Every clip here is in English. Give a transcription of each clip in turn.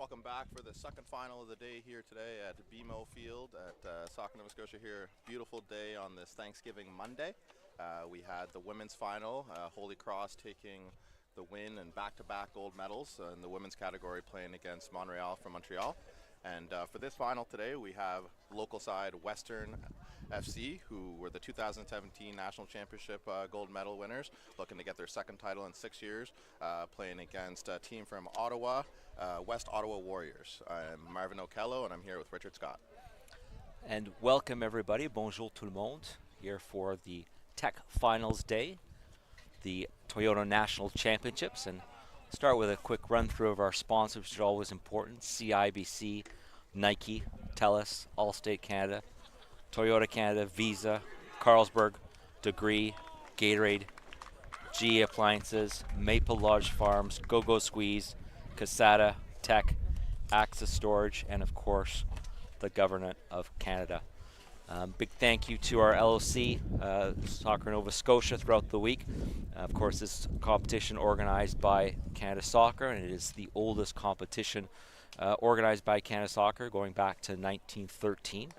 Welcome back for the second final of the day here today at BMO Field at Soccer Nova Scotia here. Beautiful day on this Thanksgiving Monday. We had the women's final, Holy Cross taking the win and back-to-back gold medals in the women's category, playing against Montreal from Montreal. And for this final today, we have local side Western FC, who were the 2017 National Championship gold medal winners, looking to get their second title in 6 years, playing against a team from Ottawa, West Ottawa Warriors. I'm Marvin Okello, and I'm here with Richard Scott. And welcome everybody, bonjour tout le monde, here for the Tech Finals Day, the Toyota National Championships. And start with a quick run through of our sponsors, which is always important: CIBC, Nike, TELUS, Allstate Canada, Toyota Canada, Visa, Carlsberg, Degree, Gatorade, GE Appliances, Maple Lodge Farms, Go-Go Squeeze, Casada, Tech, Access Storage, and of course the Government of Canada. Big thank you to our LOC, Soccer Nova Scotia, throughout the week. Of course, this competition organized by Canada Soccer, and it is the oldest competition organized by Canada Soccer, going back to 1913.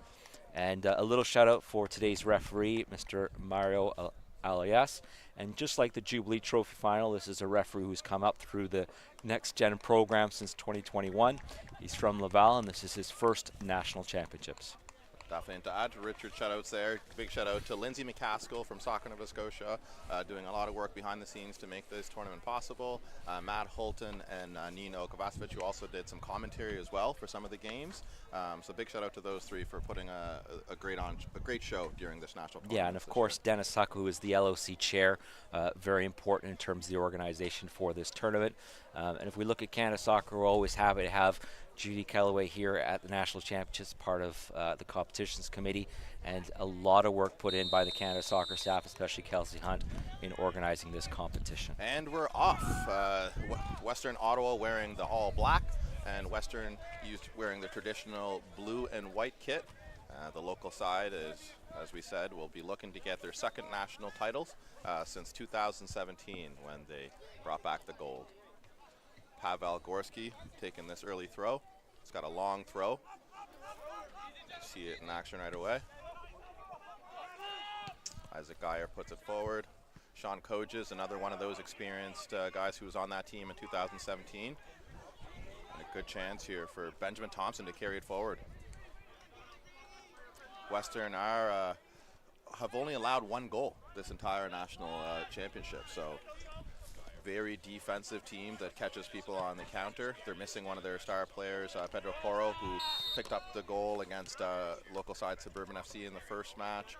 And a little shout out for today's referee, Mr. Mario Alias. And just like the Jubilee Trophy Final, this is a referee who's come up through the Next Gen program since 2021. He's from Laval, and this is his first national championships. Definitely. And to add to Richard's shout-outs there, big shout-out to Lindsay McCaskill from Soccer Nova Scotia, doing a lot of work behind the scenes to make this tournament possible. Matt Holton and Nino Kovacevic, who also did some commentary as well for some of the games. So big shout-out to those three for putting a great show during this national tournament. Yeah, and of course Dennis Huck, who is the LOC chair, very important in terms of the organization for this tournament. And if we look at Canada Soccer, we're always happy to have Judy Kellaway here at the National Championships, part of the competitions committee, and a lot of work put in by the Canada Soccer staff, especially Kelsey Hunt, in organizing this competition. And we're off. Western Ottawa wearing the all black, and Western wearing the traditional blue and white kit. The local side is, as we said, will be looking to get their second national titles since 2017, when they brought back the gold. Pavel Gorski taking this early throw. It's got a long throw. You see it in action right away. Isaac Geyer puts it forward. Sean Koges, another one of those experienced guys who was on that team in 2017. And a good chance here for Benjamin Thompson to carry it forward. Western have only allowed one goal this entire national championship, so very defensive team that catches people on the counter. They're missing one of their star players, Pedro Porro, who picked up the goal against local side Suburban FC in the first match.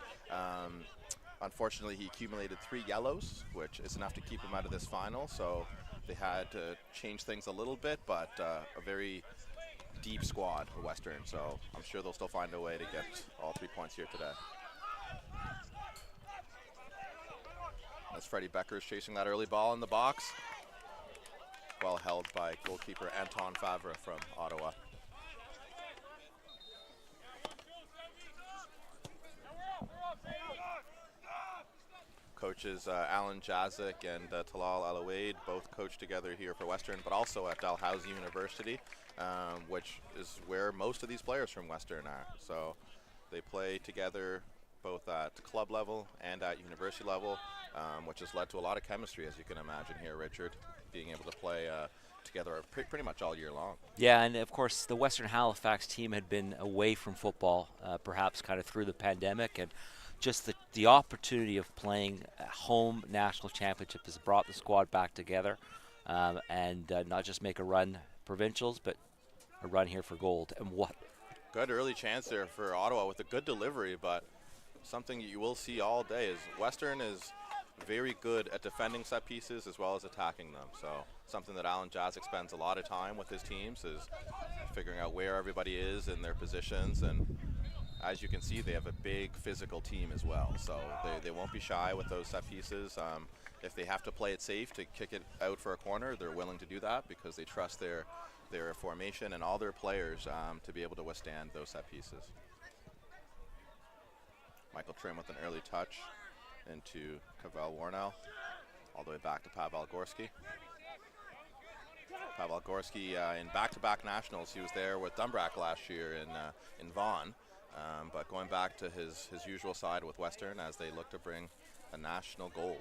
Unfortunately, he accumulated 3 yellows, which is enough to keep him out of this final, so they had to change things a little bit, but a very deep squad for Western, so I'm sure they'll still find a way to get all 3 points here today. As Freddie Becker is chasing that early ball in the box. Well held by goalkeeper Anton Favre from Ottawa. Coaches Alan Jazik and Talal Alawaid both coach together here for Western, but also at Dalhousie University, which is where most of these players from Western are. So they play together both at club level and at university level, which has led to a lot of chemistry, as you can imagine here, Richard, being able to play together pretty much all year long. Yeah, and of course the Western Halifax team had been away from football, perhaps kind of through the pandemic, and just the opportunity of playing a home national championship has brought the squad back together, and not just make a run provincials, but a run here for gold. And what good early chance there for Ottawa with a good delivery, but something you will see all day is Western is very good at defending set pieces as well as attacking them. So something that Alan Jazik spends a lot of time with his teams is figuring out where everybody is in their positions. And as you can see, they have a big physical team as well. So they won't be shy with those set pieces. If they have to play it safe to kick it out for a corner, they're willing to do that because they trust their formation and all their players to be able to withstand those set pieces. Michael Trim with an early touch into Cavell Warnell, all the way back to Pavel Gorski. Pavel Gorski in back-to-back nationals. He was there with Dumbrack last year in Vaughan, but going back to his usual side with Western as they look to bring a national gold.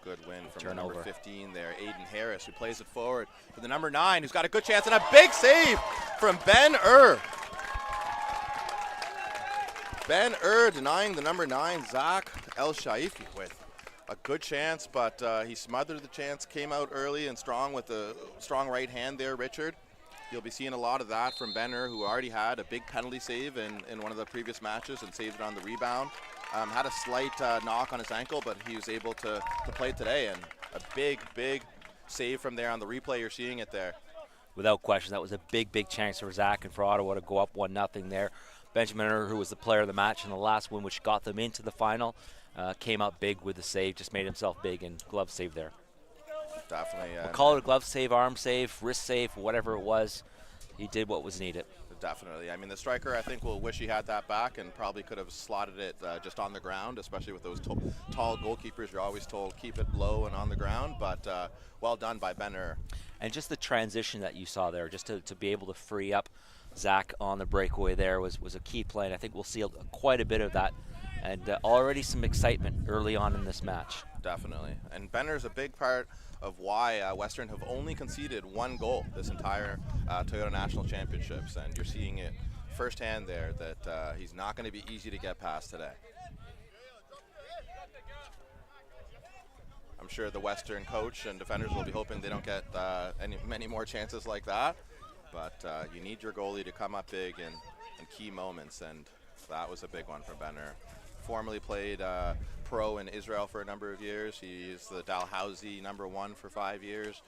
Good win from the number 15 there, Aiden Harris, who plays it forward to the number 9, who's got a good chance, and a big save from Ben Ben denying the number 9, Zach El Shaifi, with a good chance, but he smothered the chance, came out early and strong with a strong right hand there, Richard. You'll be seeing a lot of that from Ben who already had a big penalty save in one of the previous matches and saved it on the rebound. Had a slight knock on his ankle, but he was able to play today, and a big save from there on the replay. You're seeing it there. Without question, that was a big chance for Zach and for Ottawa to go up 1-0 there. Benjamin who was the player of the match in the last win, which got them into the final, came up big with the save, just made himself big, and glove save there. Definitely. We'll call it a glove save, arm save, wrist save, whatever it was. He did what was needed. Definitely. I mean, the striker, I think, will wish he had that back and probably could have slotted it just on the ground, especially with those tall goalkeepers. You're always told keep it low and on the ground, but well done by Ben. And just the transition that you saw there, just to be able to free up Zach on the breakaway there was a key play, and I think we'll see quite a bit of that, and already some excitement early on in this match. Definitely. And Benner's a big part of why Western have only conceded 1 goal this entire Toyota National Championships, and you're seeing it firsthand there that he's not going to be easy to get past today. I'm sure the Western coach and defenders will be hoping they don't get many more chances like that, but you need your goalie to come up big in key moments, and that was a big one for Benner. Formerly played pro in Israel for a number of years. He's the Dalhousie #1 for 5 years,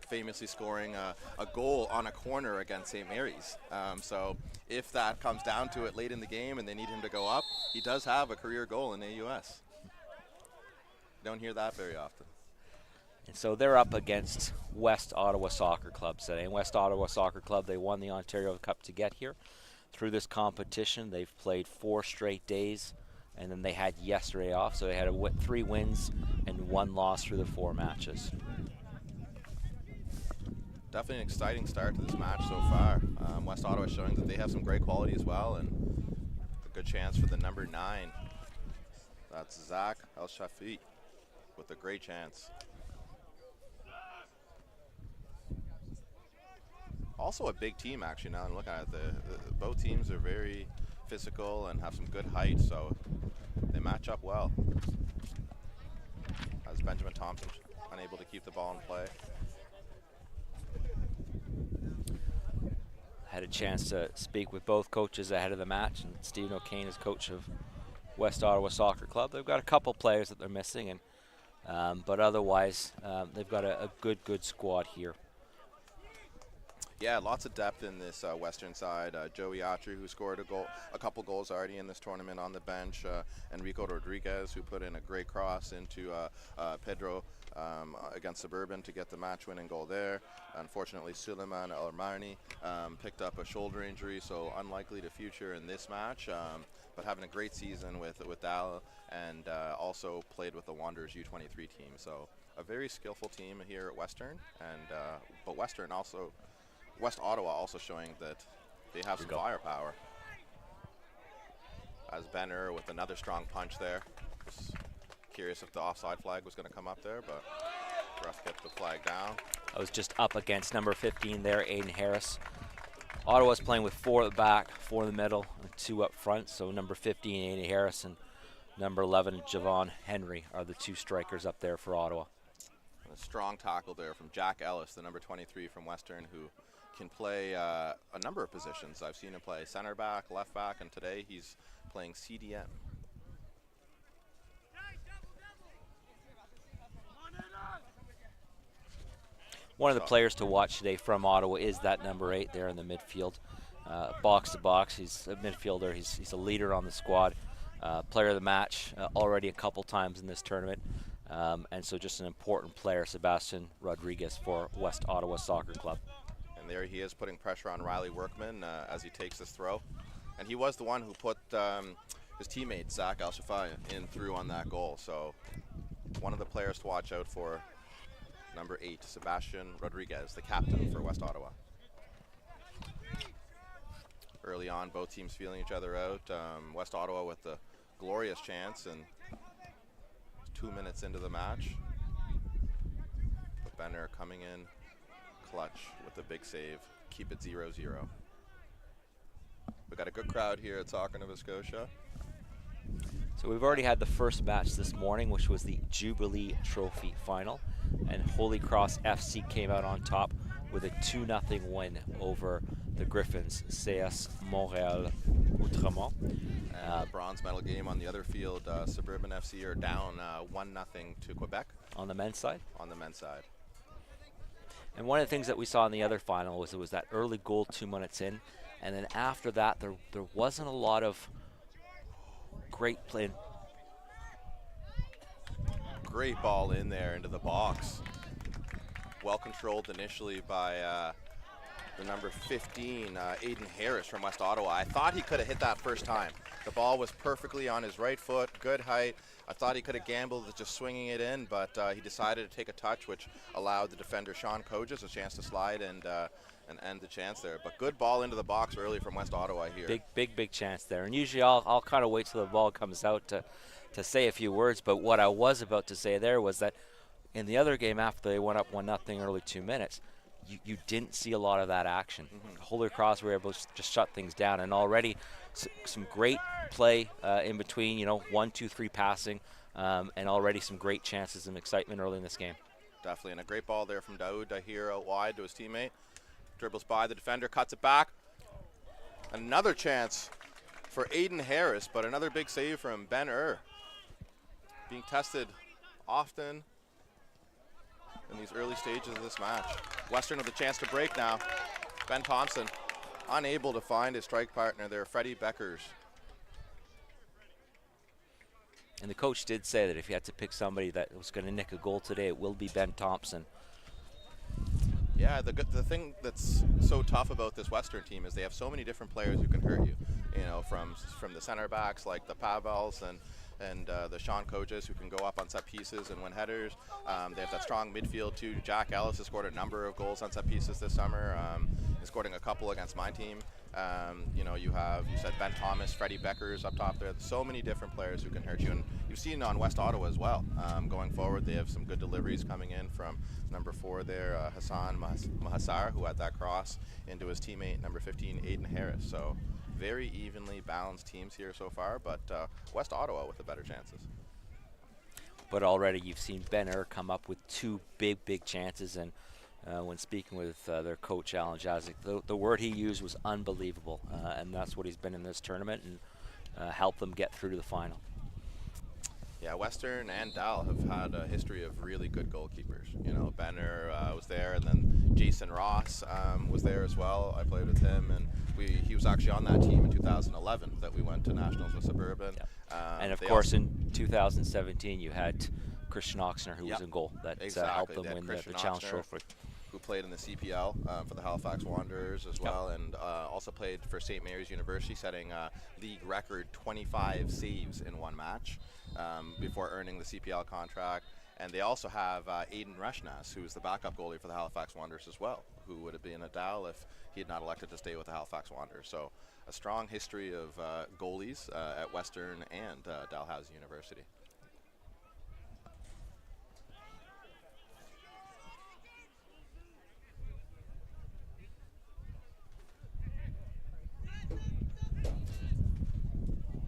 famously scoring a goal on a corner against St. Mary's. So if that comes down to it late in the game and they need him to go up, he does have a career goal in AUS. Don't hear that very often. And so they're up against West Ottawa Soccer Club today. And West Ottawa Soccer Club, they won the Ontario Cup to get here. Through this competition, they've played 4 straight days, and then they had yesterday off, so they had 3 wins and 1 loss through the 4 matches. Definitely an exciting start to this match so far. West Ottawa showing that they have some great quality as well, and a good chance for the number 9. That's Zach El Shafi with a great chance. Also a big team, actually, now I'm looking at it. Both teams are very physical and have some good height, so they match up well. As Benjamin Thompson unable to keep the ball in play. Had a chance to speak with both coaches ahead of the match, and Stephen O'Kane is coach of West Ottawa Soccer Club. They've got a couple players that they're missing, and but otherwise they've got a good squad here. Yeah, lots of depth in this Western side. Joey Atri, who scored a couple goals already in this tournament on the bench. Enrico Rodriguez, who put in a great cross into Pedro against Suburban to get the match-winning goal there. Unfortunately, Suleiman El-Marni picked up a shoulder injury, so unlikely to feature in this match. But having a great season with Dal, and also played with the Wanderers U23 team. So a very skillful team here at Western, and but West Ottawa also showing that they have some firepower. As Benner with another strong punch there. Just curious if the offside flag was going to come up there, but ref gets the flag down. I was just up against number 15 there, Aiden Harris. Ottawa's playing with 4 at the back, 4 in the middle, and 2 up front. So number 15, Aiden Harris, and number 11, Javon Henry are the 2 strikers up there for Ottawa. And a strong tackle there from Jack Ellis, the number 23 from Western, who can play a number of positions. I've seen him play center back, left back, and today he's playing CDM. One of the players to watch today from Ottawa is that number 8 there in the midfield. Box to box, he's a midfielder, he's a leader on the squad. Player of the match already a couple times in this tournament. And so just an important player, Sebastian Rodriguez for West Ottawa Soccer Club. And there he is putting pressure on Riley Workman as he takes this throw. And he was the one who put his teammate, Zach El Shafai, in through on that goal. So one of the players to watch out for number 8, Sebastian Rodriguez, the captain for West Ottawa. Early on, both teams feeling each other out. West Ottawa with the glorious chance, and 2 minutes into the match. But Benner coming in clutch with a big save. Keep it 0-0. We've got a good crowd here at Soccer Nova Scotia. So we've already had the first match this morning, which was the Jubilee Trophy final, and Holy Cross FC came out on top with a 2-0 win over the Griffins, CS Montréal Outremont. Bronze medal game on the other field, Suburban FC are down 1-0 to Quebec. On the men's side? On the men's side. And one of the things that we saw in the other final was there was that early goal 2 minutes in, and then after that there wasn't a lot of great play. Great ball in there into the box. Well controlled initially by the number 15, Aiden Harris from West Ottawa. I thought he could have hit that first time. The ball was perfectly on his right foot, good height. I thought he could have gambled with just swinging it in, but he decided to take a touch, which allowed the defender Sean Kojas a chance to slide and end the chance there. But good ball into the box early from West Ottawa here. Big chance there. And usually I'll kind of wait till the ball comes out to say a few words, but what I was about to say there was that in the other game after they went up 1-0 early 2 minutes, you didn't see a lot of that action. Holy Cross were able to just shut things down, and already some great play in between, 1, 2, 3 passing, and already some great chances and excitement early in this game. Definitely, and a great ball there from Daoud Dahir out wide to his teammate. Dribbles by the defender, cuts it back. Another chance for Aiden Harris, but another big save from Ben being tested often in these early stages of this match. Western with a chance to break now. Ben Thompson unable to find his strike partner there, Freddie Beckers. And the coach did say that if he had to pick somebody that was going to nick a goal today, it will be Ben Thompson. Yeah, the thing that's so tough about this Western team is they have so many different players who can hurt you. From the center backs like the Pavels and the Sean Kojas, who can go up on set pieces and win headers. They have that strong midfield too. Jack Ellis has scored a number of goals on set pieces this summer. He's scoring a couple against my team. You said Ben Thomas, Freddie Beckers up top there. So many different players who can hurt you, and you've seen on West Ottawa as well. Going forward, they have some good deliveries coming in from number 4 there, Hassan Mahassar, who had that cross into his teammate, number 15, Aiden Harris. So very evenly balanced teams here so far, but West Ottawa with the better chances. But already you've seen Benner come up with 2 big chances, and when speaking with their coach Alan Jazik, the word he used was unbelievable, and that's what he's been in this tournament, and helped them get through to the final. Yeah, Western and Dal have had a history of really good goalkeepers. Benner was there, and then Jason Ross was there as well. I played with him, and he was actually on that team in 2011 that we went to Nationals with Suburban. Yep. And of course in 2017 you had Christian Oxner, who was in goal. That helped them win the Challenge Trophy. Who played in the CPL for the Halifax Wanderers as well, and also played for St. Mary's University, setting league record 25 saves in one match before earning the CPL contract. And they also have Aiden Reshnas, who's the backup goalie for the Halifax Wanderers as well, who would have been a Dal if he had not elected to stay with the Halifax Wanderers. So a strong history of goalies at Western and Dalhousie University.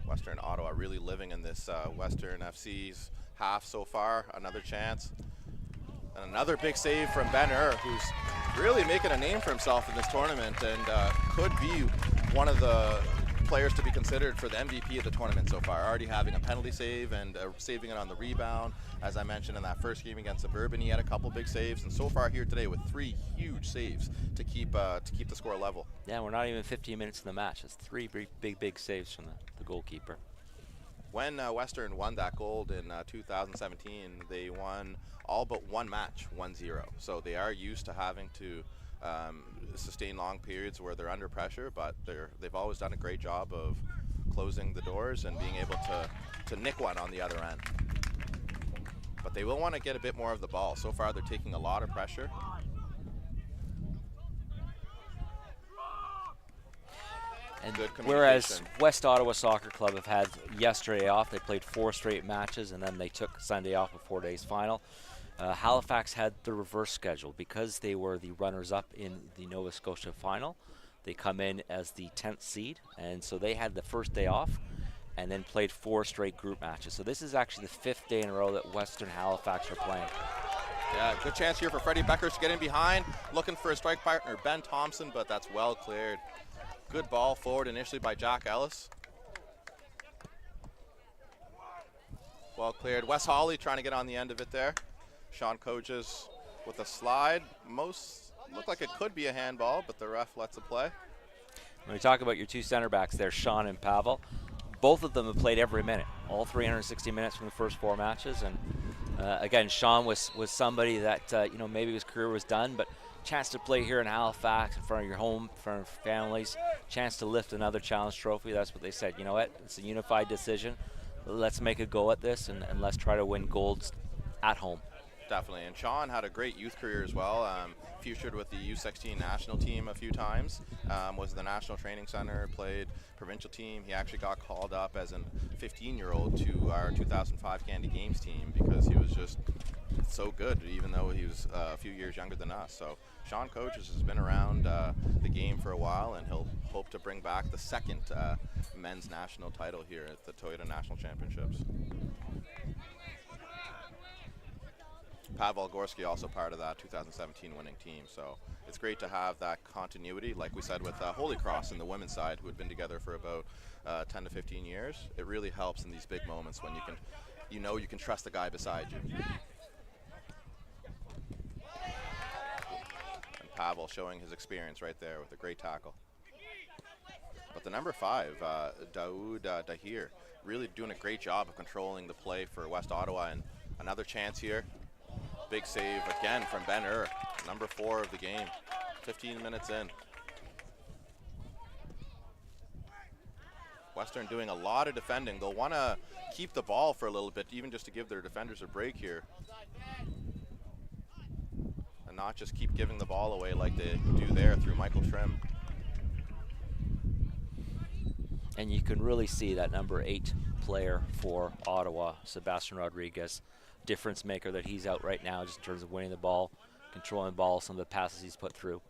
Western Ottawa really living in this Western FC's half so far. Another chance. And another big save from Ben who's really making a name for himself in this tournament, and could be one of the players to be considered for the MVP of the tournament so far. Already having a penalty save and saving it on the rebound. As I mentioned in that first game against Suburban, he had a couple big saves, and so far here today with 3 huge saves to keep the score level. Yeah, we're not even 15 minutes in the match. It's 3 big saves from the goalkeeper. When Western won that gold in 2017, they won all but one match, 1-0. So they are used to having to sustain long periods where they're under pressure, but they've always done a great job of closing the doors and being able to nick one on the other end. but they will want to get a bit more of the ball. So far, they're taking a lot of pressure. And good whereas West Ottawa Soccer Club have had yesterday off, they played 4 straight matches, and then they took Sunday off before today's final. Halifax had the reverse schedule because they were the runners-up in the Nova Scotia final. They come in as the 10th seed, and so they had the first day off and then played 4 straight group matches. So this is actually the 5th day in a row that Western Halifax are playing. Yeah, good chance here for Freddie Beckers to get in behind, looking for a strike partner, Ben Thompson, but that's well cleared. Good ball forward initially by Jack Ellis. Well cleared. Wes Hawley trying to get on the end of it there. Sean Coaches with a slide. Most looked like it could be a handball, but the ref lets it play. When we talk about your 2 center backs there, Sean and Pavel, both of them have played every minute, all 360 minutes from the first 4 matches. And again, Sean was somebody that maybe his career was done, but chance to play here in Halifax in front of your home, in front of families, chance to lift another challenge trophy. That's what they said. You know what? It's a unified decision. Let's make a go at this, and let's try to win golds at home. Definitely. And Sean had a great youth career as well. Featured with the U16 national team a few times. Was the National Training Center, played provincial team. He actually got called up as a 15-year-old to our 2005 Candy Games team because he was just so good, even though he was a few years younger than us. So Sean Coaches has been around the game for a while, and he'll hope to bring back the 2nd men's national title here at the Toyota National Championships. Pavel Gorski also part of that 2017 winning team, so it's great to have that continuity, like we said with Holy Cross in the women's side, who had been together for about 10 to 15 years. It really helps in these big moments when you can trust the guy beside you. And Pavel showing his experience right there with a great tackle. But the number 5, Daoud Dahir, really doing a great job of controlling the play for West Ottawa, and another chance here. Big save again from Ben Ur, number 4 of the game, 15 minutes in. Western doing a lot of defending. They'll want to keep the ball for a little bit, even just to give their defenders a break here. And not just keep giving the ball away like they do there through Michael Trim. And you can really see that number 8 player for Ottawa, Sebastian Rodriguez, difference maker that he's out right now just in terms of winning the ball, controlling the ball, some of the passes he's put through.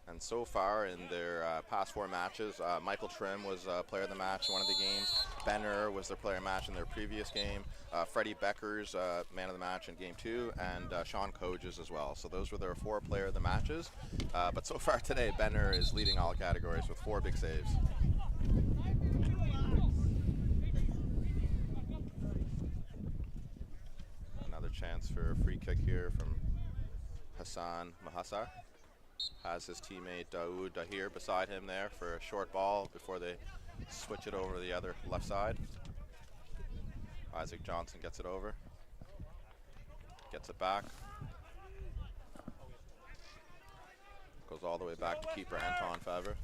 And so far in their past 4 matches, Michael Trim was player of the match in one of the games. Benner was their player of the match in their previous game. Freddie Beckers, man of the match in game 2, and Sean Coages as well. So those were their 4 player of the matches. But so far today, Benner is leading all categories with 4 big saves. Another chance for a free kick here from Hassan Mahassar. Has his teammate Daoud Dahir beside him there for a short ball before they switch it over to the other left side. Isaac Johnson gets it over, gets it back, goes all the way back to keeper Anton Favre.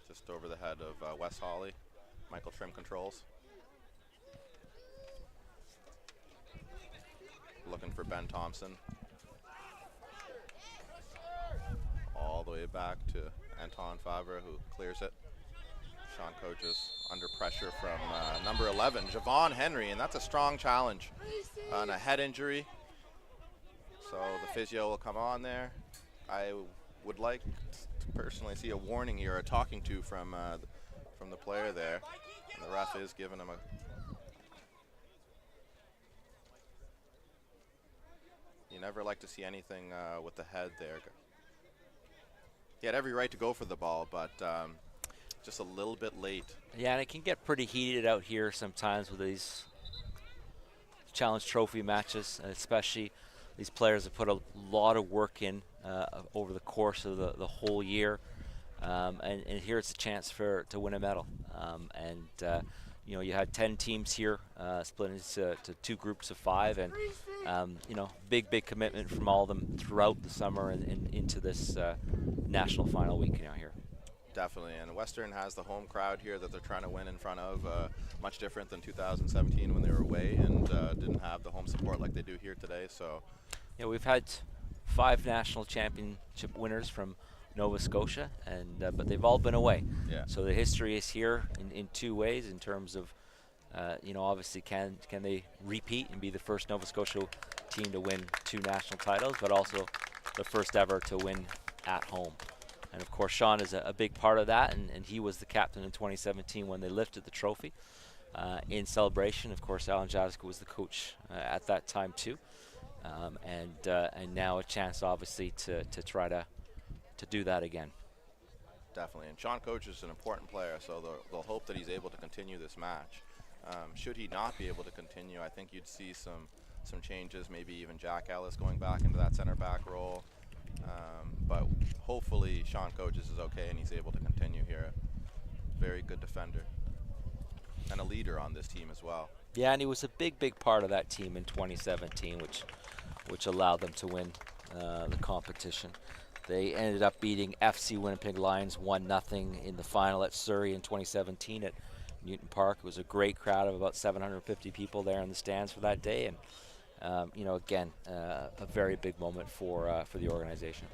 Just over the head of Wes Hawley. Michael Trim controls. Looking for Ben Thompson. All the way back to Anton Favre, who clears it. Sean Coaches under pressure from number 11, Javon Henry, and that's a strong challenge on a head injury. So the physio will come on there. I would like to personally see a warning here, a talking to from the player there. And the ref is giving him a... You never like to see anything with the head there. He had every right to go for the ball, but just a little bit late. Yeah, and it can get pretty heated out here sometimes with these challenge trophy matches, especially these players have put a lot of work in over the course of the whole year. And here it's a chance to win a medal. You had 10 teams here, split into 2 groups of 5, and big commitment from all of them throughout the summer and into this national final week here. Definitely, and Western has the home crowd here that they're trying to win in front of, much different than 2017 when they were away and didn't have the home support like they do here today. So, Yeah, we've had 5 national championship winners from Nova Scotia, and but they've all been away. yeah, So the history is here in 2 ways in terms of, obviously can they repeat and be the first Nova Scotia team to win 2 national titles, but also the first ever to win at home. And of course, Sean is a big part of that, and he was the captain in 2017 when they lifted the trophy in celebration. Of course, Alan Jaska was the coach at that time too, and now a chance, obviously, to try to do that again. definitely. And Sean Coach is an important player, so they'll hope that he's able to continue this match. Should he not be able to continue, I think you'd see some changes, maybe even Jack Ellis going back into that center back role. But hopefully Sean Coaches is okay and he's able to continue here. Very good defender and a leader on this team as well. Yeah, and he was a big part of that team in 2017, which allowed them to win the competition. They ended up beating FC Winnipeg Lions 1-0 in the final at Surrey in 2017 at Newton Park. It was a great crowd of about 750 people there in the stands for that day, and again, a very big moment for the organization.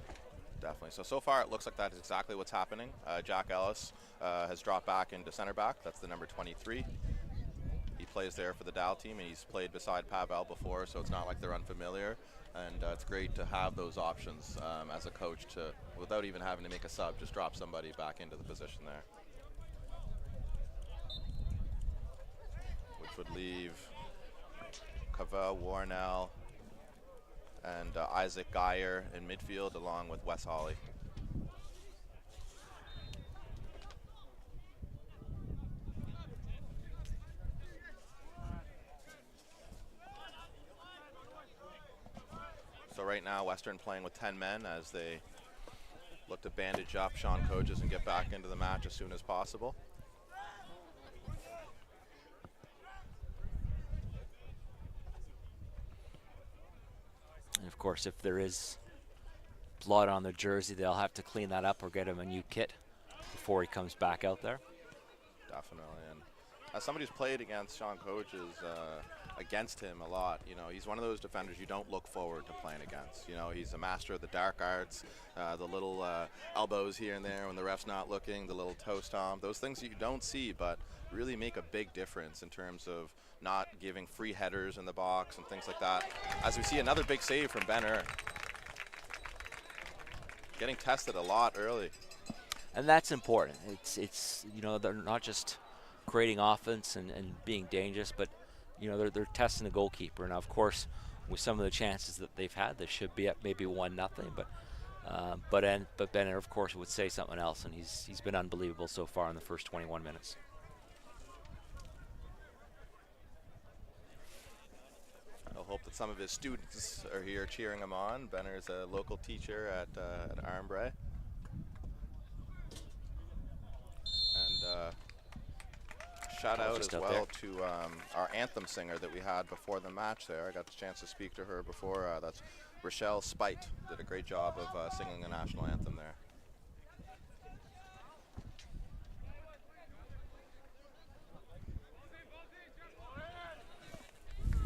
Definitely. So far it looks like that is exactly what's happening. Jack Ellis has dropped back into center back. That's the number 23. He plays there for the Dow team, and he's played beside Pavel before, so it's not like they're unfamiliar. And it's great to have those options as a coach to, without even having to make a sub, just drop somebody back into the position there. Which would leave Cava, Warnell, and Isaac Geyer in midfield along with Wes Hawley. So right now Western playing with 10 men as they look to bandage up Sean Coaches and get back into the match as soon as possible. And of course, if there is blood on their jersey, they'll have to clean that up or get him a new kit before he comes back out there. Definitely, and as somebody who's played against Sean Coaches, against him a lot, he's one of those defenders you don't look forward to playing against. He's a master of the dark arts, the little elbows here and there when the ref's not looking, the little toe stomp, those things that you don't see but really make a big difference in terms of not giving free headers in the box and things like that. As we see another big save from Ben Ur. Getting tested a lot early. And that's important. It's they're not just creating offense and being dangerous, but they're testing the goalkeeper. Now, of course, with some of the chances that they've had, they should be up maybe 1-0. But Ben Ur, of course, would say something else, and he's been unbelievable so far in the first 21 minutes. I'll hope that some of his students are here cheering him on. Ben Ur's a local teacher at Armbray. And shout out as well to our anthem singer that we had before the match there. I got the chance to speak to her before. That's Rochelle Spite. Did a great job of singing the national anthem there.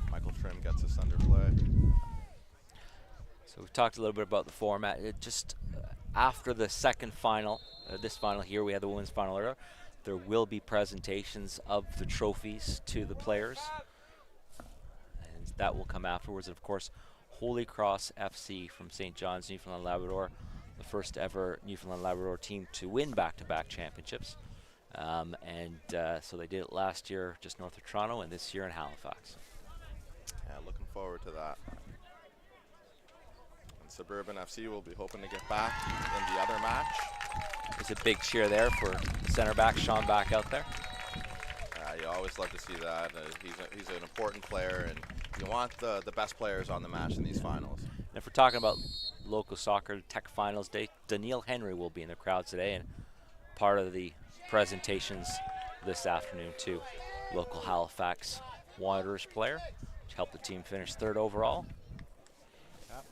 Michael Trim gets us under play. So we've talked a little bit about the format. After the second final, this final here, we had the women's final earlier. There will be presentations of the trophies to the players, and that will come afterwards. And of course, Holy Cross FC from St. John's, Newfoundland Labrador, the first ever Newfoundland Labrador team to win back-to-back championships. So they did it last year just north of Toronto, and this year in Halifax. Yeah, looking forward to that. And Suburban FC will be hoping to get back in the other match. There's a big cheer there for the center back, Sean, back out there. You always love to see that. He's an important player, and you want the best players on the match in these finals. And if we're talking about local soccer Tech Finals Day, Daniil Henry will be in the crowd today and part of the presentations this afternoon too. Local Halifax Wanderers player, which helped the team finish 3rd overall.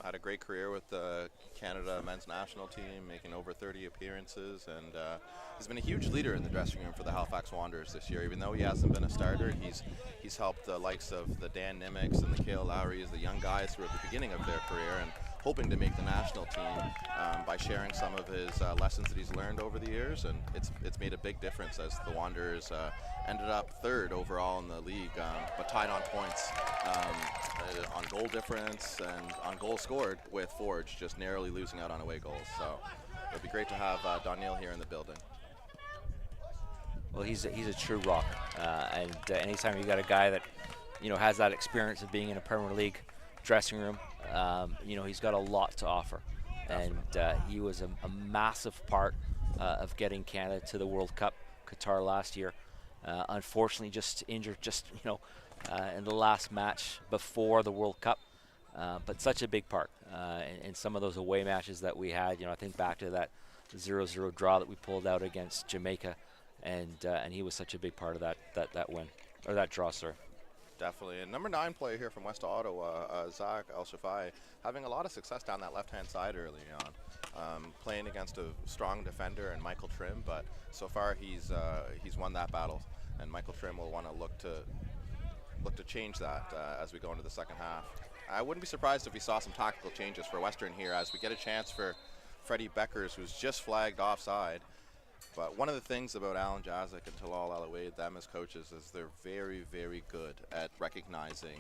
Had a great career with the Canada men's national team, making over 30 appearances, and he's been a huge leader in the dressing room for the Halifax Wanderers this year. Even though he hasn't been a starter, he's helped the likes of the Dan Nimitz and the Cale Lowrys, the young guys who are at the beginning of their career and hoping to make the national team by sharing some of his lessons that he's learned over the years, and it's made a big difference as the Wanderers ended up third overall in the league, but tied on points, on goal difference and on goals scored, with Forge just narrowly losing out on away goals. So it'd be great to have Daniel here in the building. Well, he's a true rock, and anytime you got a guy that has that experience of being in a Premier League dressing room, he's got a lot to offer. And he was a massive part of getting Canada to the World Cup Qatar last year. Unfortunately, just injured in the last match before the World Cup, but such a big part in some of those away matches that we had. I think back to that 0-0 draw that we pulled out against Jamaica, and he was such a big part of that win, or that draw, sir. Definitely. And number 9 player here from West Ottawa, Zach Al-Shafai, having a lot of success down that left-hand side early on, playing against a strong defender and Michael Trim, but so far he's won that battle, and Michael Trim will want to look to change that as we go into the second half. I wouldn't be surprised if we saw some tactical changes for Western here as we get a chance for Freddie Beckers, who's just flagged offside. But one of the things about Alan Jazik and Talal Alawade, them as coaches, is they're very, very good at recognizing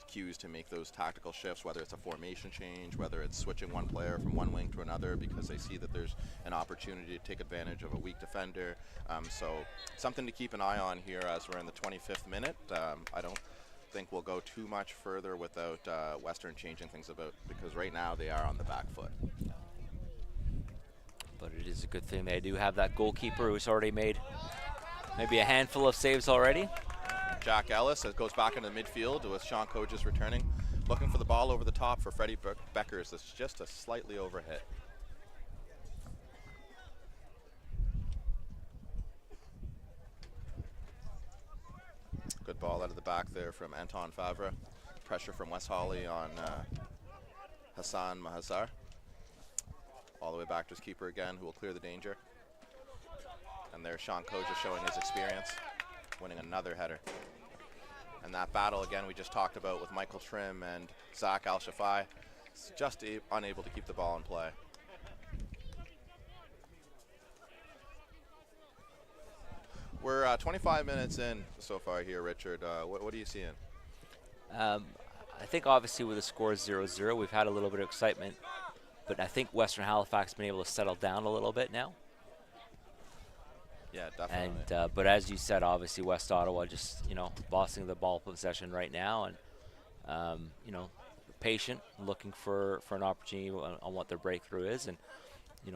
cues to make those tactical shifts, whether it's a formation change, whether it's switching one player from one wing to another because they see that there's an opportunity to take advantage of a weak defender. So something to keep an eye on here as we're in the 25th minute. I don't think we'll go too much further without Western changing things about, because right now they are on the back foot. But it is a good thing they do have that goalkeeper who's already made maybe a handful of saves already. Jack Ellis goes back into midfield with Sean Coages returning, looking for the ball over the top for Freddie Beckers. It's just a slightly overhit. Good ball out of the back there from Anton Favre. Pressure from West Holly on Hassan Mahazar. All the way back to his keeper again, who will clear the danger. And there's Sean Koja showing his experience, winning another header. And that battle again we just talked about with Michael Trim and Zach Al-Shafai, just unable to keep the ball in play. We're 25 minutes in so far here, Richard. What are you seeing? I think obviously with the score 0-0, we've had a little bit of excitement. But I think Western Halifax has been able to settle down a little bit now. Yeah, definitely. And but as you said, obviously West Ottawa just bossing the ball possession right now, and patient, looking for an opportunity on what their breakthrough is, and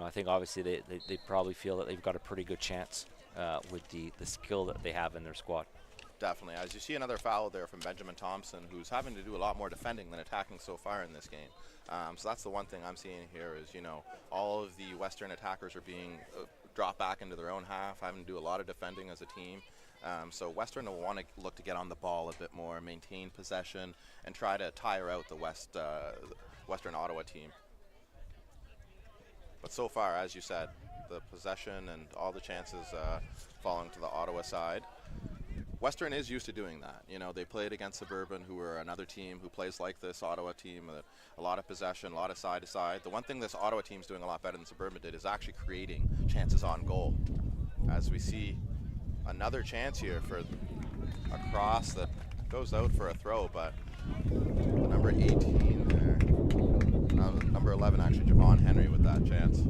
I think obviously they probably feel that they've got a pretty good chance with the skill that they have in their squad. Definitely. As you see another foul there from Benjamin Thompson, who's having to do a lot more defending than attacking so far in this game. So that's the one thing I'm seeing here is, all of the Western attackers are being dropped back into their own half, having to do a lot of defending as a team. So Western will want to look to get on the ball a bit more, maintain possession, and try to tire out the Western Ottawa team. But so far, as you said, the possession and all the chances falling to the Ottawa side. Western is used to doing that. They played against Suburban, who are another team who plays like this Ottawa team, a lot of possession, a lot of side to side. The one thing this Ottawa team's doing a lot better than Suburban did is actually creating chances on goal. As we see another chance here for a cross that goes out for a throw, but the number 18 there, number 11 actually, Javon Henry with that chance.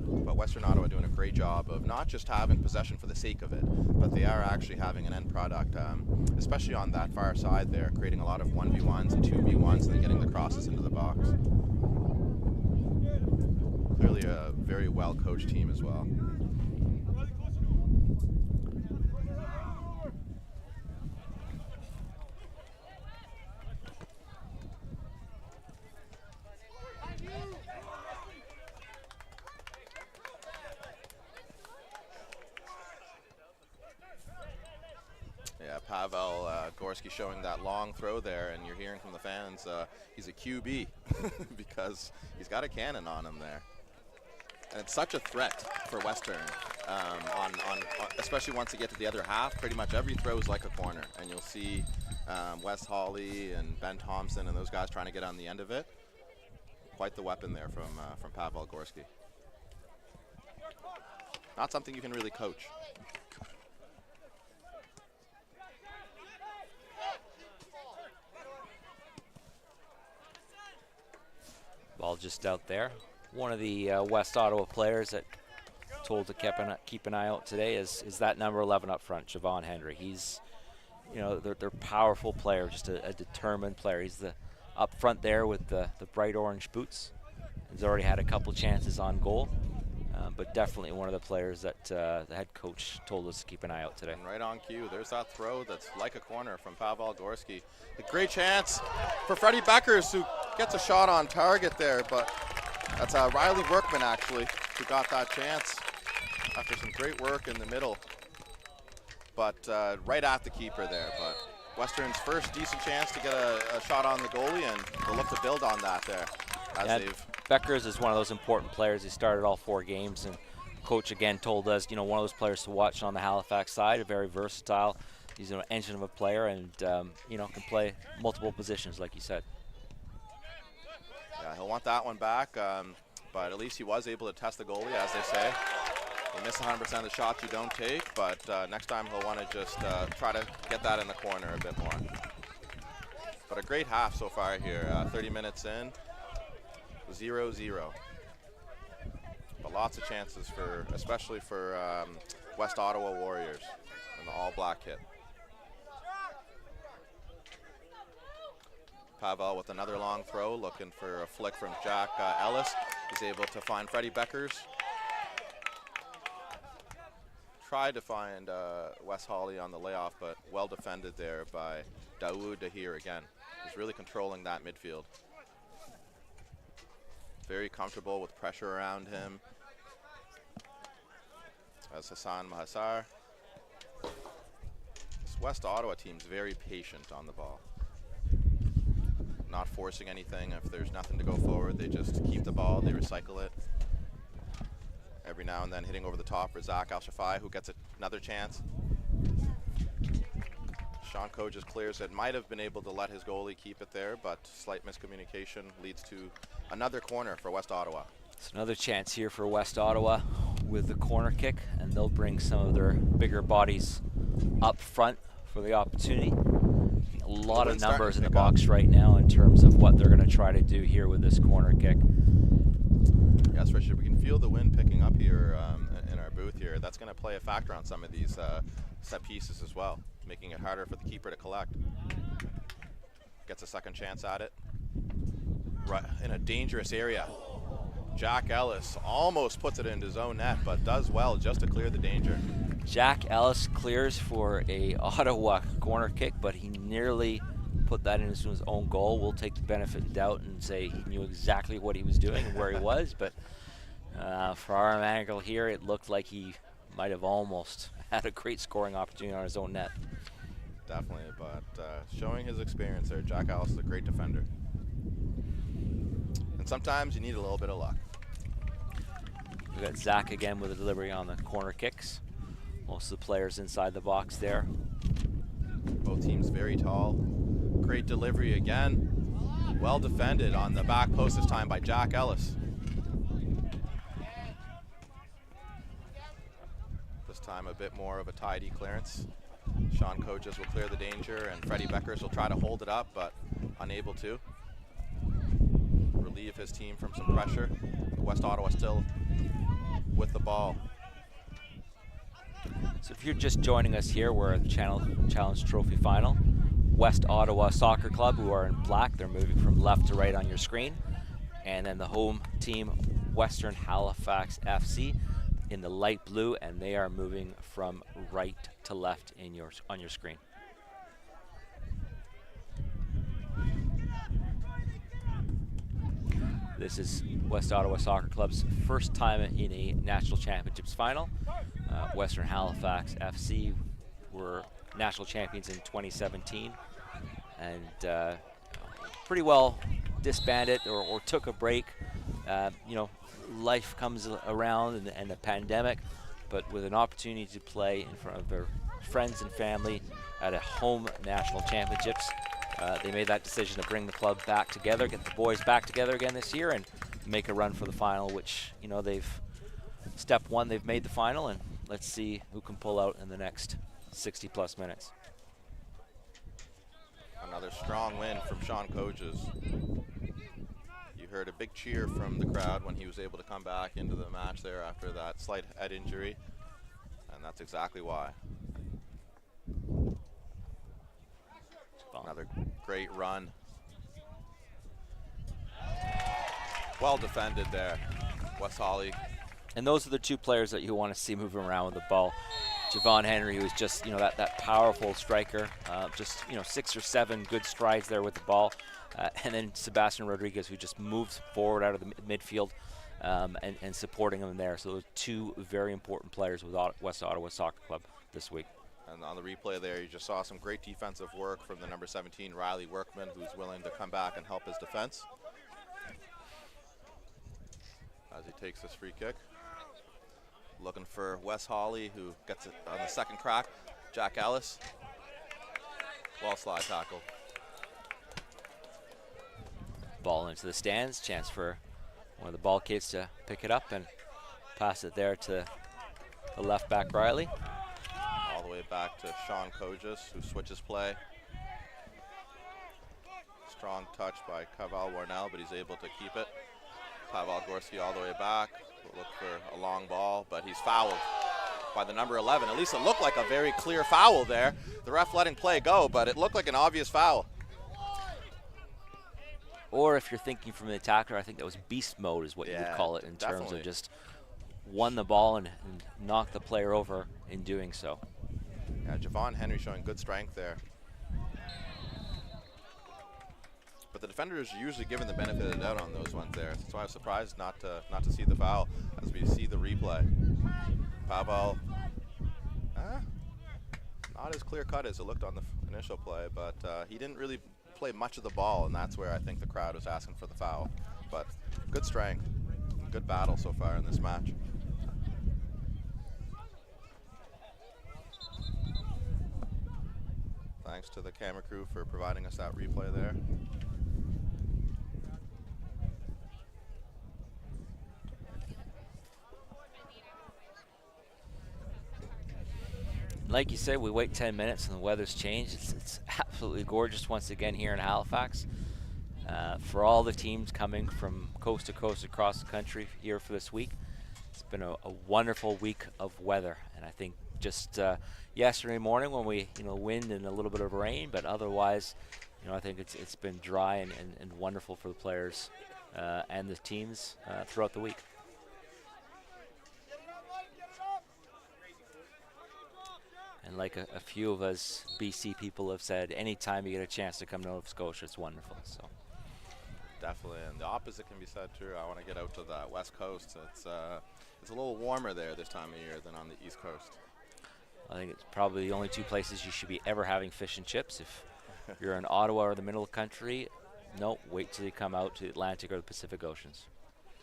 But Western Ottawa doing a great job of not just having possession for the sake of it, but they are actually having an end product, especially on that far side there, creating a lot of 1v1s and 2v1s and then getting the crosses into the box. Clearly a very well-coached team as well. Pavel Gorski showing that long throw there, and you're hearing from the fans he's a QB because he's got a cannon on him there. And it's such a threat for Western, especially once they get to the other half. Pretty much every throw is like a corner, and you'll see Wes Hawley and Ben Thompson and those guys trying to get on the end of it. Quite the weapon there from Pavel Gorski. Not something you can really coach. Ball just out there. One of the West Ottawa players that told to keep an eye out today is that number 11 up front, Javon Hendry. He's, you know, they're powerful player, just a determined player. He's the up front there with the bright orange boots. He's already had a couple chances on goal, but definitely one of the players that the head coach told us to keep an eye out today. And right on cue, there's that throw that's like a corner from Pavel Gorski. A great chance for Freddie Beckers, who gets a shot on target there, but that's Riley Workman actually who got that chance after some great work in the middle, but right at the keeper there. But Western's first decent chance to get a shot on the goalie, and they'll look to build on that there. Beckers is one of those important players. He started all 4 games, and coach again told us, you know, one of those players to watch on the Halifax side, very versatile. He's an engine of a player, and you know, can play multiple positions, like you said. Yeah, he'll want that one back, but at least he was able to test the goalie, as they say. You miss 100% of the shots you don't take, but next time he'll want to just try to get that in the corner a bit more. But a great half so far here, 30 minutes in, 0-0. But lots of chances especially for West Ottawa Warriors in the all-black kit. Pavel with another long throw, looking for a flick from Jack Ellis. He's able to find Freddie Beckers. Tried to find Wes Hawley on the layoff, but well defended there by Daoud Dahir again. He's really controlling that midfield. Very comfortable with pressure around him. As Hassan Mahassar. This West Ottawa team's very patient on the ball. Not forcing anything. If there's nothing to go forward, they just keep the ball, they recycle it. Every now and then hitting over the top for Zach Al-Shafai, who gets another chance. Sean Coe just clears it. Might have been able to let his goalie keep it there, but slight miscommunication leads to another corner for West Ottawa. It's another chance here for West Ottawa with the corner kick, and they'll bring some of their bigger bodies up front for the opportunity. A lot of numbers in the box right now in terms of what they're going to try to do here with this corner kick. Yes, Richard, we can feel the wind picking up here in our booth here. That's going to play a factor on some of these set pieces as well, making it harder for the keeper to collect. Gets a second chance at it. Right in a dangerous area. Jack Ellis almost puts it into his own net, but does well just to clear the danger. Jack Ellis clears for a Ottawa corner kick, but he nearly put that into his own goal. We'll take the benefit of doubt and say he knew exactly what he was doing and where he was, but for our angle here, it looked like he might have almost had a great scoring opportunity on his own net. Definitely, but showing his experience there, Jack Ellis is a great defender. And sometimes you need a little bit of luck. We got Zach again with a delivery on the corner kicks. Most of the players inside the box there. Both teams very tall. Great delivery again. Well defended on the back post this time by Jack Ellis. This time a bit more of a tidy clearance. Sean Coaches will clear the danger, and Freddie Beckers will try to hold it up, but unable to. Relieve his team from some pressure. West Ottawa still with the ball. So if you're just joining us here, we're at the Challenge Trophy Final. West Ottawa Soccer Club, who are in black, they're moving from left to right on your screen. And then the home team, Western Halifax FC, in the light blue, and they are moving from right to left on your screen. This is West Ottawa Soccer Club's first time in a National Championships final. Western Halifax FC were national champions in 2017, and pretty well disbanded or took a break. You know, life comes around and the pandemic, but with an opportunity to play in front of their friends and family at a home national championships, they made that decision to bring the club back together, get the boys back together again this year, and make a run for the final, which, you know, step one, they've made the final, and let's see who can pull out in the next 60-plus minutes. Another strong win from Sean Coaches. You heard a big cheer from the crowd when he was able to come back into the match there after that slight head injury, and that's exactly why. Another great run. Well defended there, Wes Holly. And those are the two players that you want to see moving around with the ball. Javon Henry, who's just, you know, that powerful striker, just, you know, 6 or 7 good strides there with the ball. And then Sebastian Rodriguez, who just moves forward out of the midfield and supporting him there. So those 2 very important players with West Ottawa Soccer Club this week. And on the replay there, you just saw some great defensive work from the number 17, Riley Workman, who's willing to come back and help his defense as he takes this free kick. Looking for Wes Holly, who gets it on the second crack. Jack Ellis. Well slide tackle. Ball into the stands. Chance for one of the ball kids to pick it up and pass it there to the left back, Riley. All the way back to Sean Coaches, who switches play. Strong touch by Pavel Warnell, but he's able to keep it. Pavel Gorski all the way back. We'll look for a long ball, but he's fouled by the number 11. At least it looked like a very clear foul there. The ref letting play go, but it looked like an obvious foul. Or if you're thinking from the attacker, I think that was beast mode is what you would call it in terms of just won the ball and knocked the player over in doing so. Yeah, Javon Henry showing good strength there. But the defenders are usually given the benefit of the doubt on those ones there. That's why I was surprised not to see the foul as we see the replay. Pavel, not as clear cut as it looked on the initial play, but he didn't really play much of the ball, and that's where I think the crowd was asking for the foul. But good strength, good battle so far in this match. Thanks to the camera crew for providing us that replay there. Like you said, we wait 10 minutes and the weather's changed. It's absolutely gorgeous once again here in Halifax. For all the teams coming from coast to coast across the country here for this week, it's been a wonderful week of weather. And I think just yesterday morning when we, you know, wind and a little bit of rain, but otherwise, you know, I think it's been dry and wonderful for the players and the teams throughout the week. And like a few of us BC people have said, anytime you get a chance to come to Nova Scotia, it's wonderful. So definitely, and the opposite can be said too. I want to get out to the West Coast. It's a little warmer there this time of year than on the East Coast. I think it's probably the only 2 places you should be ever having fish and chips. If you're in Ottawa or the middle of the country, no, wait till you come out to the Atlantic or the Pacific Oceans.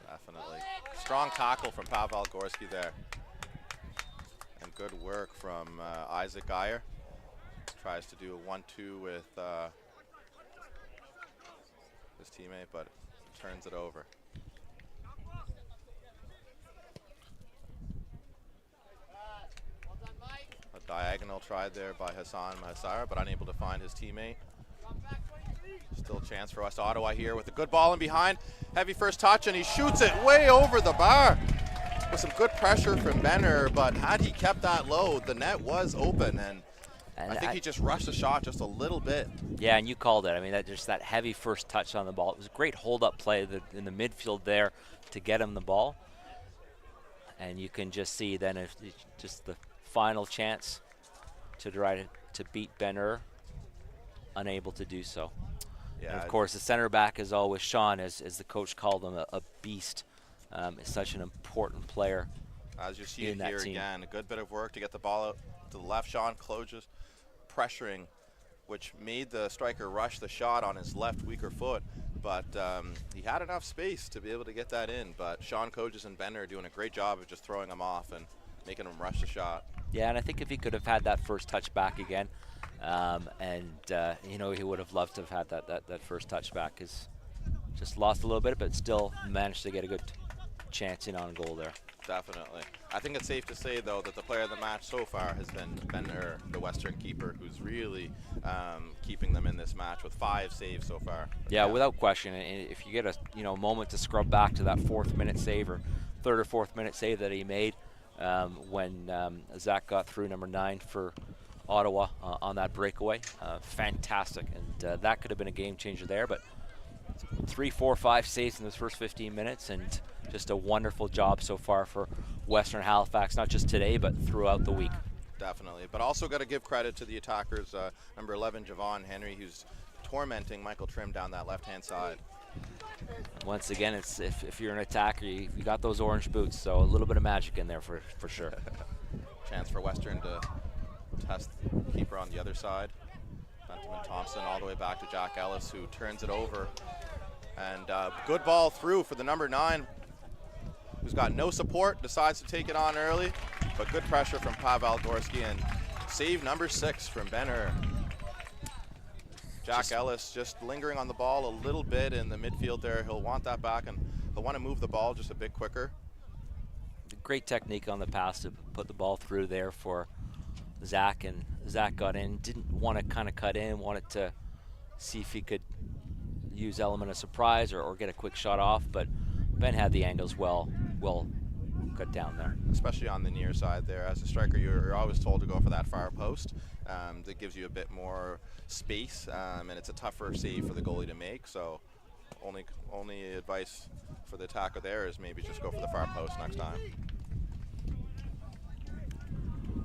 Definitely. Strong tackle from Pavel Gorski there. And good work from Isaac Geyer. Tries to do a 1-2 with his teammate, but turns it over. A diagonal tried there by Hassan Mahasara, but unable to find his teammate. Still a chance for West Ottawa here with a good ball in behind. Heavy first touch, and he shoots it way over the bar. With some good pressure from Benner, but had he kept that low, the net was open, and I think he just rushed the shot just a little bit. Yeah, and you called it. I mean, just that heavy first touch on the ball. It was a great hold-up play in the midfield there to get him the ball. And you can just see then if just the final chance to try to beat Benner, unable to do so. Yeah. And of course, the center back is always Sean, as the coach called him, a beast. Is such an important player. As you see it here again, a good bit of work to get the ball out to the left. Sean Coaches pressuring, which made the striker rush the shot on his left weaker foot. But he had enough space to be able to get that in. But Sean Coaches and Benner are doing a great job of just throwing him off and making him rush the shot. Yeah, and I think if he could have had that first touch back again, you know, he would have loved to have had that first touch back. He's just lost a little bit, but still managed to get a good chance in on goal there. Definitely. I think it's safe to say, though, that the player of the match so far has been Benner, the Western keeper, who's really keeping them in this match with 5 saves so far. Yeah, without question. And if you get a moment to scrub back to that 4th minute save or 3rd or 4th minute save that he made when Zach got through number 9 for Ottawa on that breakaway, fantastic. And that could have been a game changer there, but 3, 4, 5 saves in those first 15 minutes, and just a wonderful job so far for Western Halifax, not just today, but throughout the week. Definitely, but also got to give credit to the attackers, number 11, Javon Henry, who's tormenting Michael Trim down that left-hand side. Once again, it's if you're an attacker, you got those orange boots, so a little bit of magic in there for sure. Chance for Western to test the keeper on the other side. Benjamin Thompson all the way back to Jack Ellis, who turns it over. And good ball through for the number 9, who's got no support, decides to take it on early, but good pressure from Pavel Gorski, and save number 6 from Benner. Jack Ellis just lingering on the ball a little bit in the midfield there. He'll want that back, and he'll want to move the ball just a bit quicker. Great technique on the pass to put the ball through there for Zach, and Zach got in, didn't want to kind of cut in, wanted to see if he could use element of surprise or get a quick shot off, but Ben had the angles well cut down there. Especially on the near side there. As a striker, you're always told to go for that far post. That gives you a bit more space, and it's a tougher save for the goalie to make, so only advice for the attacker there is maybe just go for the far post next time.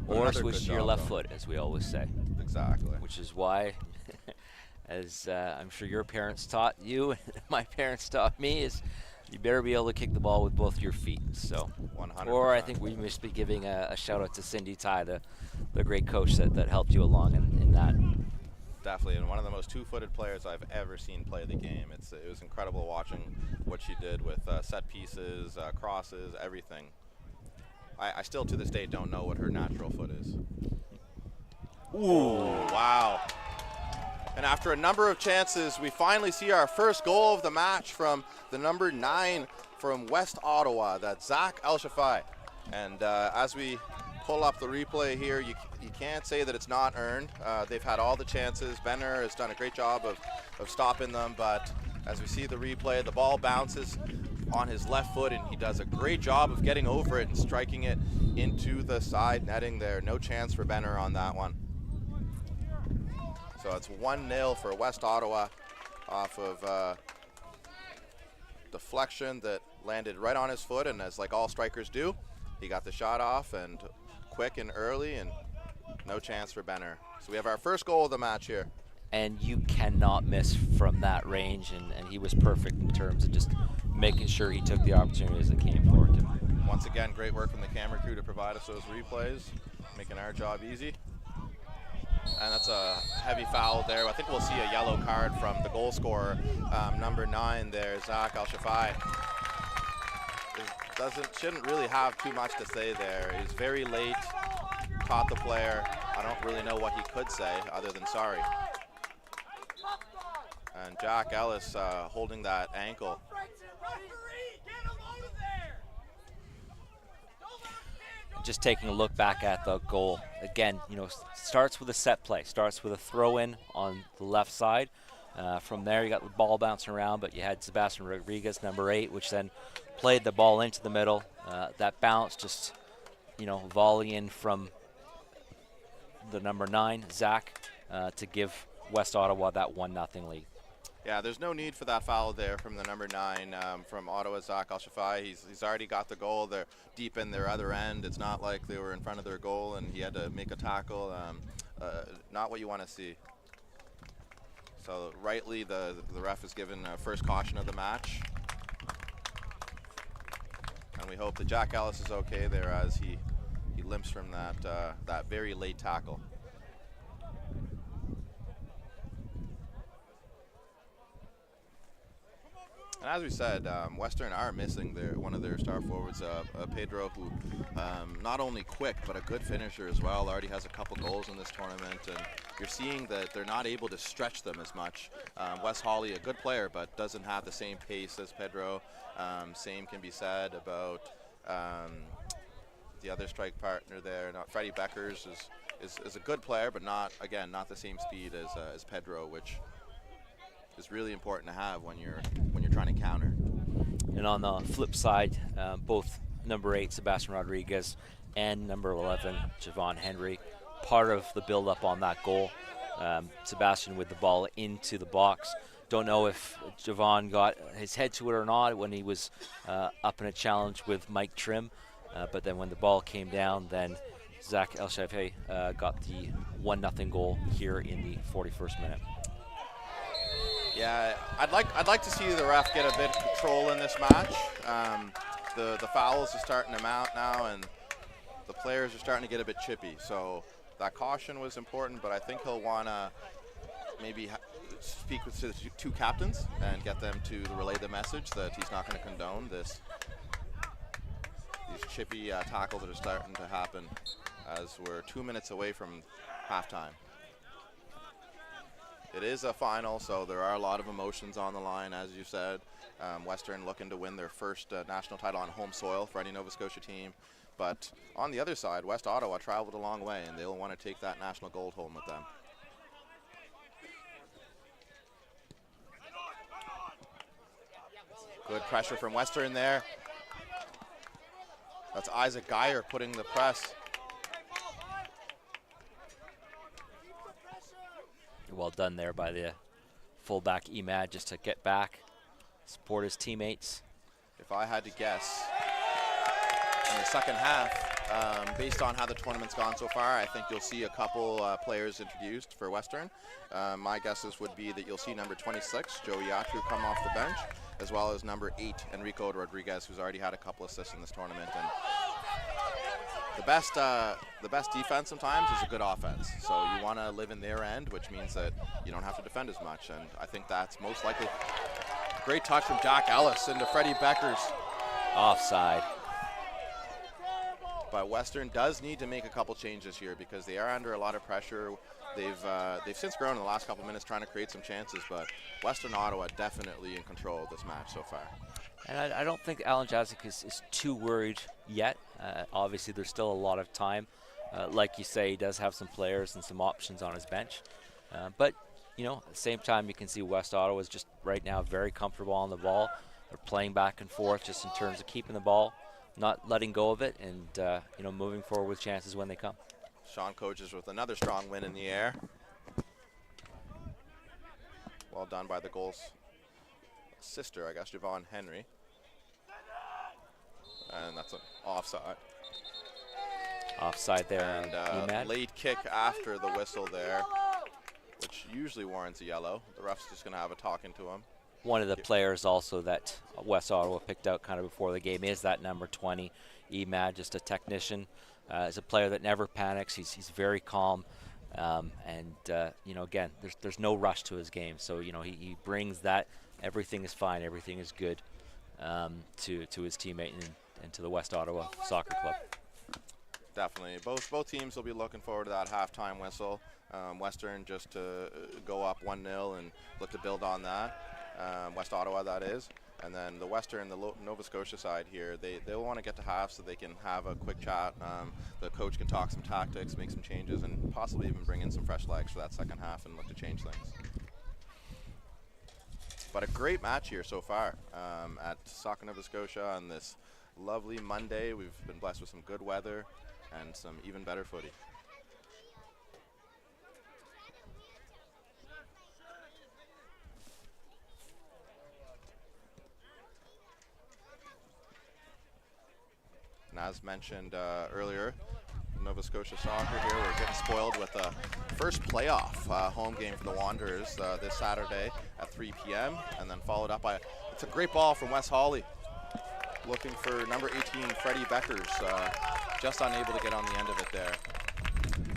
Or switch to your left foot, as we always say. Exactly. Which is why, as I'm sure your parents taught you, my parents taught me, is you better be able to kick the ball with both your feet. So, 100%. Or I think we must be giving a shout out to Cindy Ty, the great coach that helped you along in that. Definitely, and one of the most two-footed players I've ever seen play the game. It was incredible watching what she did with set pieces, crosses, everything. I still to this day don't know what her natural foot is. Ooh, wow. And after a number of chances, we finally see our first goal of the match from the number 9 from West Ottawa. That's Zach Elshafai. And as we pull up the replay here, you can't say that it's not earned. They've had all the chances. Benner has done a great job of stopping them, but as we see the replay, the ball bounces on his left foot, and he does a great job of getting over it and striking it into the side netting there. No chance for Benner on that one. So it's 1-0 for West Ottawa off of deflection that landed right on his foot, and as like all strikers do, he got the shot off and quick and early, and no chance for Benner. So we have our first goal of the match here. And you cannot miss from that range, and he was perfect in terms of just making sure he took the opportunities that came forward to him. Once again, great work from the camera crew to provide us those replays, making our job easy. And that's a heavy foul there. I think we'll see a yellow card from the goal scorer, number 9 there, Zach Elshafai. Shouldn't really have too much to say there. He's very late, caught the player. I don't really know what he could say other than sorry. And Jack Ellis holding that ankle. Just taking a look back at the goal again, starts with a set play, starts with a throw-in on the left side. From there, you got the ball bouncing around, but you had Sebastian Rodriguez, number 8, which then played the ball into the middle. That bounce just, volleying from the number 9, Zach, to give West Ottawa that 1-0 lead. Yeah, there's no need for that foul there from the number 9 from Ottawa, Zach Elshafai. He's already got the goal. They're deep in their other end. It's not like they were in front of their goal and he had to make a tackle. Not what you want to see. So rightly, the ref is given first caution of the match. And we hope that Jack Ellis is okay there as he limps from that very late tackle. as we said, Western are missing one of their star forwards, Pedro, who not only quick but a good finisher as well. Already has a couple goals in this tournament, and you're seeing that they're not able to stretch them as much. Wes Hawley, a good player, but doesn't have the same pace as Pedro. Same can be said about the other strike partner there. Freddie Beckers is a good player, but not the same speed as Pedro, which is really important to have when you're trying to counter. And on the flip side, both number 8 Sebastian Rodriguez and number 11 Javon Henry, part of the build-up on that goal. Sebastian with the ball into the box. Don't know if Javon got his head to it or not when he was up in a challenge with Mike Trim, but then when the ball came down, then Zach Elshafé got the 1-0 goal here in the 41st minute. Yeah, I'd like to see the ref get a bit of control in this match. The fouls are starting to mount now, and the players are starting to get a bit chippy. So that caution was important, but I think he'll want to maybe speak with the two captains and get them to relay the message that he's not going to condone these chippy tackles that are starting to happen as we're 2 minutes away from halftime. It is a final, so there are a lot of emotions on the line, as you said. Western looking to win their first national title on home soil for any Nova Scotia team. But on the other side, West Ottawa traveled a long way, and they'll want to take that national gold home with them. Good pressure from Western there. That's Isaac Geyer putting the press. Well done there by the fullback Emad just to get back, support his teammates. If I had to guess, in the second half, based on how the tournament's gone so far, I think you'll see a couple players introduced for Western. My guesses would be that you'll see number 26, Joey Yatru, come off the bench, as well as number 8, Enrico Rodriguez, who's already had a couple assists in this tournament. And the best defense sometimes is a good offense. So you want to live in their end, which means that you don't have to defend as much. And I think that's most likely. Great touch from Jack Ellis into Freddie Beckers. Offside. But Western does need to make a couple changes here because they are under a lot of pressure. They've since grown in the last couple minutes trying to create some chances, but Western Ottawa definitely in control of this match so far. And I don't think Alan Jazik is too worried yet. Obviously, there's still a lot of time. Like you say, he does have some players and some options on his bench. But, you know, at the same time, you can see West Ottawa is just right now very comfortable on the ball. They're playing back and forth just in terms of keeping the ball, not letting go of it, and, you know, moving forward with chances when they come. Sean Coaches with another strong win in the air. Well done by the goal's sister, I guess, Javon Henry. And that's an offside. Offside there. And late kick after the whistle there, which usually warrants a yellow. The ref's just going to have a talking to him. One of the players also that West Ottawa picked out kind of before the game is that number 20, Emad, just a technician. He's a player that never panics. He's very calm. And, you know, again, there's no rush to his game. So, you know, he brings that everything is fine, everything is good to his teammate and to the West Ottawa Soccer Club. Definitely. Both teams will be looking forward to that halftime whistle. Western just to go up 1-0 and look to build on that. West Ottawa, that is. And then the Western, the Nova Scotia side here, they'll want to get to half so they can have a quick chat. The coach can talk some tactics, make some changes, and possibly even bring in some fresh legs for that second half and look to change things. But a great match here so far at Soccer Nova Scotia on this lovely Monday. We've been blessed with some good weather and some even better footy. And as mentioned earlier, Nova Scotia Soccer here, we're getting spoiled with a first playoff home game for the Wanderers this Saturday at 3 p.m. and then followed up by, it's a great ball from Wes Hawley, looking for number 18, Freddie Beckers, just unable to get on the end of it there.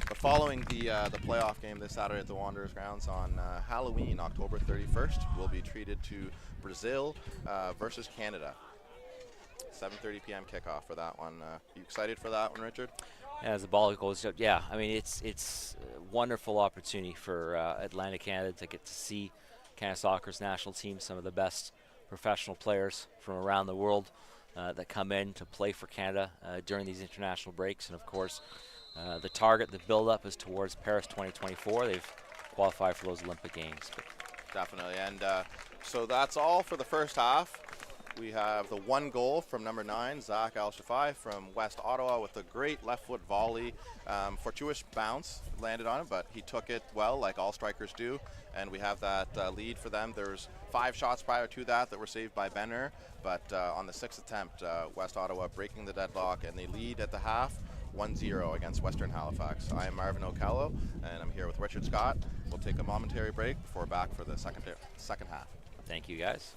But following the playoff game this Saturday at the Wanderers grounds on Halloween, October 31st, we'll be treated to Brazil versus Canada. 7:30 p.m. kickoff for that one. You excited for that one, Richard? As the ball goes up, yeah. I mean, it's a wonderful opportunity for Atlantic Canada to get to see Canada Soccer's national team, some of the best professional players from around the world that come in to play for Canada during these international breaks. And of course, the target, the build-up is towards Paris 2024. They've qualified for those Olympic Games. But definitely, and so that's all for the first half. We have the one goal from number 9, Zach Al-Shafai from West Ottawa with a great left foot volley. Fortuitous bounce landed on it, but he took it well, like all strikers do. And we have that lead for them. There's 5 shots prior to that were saved by Benner, but on the 6th attempt, West Ottawa breaking the deadlock, and they lead at the half 1-0 against Western Halifax. I am Marvin O'Callo, and I'm here with Richard Scott. We'll take a momentary break before back for the second half. thank you, guys.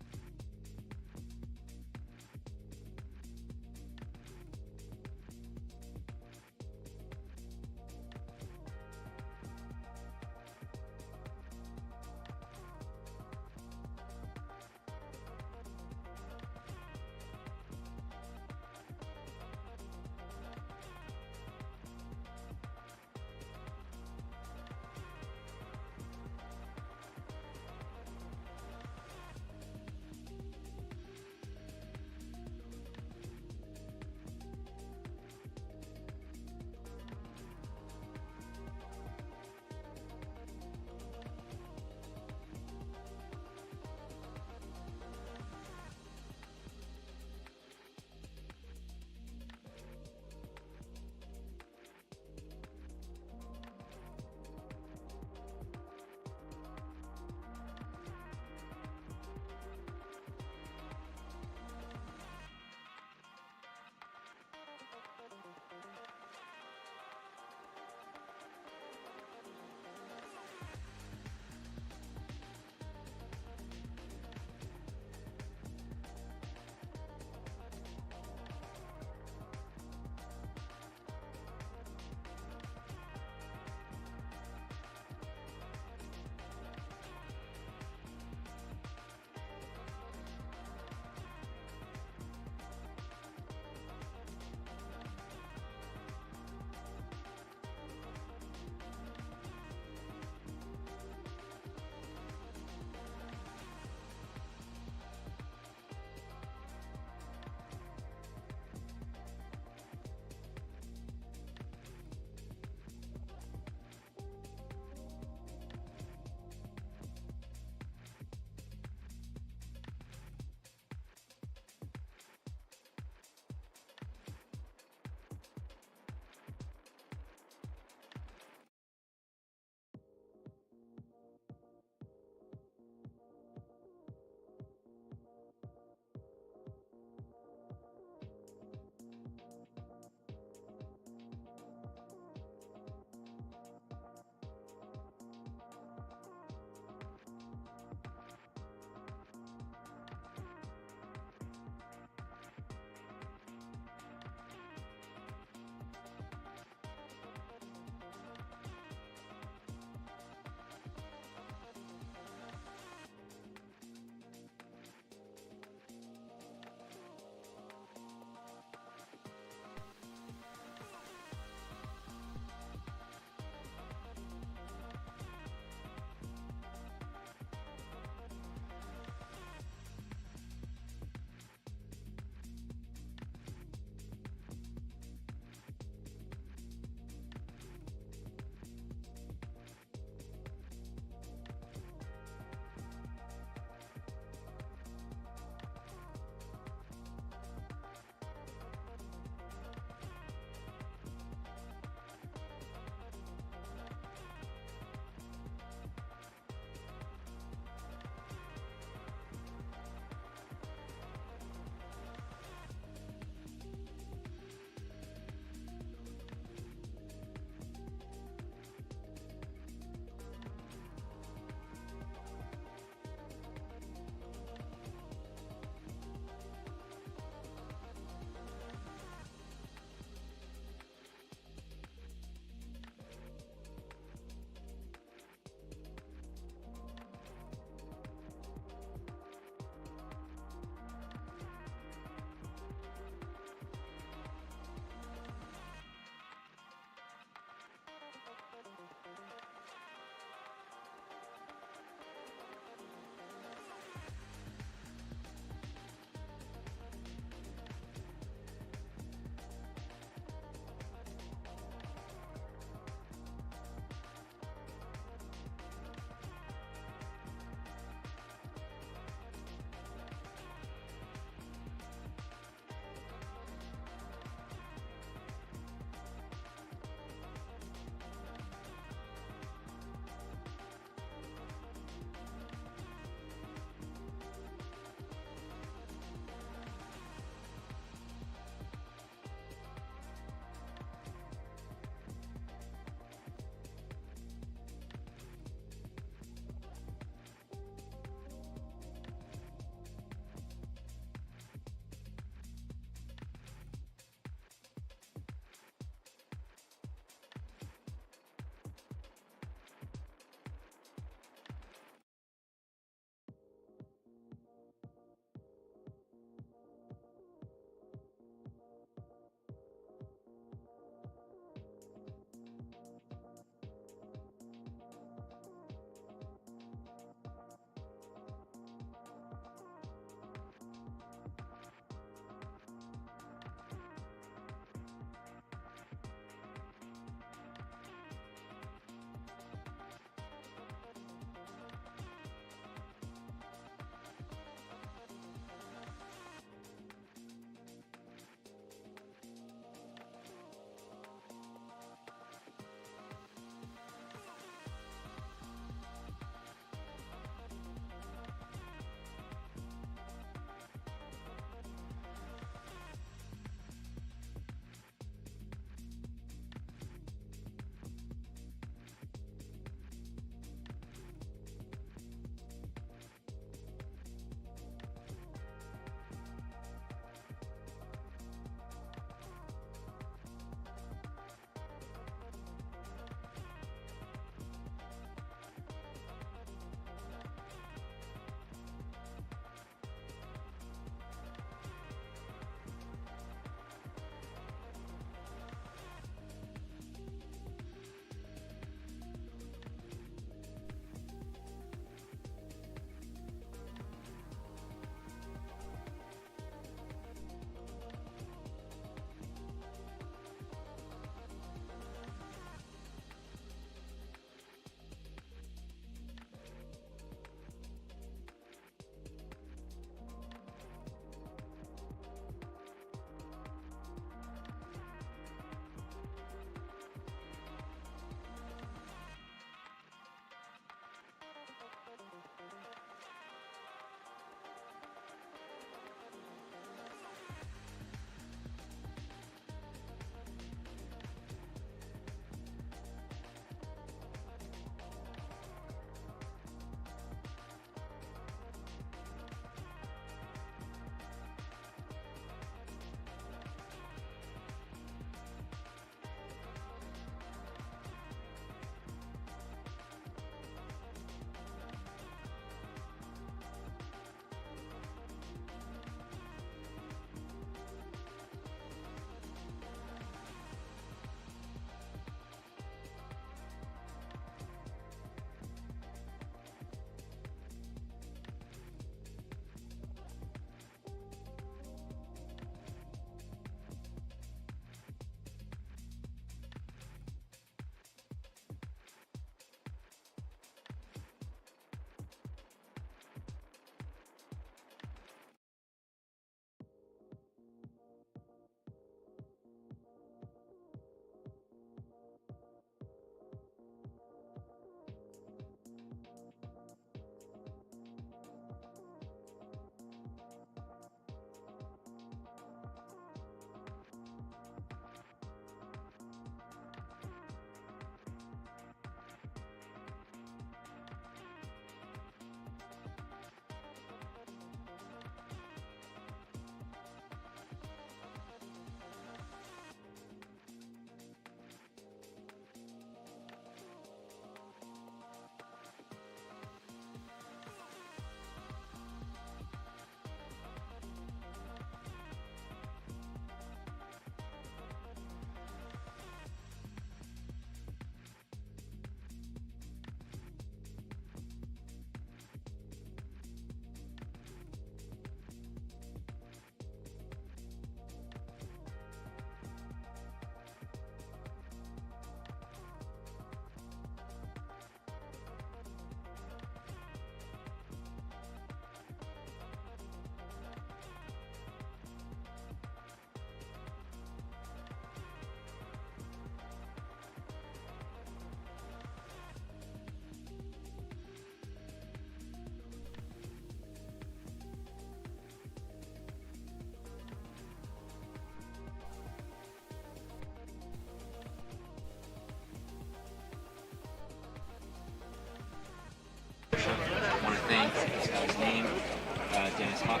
Dennis Huck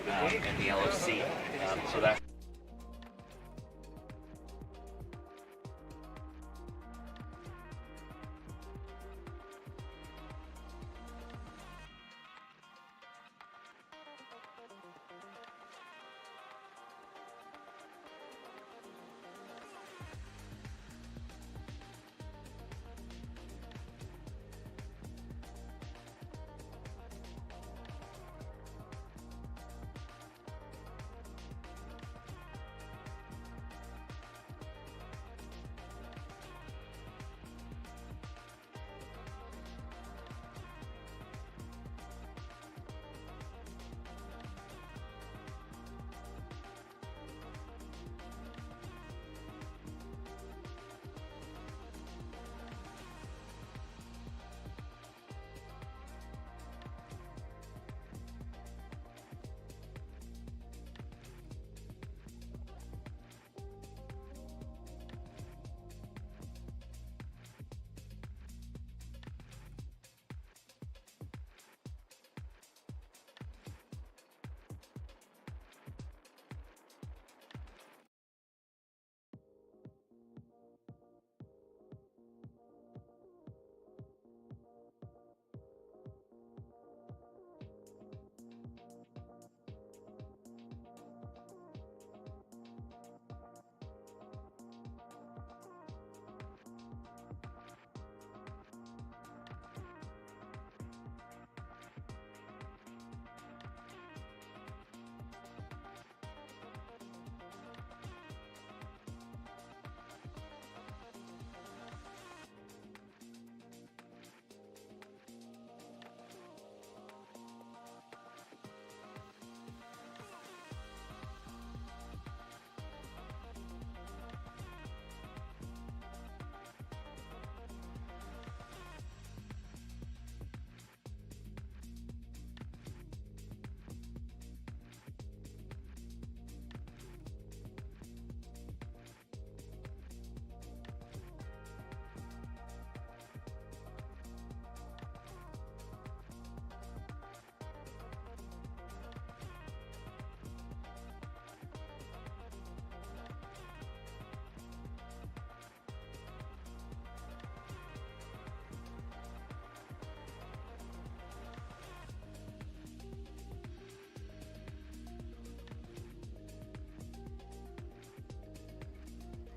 and the LOC. So that.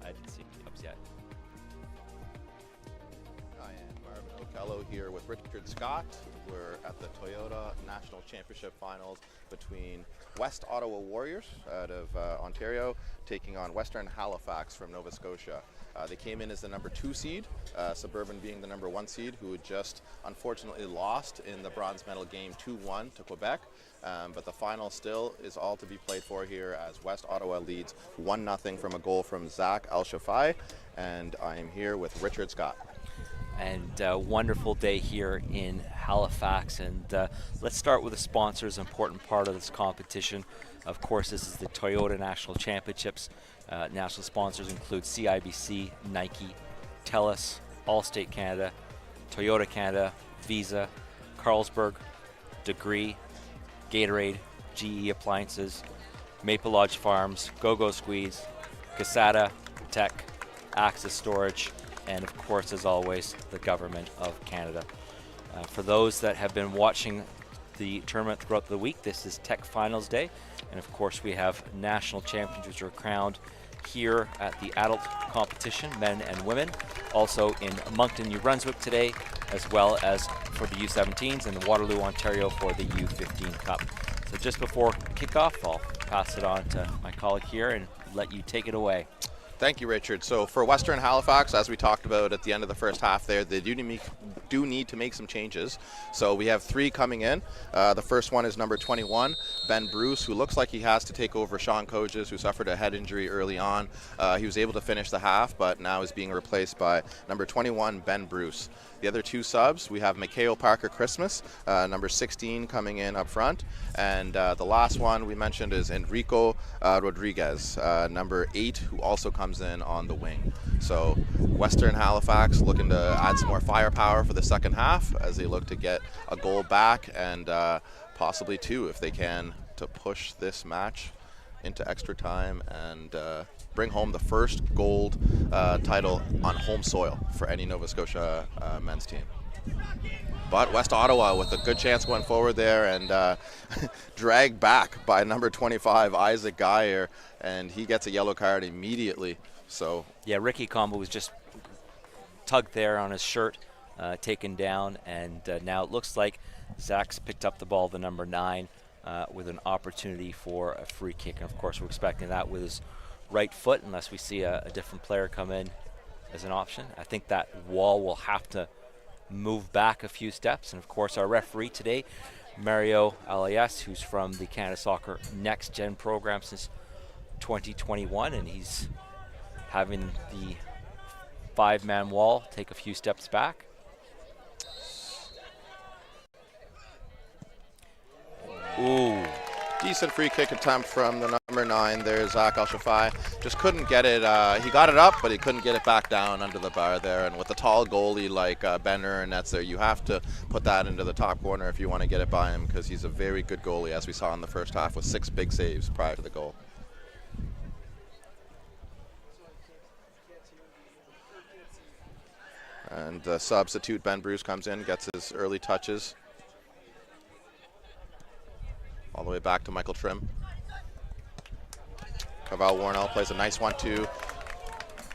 I didn't see clubs yet. I am Marvin Okello here with Richard Scott. We're at the Toyota National Championship Finals between West Ottawa Warriors out of Ontario taking on Western Halifax from Nova Scotia. They came in as the number 2 seed, Suburban being the number 1 seed, who had just unfortunately lost in the bronze medal game 2-1 to Quebec. But the final still is all to be played for here as West Ottawa leads 1-0 from a goal from Zach Al-Shafai. And I am here with Richard Scott. And wonderful day here in Halifax. And let's start with the sponsors, important part of this competition. Of course, this is the Toyota National Championships. National sponsors include CIBC, Nike, TELUS, Allstate Canada, Toyota Canada, Visa, Carlsberg, Degree, Gatorade, GE Appliances, Maple Lodge Farms, Go-Go Squeeze, Casada, Tech, Access Storage, and of course, as always, the Government of Canada. For those that have been watching the tournament throughout the week, this is Tech Finals Day, and of course we have national champions which are crowned here at the adult competition, men and women, also in Moncton, New Brunswick today, as well as for the U17s and Waterloo, Ontario for the U15 Cup. So just before kickoff, I'll pass it on to my colleague here and let you take it away. Thank you, Richard. So for Western Halifax, as we talked about at the end of the first half there, they do need to make some changes. So we have 3 coming in. The first one is number 21, Ben Bruce, who looks like he has to take over Sean Coges, who suffered a head injury early on. He was able to finish the half, but now is being replaced by number 21, Ben Bruce. The other 2 subs, we have Mikhail Parker Christmas, number 16 coming in up front. And the last one we mentioned is Enrico Rodriguez, number 8, who also comes in on the wing. So Western Halifax looking to add some more firepower for the second half as they look to get a goal back and possibly 2 if they can, to push this match into extra time and bring home the first gold title on home soil for any Nova Scotia men's team. But West Ottawa with a good chance going forward there, and dragged back by number 25, Isaac Geyer, and he gets a yellow card immediately. So yeah, Ricky Combo was just tugged there on his shirt, taken down, and now it looks like Zach's picked up the ball, the number 9, with an opportunity for a free kick. And of course, we're expecting that with his right foot, unless we see a different player come in as an option. I think that wall will have to move back a few steps. And of course, our referee today, Mario Alias, who's from the Canada Soccer Next Gen program since 2021, and he's having the 5-man wall take a few steps back. Ooh. Decent free kick attempt from the number 9 there, Zach Al-Shafai. Just couldn't get it. He got it up, but he couldn't get it back down under the bar there. And with a tall goalie like Benner and Netzer, you have to put that into the top corner if you want to get it by him, because he's a very good goalie, as we saw in the first half with 6 big saves prior to the goal. And the substitute, Ben Bruce, comes in, gets his early touches. All the way back to Michael Trim. Cavell Warnell plays a nice 1-2.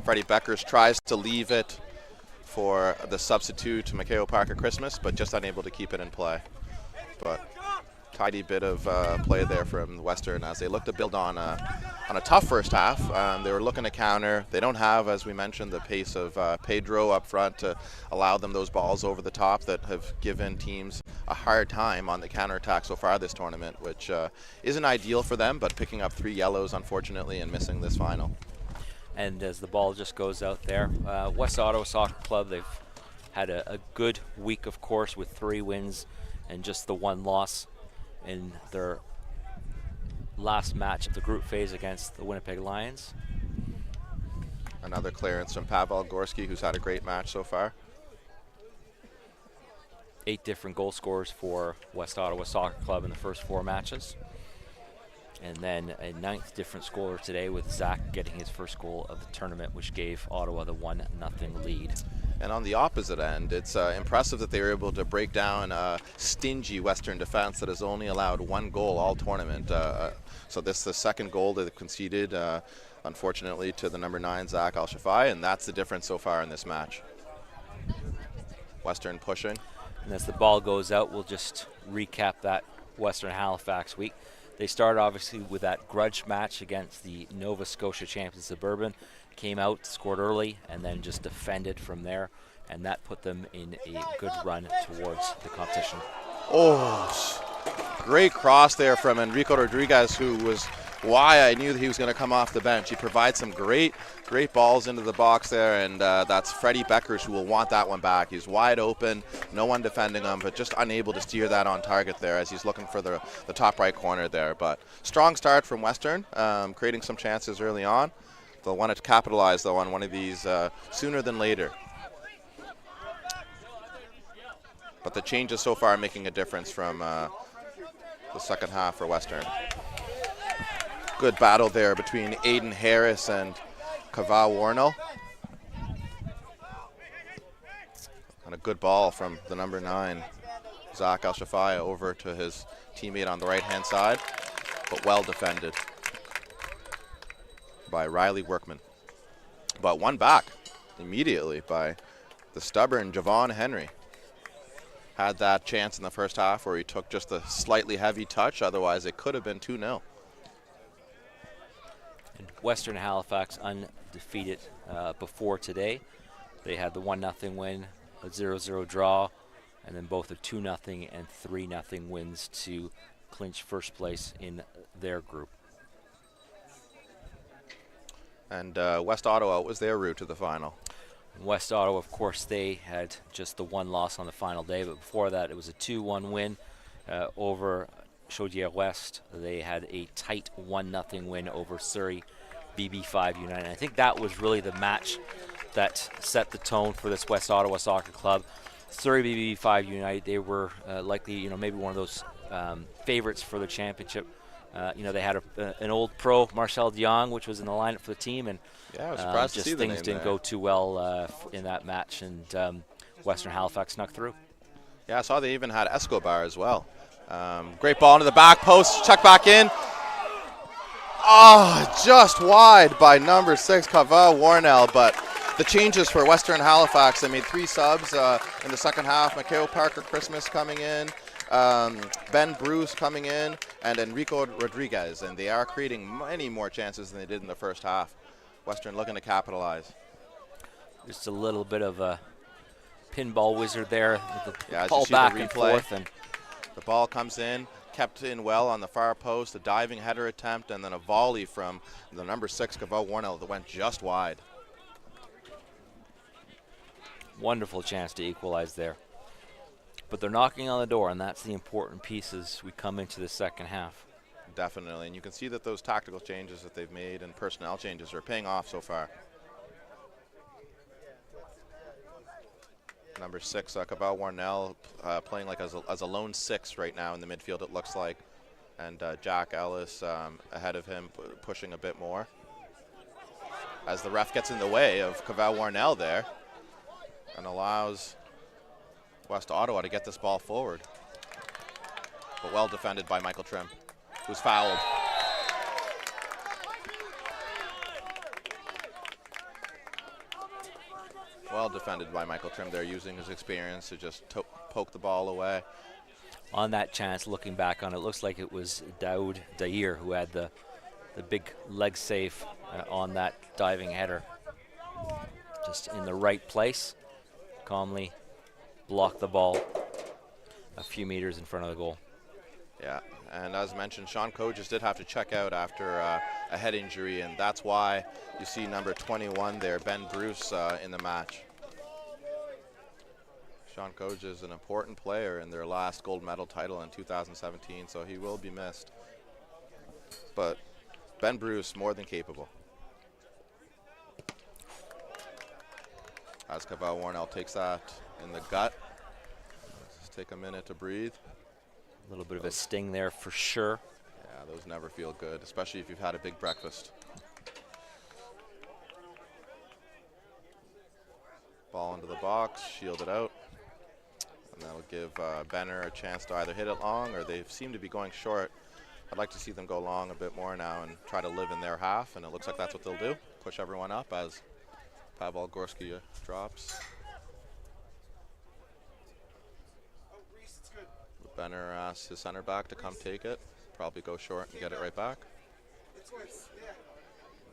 Freddie Beckers tries to leave it for the substitute, Mikhail Parker Christmas, but just unable to keep it in play. But tidy bit of play there from Western as they look to build on a tough first half. They were looking to counter. They don't have, as we mentioned, the pace of Pedro up front to allow them those balls over the top that have given teams a hard time on the counterattack so far this tournament, which isn't ideal for them, but picking up 3 yellows, unfortunately, and missing this final. And as the ball just goes out there, West Ottawa Soccer Club, they've had a good week, of course, with 3 wins and just the 1 loss in their last match of the group phase against the Winnipeg Lions. Another clearance from Pavel Gorski, who's had a great match so far. 8 different goal scorers for West Ottawa Soccer Club in the first 4 matches. And then a 9th different scorer today, with Zach getting his first goal of the tournament, which gave Ottawa the 1-0 lead. And on the opposite end, it's impressive that they were able to break down a stingy Western defense that has only allowed 1 goal all tournament. So this is the 2nd goal they've conceded, unfortunately, to the number 9, Zach Al-Shafai, and that's the difference so far in this match. Western pushing. And as the ball goes out, we'll just recap that Western Halifax week. They started obviously with that grudge match against the Nova Scotia champions Suburban. Came out, scored early, and then just defended from there, and that put them in a good run towards the competition. Oh, great cross there from Enrico Rodriguez, who was why I knew that he was going to come off the bench. He provides some great balls into the box there, and that's Freddie Beckers who will want that one back. He's wide open, no one defending him, but just unable to steer that on target there as he's looking for the top right corner there. But strong start from Western, creating some chances early on. They'll want to capitalize, though, on one of these sooner than later. But the changes so far are making a difference from the second half for Western. Good battle there between Aiden Harris and Kava Warnell. And a good ball from the number 9, Zach Al-Shafai, over to his teammate on the right-hand side, but well defended by Riley Workman. But one back immediately by the stubborn Javon Henry. Had that chance in the first half where he took just a slightly heavy touch, otherwise it could have been 2-0. And Western Halifax undefeated before today. They had the 1-0 win, a 0-0 draw, and then both a 2-0 and 3-0 wins to clinch first place in their group. And West Ottawa, what was their route to the final? West Ottawa, of course, they had just the 1 loss on the final day, but before that it was a 2-1 win over Chaudière West. They had a tight 1-0 win over Surrey BB5 United. I think that was really the match that set the tone for this West Ottawa Soccer Club. Surrey BB5 United, they were likely, maybe one of those favorites for the championship. They had an old pro, Marcel Diong, which was in the lineup for the team, and yeah, I was surprised to see the name things didn't there. go too well in that match, and Western Halifax snuck through. Yeah, I saw they even had Escobar as well. Great ball into the back post, check back in. Oh, just wide by number 6, Cavell Warnell, but the changes for Western Halifax, they made 3 subs in the second half. Mikhail Parker Christmas coming in, Ben Bruce coming in, and Enrico Rodriguez, and they are creating many more chances than they did in the first half. Western looking to capitalize. Just a little bit of a pinball wizard there. Yeah, ball back and forth, and the ball comes in, kept in well on the far post, a diving header attempt, and then a volley from the number 6, Cavell Warnell, that went just wide. Wonderful chance to equalize there. But they're knocking on the door, and that's the important piece as we come into the second half. Definitely, and you can see that those tactical changes that they've made and personnel changes are paying off so far. Number 6, Cavell Warnell, playing like as a lone 6 right now in the midfield, it looks like. And Jack Ellis ahead of him, pushing a bit more. As the ref gets in the way of Cavell Warnell there and allows West Ottawa to get this ball forward. But well defended by Michael Trim, who's fouled. Well defended by Michael Trim there, using his experience to just poke the ball away. On that chance, looking back on it, looks like it was Daoud Dair who had the big leg save on that diving header. Just in the right place, calmly blocked the ball a few meters in front of the goal. Yeah, and as mentioned, Sean Coages did have to check out after a head injury, and that's why you see number 21 there, Ben Bruce, in the match. Sean Coages is an important player in their last gold medal title in 2017, so he will be missed. But Ben Bruce, more than capable. As Cavell Warnell takes that in the gut. Just take a minute to breathe. A little bit of a sting there for sure. Yeah, those never feel good, especially if you've had a big breakfast. Ball into the box, shielded out. And that'll give Benner a chance to either hit it long, or they seem to be going short. I'd like to see them go long a bit more now and try to live in their half, and it looks like that's what they'll do. Push everyone up as Pavel Gorski drops. Benner asks his center back to come take it. Probably go short and get it right back.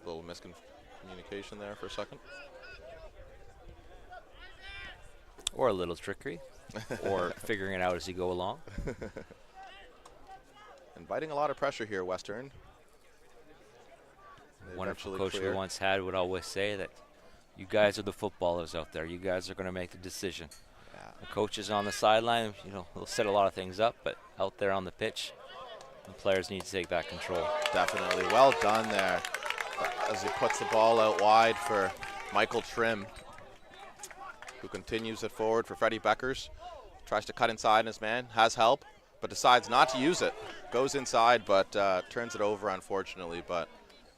A little miscommunication there for a second. Or a little trickery. Or figuring it out as you go along. Inviting a lot of pressure here, Western. Wonderful coach we once had would always say that you guys are the footballers out there. You guys are going to make the decision. Yeah. The coaches on the sideline, they'll set a lot of things up, but out there on the pitch, the players need to take that control. Definitely. Well done there as he puts the ball out wide for Michael Trim, who continues it forward for Freddie Beckers. Tries to cut inside, and his man has help, but decides not to use it. Goes inside, but turns it over, unfortunately. But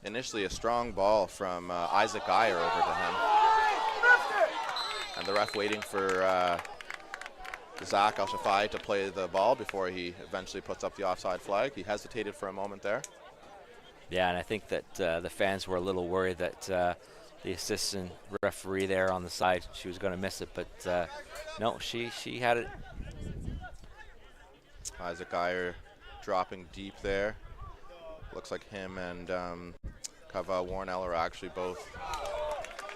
initially a strong ball from Isaac Geyer over to him. And the ref waiting for Zach Al-Shafai to play the ball before he eventually puts up the offside flag. He hesitated for a moment there. Yeah, and I think that the fans were a little worried that the assistant referee there on the side, she was going to miss it, but no, she had it. Isaac Geyer dropping deep there. Looks like him and Cavell Warnell are actually both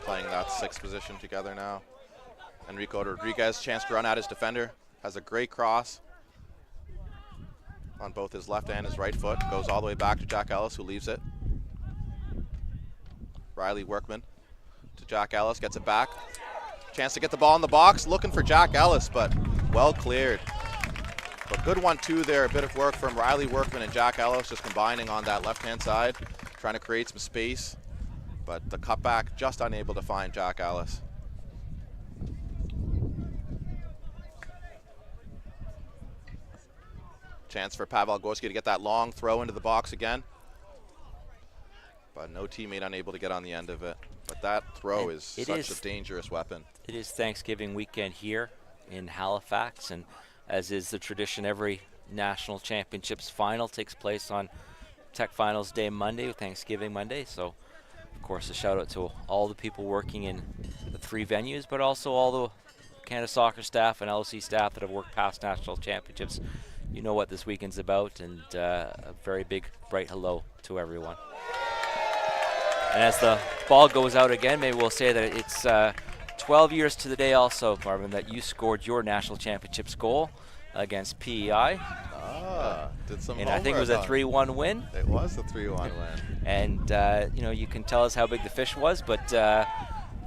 playing that 6th position together now. Enrico Rodriguez, chance to run at his defender, has a great cross on both his left and his right foot. Goes all the way back to Jack Ellis, who leaves it. Riley Workman to Jack Ellis, gets it back. Chance to get the ball in the box, looking for Jack Ellis, but well cleared. But good 1-2 there, a bit of work from Riley Workman and Jack Ellis, just combining on that left-hand side, trying to create some space. But the cutback, just unable to find Jack Ellis. Chance for Pavel Gorski to get that long throw into the box again. But no teammate unable to get on the end of it. But that throw is such a dangerous weapon. It is Thanksgiving weekend here in Halifax, and as is the tradition, every national championships final takes place on Tech Finals Day Monday, Thanksgiving Monday. So, of course, a shout out to all the people working in the 3 venues, but also all the Canada Soccer staff and LOC staff that have worked past national championships. You know what this weekend's about, and a very big, bright hello to everyone. And as the ball goes out again, maybe we'll say that it's 12 years to the day also, Marvin, that you scored your national championships goal against PEI. Did some and I think it was a 3-1 win. It was a 3-1 win. And, you can tell us how big the fish was, but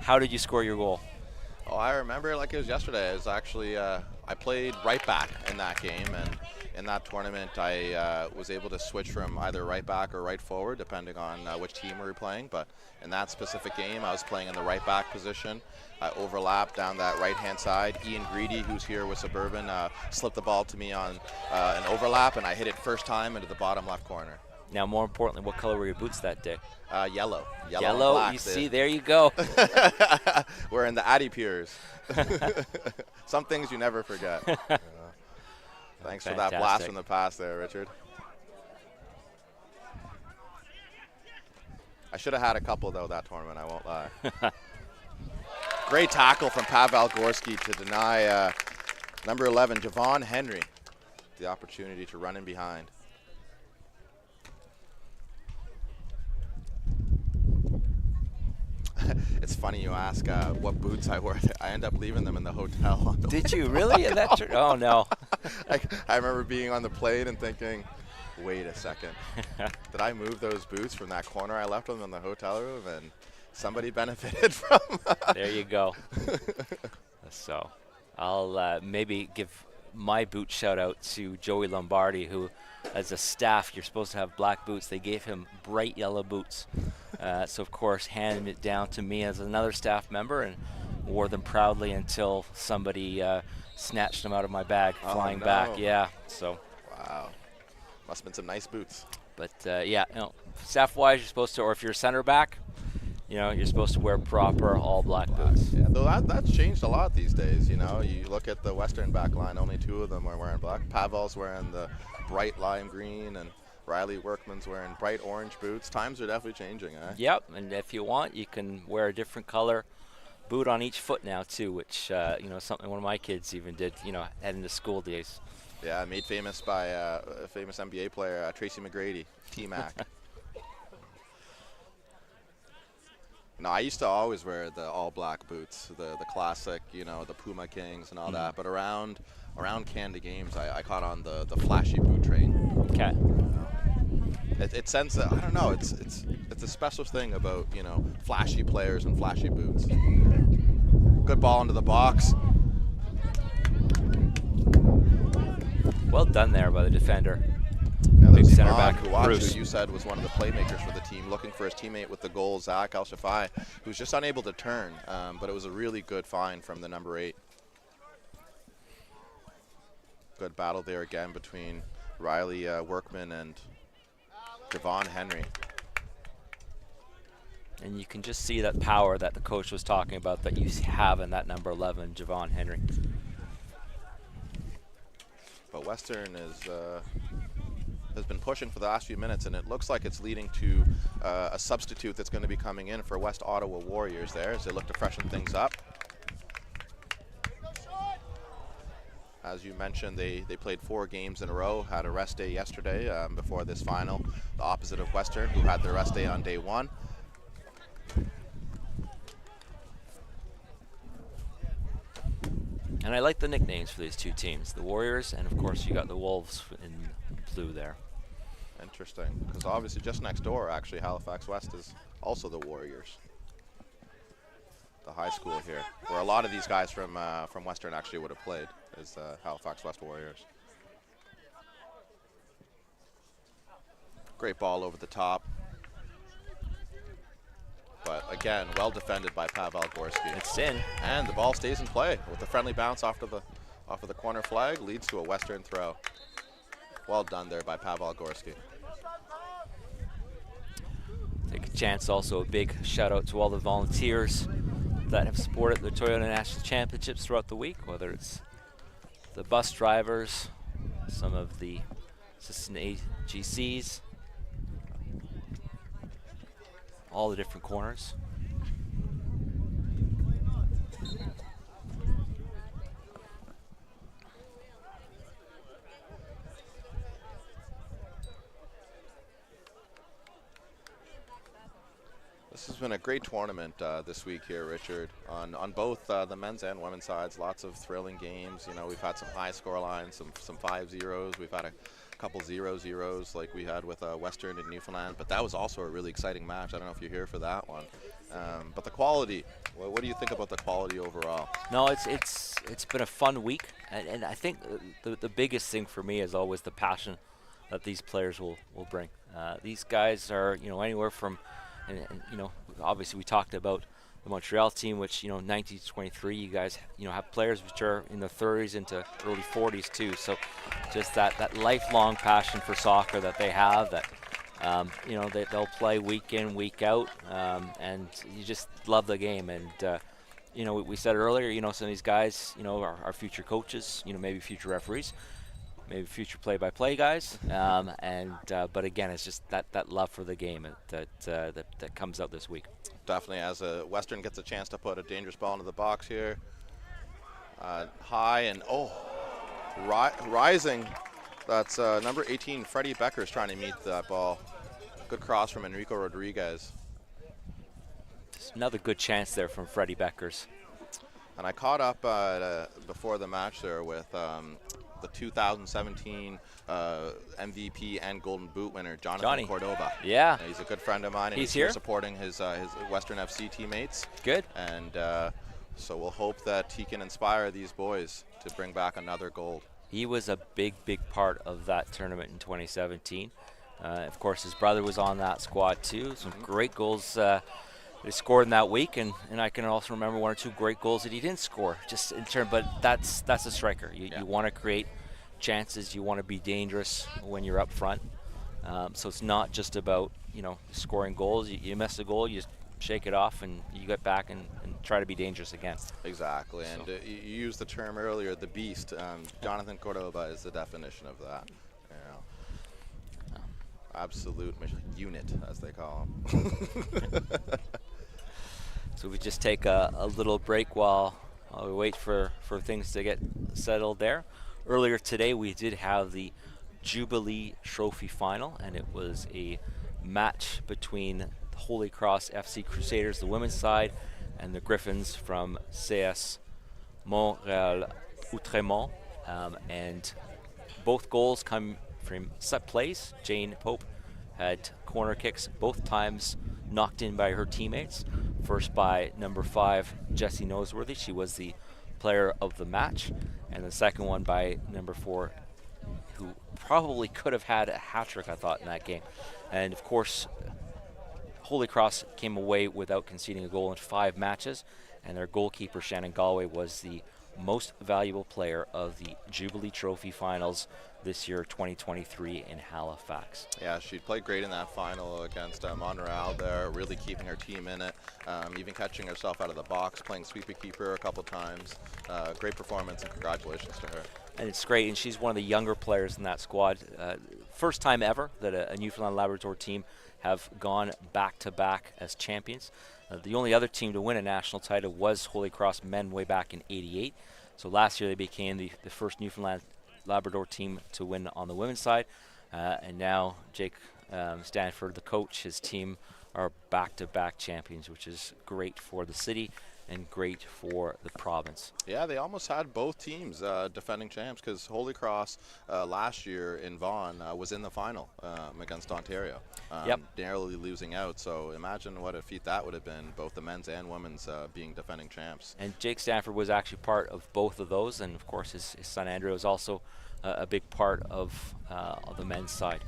how did you score your goal? Oh, I remember like it was yesterday. It was actually, I played right back in that game, and in that tournament I was able to switch from either right back or right forward depending on which team we were playing. But in that specific game I was playing in the right back position. I overlapped down that right hand side. Ian Greedy, who's here with Suburban, slipped the ball to me on an overlap, and I hit it first time into the bottom left corner. Now, more importantly, what color were your boots that day? Yellow. Yellow, black, you see, there you go. We're in the Addy Piers. Some things you never forget. Thanks for that blast from the past there, Richard. I should have had a couple, though, that tournament, I won't lie. Great tackle from Pavel Gorski to deny number 11, Javon Henry, the opportunity to run in behind. It's funny you ask what boots I wore. I end up leaving them in the hotel. Did you really? Oh, no. I remember being on the plane and thinking, wait a second. Did I move those boots from that corner? I left them in the hotel room, and somebody benefited from There you go. So I'll maybe give my boot shout out to Joey Lombardi, who, as a staff, you're supposed to have black boots. They gave him bright yellow boots. So, of course, handed it down to me as another staff member and wore them proudly until somebody snatched them out of my bag flying back. Yeah, so. Wow. Must have been some nice boots. But, yeah, staff-wise, you're supposed to, or if you're a center back, you're supposed to wear proper all-black boots. Yeah, though that's changed a lot these days, You look at the Western back line, only 2 of them are wearing black. Pavel's wearing the bright lime green, and Riley Workman's wearing bright orange boots. Times are definitely changing, eh? Yep, and if you want, you can wear a different color boot on each foot now, too, which, something one of my kids even did, heading to school days. Yeah, made famous by a famous NBA player, Tracy McGrady, T-Mac. No, I used to always wear the all-black boots, the classic, the Puma Kings and all that. But around Canada games, I caught on the flashy boot train. Okay. It sends I don't know. It's a special thing about flashy players and flashy boots. Good ball into the box. Well done there by the defender. Yeah, Big there's center Iman back, Kouachi, Bruce. who you said was one of the playmakers for the team, looking for his teammate with the goal, Zach Al-Shafai, who's just unable to turn. But it was a really good find from the number 8. Good battle there again between Riley Workman and Javon Henry. And you can just see that power that the coach was talking about that you have in that number 11, Javon Henry. But Western has been pushing for the last few minutes, and it looks like it's leading to a substitute that's going to be coming in for West Ottawa Warriors there as they look to freshen things up. As you mentioned, they played 4 games in a row, had a rest day yesterday before this final, the opposite of Western, who had their rest day on day 1. And I like the nicknames for these 2 teams, the Warriors, and of course you got the Wolves in blue there. Interesting, because obviously just next door, actually, Halifax West is also the Warriors. The high school here, where a lot of these guys from Western actually would have played, is Halifax West Warriors. Great ball over the top. But again, well defended by Pavel Gorski. It's in. And the ball stays in play with a friendly bounce off of the corner flag, leads to a Western throw. Well done there by Pavel Gorski. Take a chance also, a big shout out to all the volunteers that have supported the Toyota National Championships throughout the week, whether it's the bus drivers, some of the assistant AGCs, all the different corners. This has been a great tournament this week here, Richard, on both the men's and women's sides. Lots of thrilling games. You know, we've had some high score lines, some 5-0s. We've had a couple 0-0s like we had with Western and Newfoundland, but that was also a really exciting match. I don't know if you're here for that one. But the quality, what do you think about the quality overall? No, it's been a fun week, and I think the biggest thing for me is always the passion that these players will bring. These guys are, you know, anywhere from, and you know, obviously we talked about the Montreal team, which, you know, 19 to 23, you guys, you know, have players which are in their 30s into early 40s too. So just that lifelong passion for soccer that they have, that you know, they'll play week in, week out, and you just love the game. And you know, we said earlier, you know, some of these guys, you know, are future coaches, you know, maybe future referees, maybe future play-by-play guys, but again, it's just that love for the game that comes out this week. Definitely, as a Western gets a chance to put a dangerous ball into the box here, high and rising. That's number 18, Freddie Becker's trying to meet that ball. Good cross from Enrico Rodriguez. Just another good chance there from Freddie Beckers. And I caught up before the match there with the 2017 MVP and Golden Boot winner, Jonathan Cordoba. Yeah. He's a good friend of mine, and he's here supporting his Western FC teammates. Good. And so we'll hope that he can inspire these boys to bring back another gold. He was a big part of that tournament in 2017. Of course, his brother was on that squad too. Some great goals he scored in that week, and I can also remember one or two great goals that he didn't score. Just in turn, but that's a striker. You want to create chances. You want to be dangerous when you're up front. So it's not just about, you know, scoring goals. You miss a goal, you just shake it off, and you get back and try to be dangerous again. Exactly, and you used the term earlier, the beast. Jonathan Cordoba is the definition of that. You know, absolute unit, as they call him. So we just take a little break while we wait for things to get settled there. Earlier today, we did have the Jubilee Trophy final, and it was a match between the Holy Cross FC Crusaders, the women's side, and the Griffins from CS Montréal Outremont. And both goals come from set plays. Jane Pope had corner kicks both times knocked in by her teammates. First by number 5, Jessie Noseworthy. She was the player of the match. And the second one by number 4, who probably could have had a hat-trick, I thought, in that game. And of course, Holy Cross came away without conceding a goal in 5 matches, and their goalkeeper, Shannon Galway, was the most valuable player of the Jubilee Trophy Finals this year, 2023, in Halifax. Yeah, she played great in that final against Montreal there, really keeping her team in it, even catching herself out of the box, playing sweeper keeper a couple times. Great performance, and congratulations to her. And it's great, and she's one of the younger players in that squad. First time ever that a Newfoundland Labrador team have gone back-to-back as champions. The only other team to win a national title was Holy Cross men way back in '88. So last year they became the first Newfoundland Labrador team to win on the women's side. And now Jake Stanford, the coach, his team are back-to-back champions, which is great for the city and great for the province. Yeah, they almost had both teams defending champs, because Holy Cross last year in Vaughan was in the final against Ontario, narrowly losing out. So imagine what a feat that would have been, both the men's and women's being defending champs. And Jake Stanford was actually part of both of those, and of course his son Andrew was also a big part of the men's side.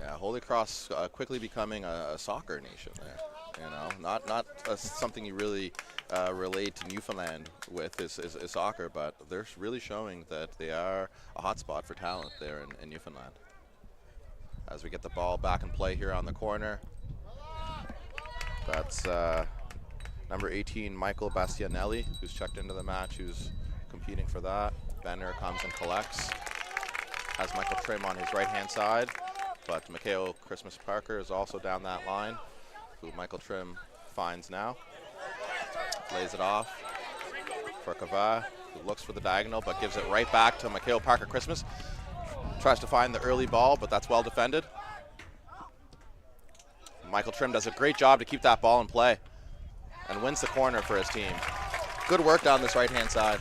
Yeah, Holy Cross quickly becoming a soccer nation there. You know, not something you really relate to Newfoundland with is soccer, but they're really showing that they are a hotspot for talent there in Newfoundland. As we get the ball back in play here on the corner, that's number 18, Michael Bastianelli, who's checked into the match, who's competing for that. Benner comes and collects. Has Michael Trim on his right-hand side, but Mikhail Christmas Parker is also down that line, who Michael Trim finds now. Lays it off for Kava, who looks for the diagonal, but gives it right back to Mikhail Parker Christmas. Tries to find the early ball, but that's well defended. Michael Trim does a great job to keep that ball in play and wins the corner for his team. Good work down this right-hand side.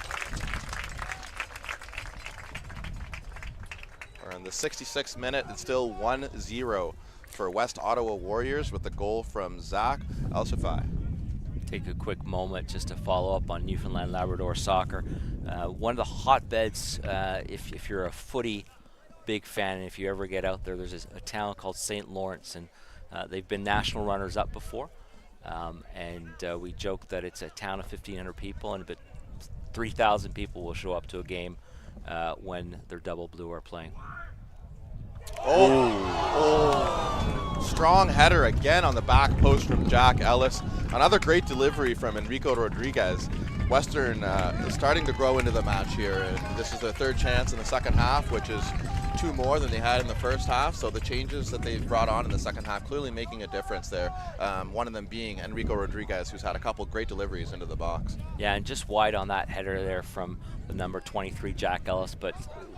We're in the 66th minute. It's still 1-0 for West Ottawa Warriors with the goal from Zach Elshafai. Take a quick moment just to follow up on Newfoundland Labrador soccer. One of the hotbeds, if you're a footy big fan, and if you ever get out there, there's a town called St. Lawrence, and they've been national runners-up before. We joke that it's a town of 1,500 people, and about 3,000 people will show up to a game when their Double Blue are playing. Strong header again on the back post from Jack Ellis. Another great delivery from Enrico Rodriguez. Western is starting to grow into the match here, and this is their third chance in the second half, which is 2 more than they had in the first half. So the changes that they've brought on in the second half clearly making a difference there. One of them being Enrico Rodriguez, who's had a couple great deliveries into the box. Yeah, and just wide on that header there from the number 23, Jack Ellis, but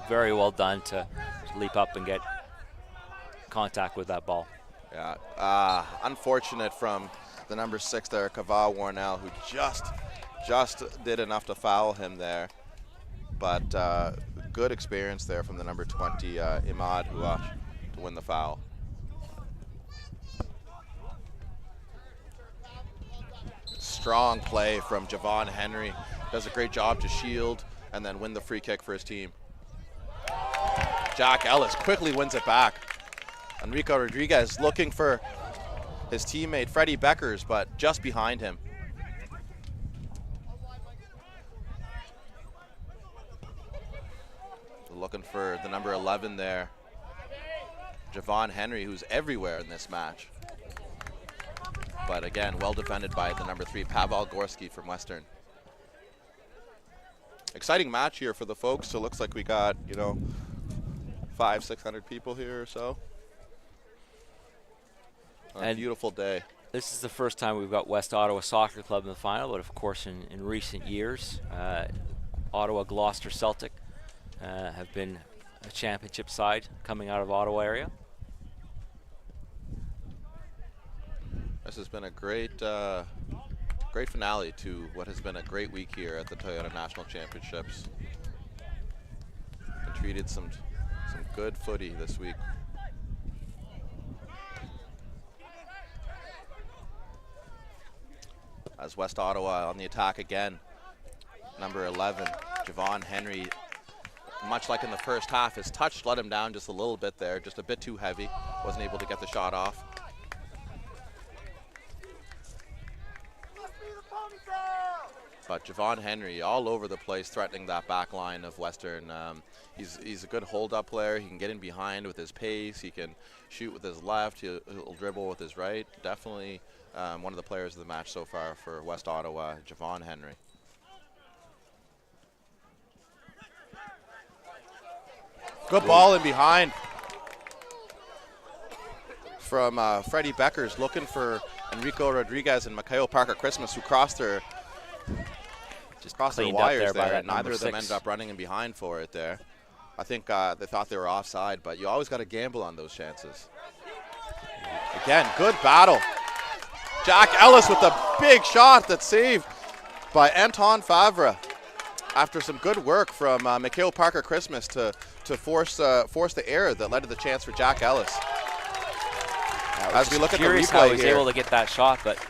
very well done to leap up and get contact with that ball. Yeah, unfortunate from the number 6 there, Kava Warnell, who just did enough to foul him there. But good experience there from the number 20, Imad Huash, to win the foul. Strong play from Javon Henry. Does a great job to shield and then win the free kick for his team. Jack Ellis quickly wins it back. Enrico Rodriguez looking for his teammate Freddie Beckers, but just behind him. Looking for the number 11 there, Javon Henry, who's everywhere in this match. But again, well defended by the number 3, Pavel Gorski from Western. Exciting match here for the folks. So it looks like we got, 500-600 people here or so. A beautiful day. This is the first time we've got West Ottawa Soccer Club in the final, but of course in recent years, Ottawa Gloucester Celtic have been a championship side coming out of Ottawa area. This has been a great finale to what has been a great week here at the Toyota National Championships. And treated some good footy this week. As West Ottawa on the attack again. Number 11, Javon Henry, much like in the first half, his touch let him down just a little bit there, just a bit too heavy. Wasn't able to get the shot off. But Javon Henry all over the place, threatening that back line of Western. He's a good hold-up player. He can get in behind with his pace. He can shoot with his left. He'll dribble with his right. Definitely one of the players of the match so far for West Ottawa, Javon Henry. Good ball in behind from Freddie Beckers, looking for Enrico Rodriguez and Mikhail Parker Christmas, who crossed their wires there, and neither of them ended up running in behind for it there. I think they thought they were offside, but you always got to gamble on those chances. Again, good battle. Jack Ellis with a big shot that's saved by Anton Favre after some good work from Mikhail Parker Christmas to force the error that led to the chance for Jack Ellis. As we look at the replay how he was here, able to get that shot, but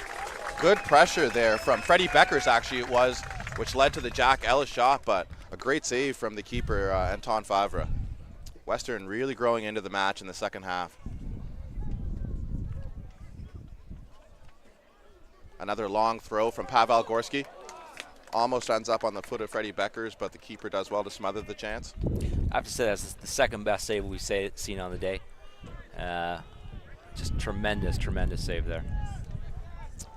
good pressure there from Freddie Beckers, actually it was, which led to the Jack Ellis shot, but a great save from the keeper, Anton Favre. Western really growing into the match in the second half. Another long throw from Pavel Gorski. Almost ends up on the foot of Freddie Beckers, but the keeper does well to smother the chance. I have to say that's the second best save we've seen on the day. Just tremendous save there.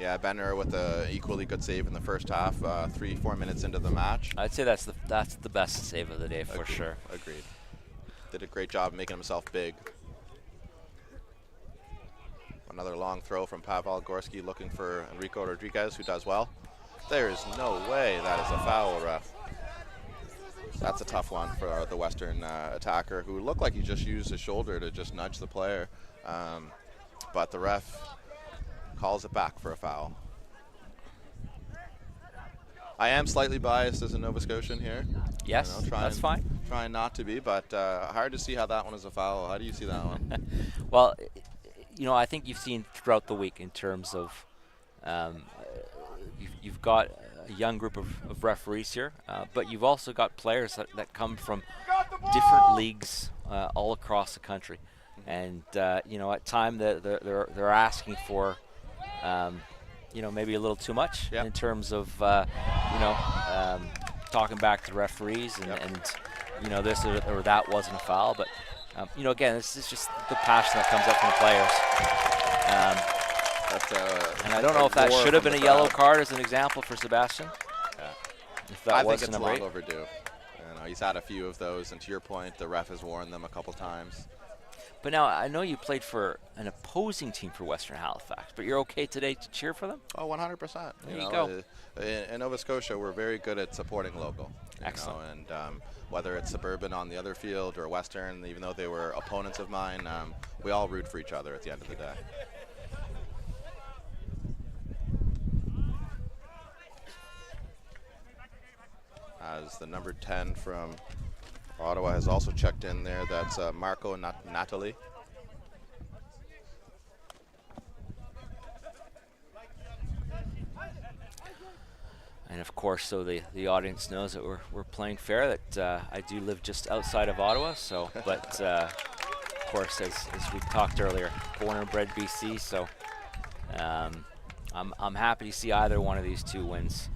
Yeah, Benner with an equally good save in the first half, 3-4 minutes into the match. I'd say that's the best save of the day for sure. Agreed. Did a great job making himself big. Another long throw from Pavel Gorski looking for Enrico Rodriguez, who does well. There is no way that is a foul, ref. That's a tough one for the Western attacker, who looked like he just used his shoulder to just nudge the player. But the ref calls it back for a foul. I am slightly biased as a Nova Scotian here. Yes, that's fine. Trying not to be, but hard to see how that one is a foul. How do you see that one? Well, I think you've seen throughout the week in terms of you've got a young group of referees here, but you've also got players that come from different leagues all across the country, and at time they're asking for maybe a little too much in terms of talking back to referees and this or that wasn't a foul, but again, this is just the passion that comes up from the players. And I don't know if that should have been a yellow card as an example for Sebastian. Yeah. If that I was think it's number long 8. overdue. He's had a few of those, and to your point, the ref has warned them a couple times. But now I know you played for an opposing team for Western Halifax, but you're okay today to cheer for them? Oh, 100%. There you go. In Nova Scotia, we're very good at supporting local. Excellent. And whether it's Suburban on the other field or Western, even though they were opponents of mine, we all root for each other at the end of the day. As the number 10 from Ottawa has also checked in there, that's Marco Natali. And of course, so the audience knows that we're playing fair, that I do live just outside of Ottawa, so, but of course, as we talked earlier, born and bred BC, so I'm happy to see either one of these two wins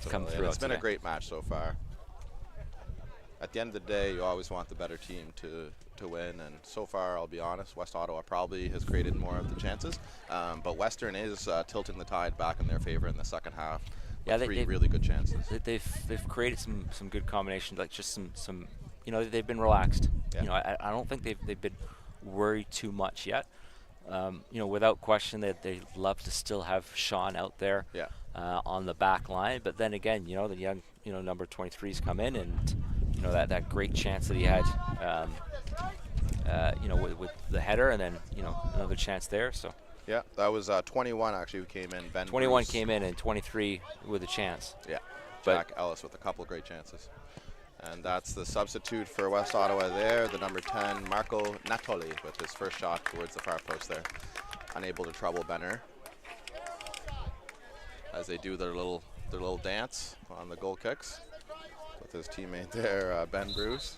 come through. It's been a great match so far. At the end of the day, you always want the better team to win, and so far, I'll be honest, West Ottawa probably has created more of the chances, but Western is tilting the tide back in their favor in the second half. Yeah, three really good chances. They've created some good combinations, like just some they've been relaxed. Yeah. I don't think they've been worried too much yet. Without question, they love to still have Sean out there on the back line. But then again, the young number 23s come in, and that great chance that he had, with the header, and then another chance there. So. Yeah, that was 21 actually who came in. Ben 21 Bruce. came in, and 23 with a chance. Yeah, but Jack Ellis with a couple great chances. And that's the substitute for West Ottawa there, the number 10, Marco Natoli, with his first shot towards the far post there. Unable to trouble Benner as they do their little dance on the goal kicks with his teammate there, Ben Bruce.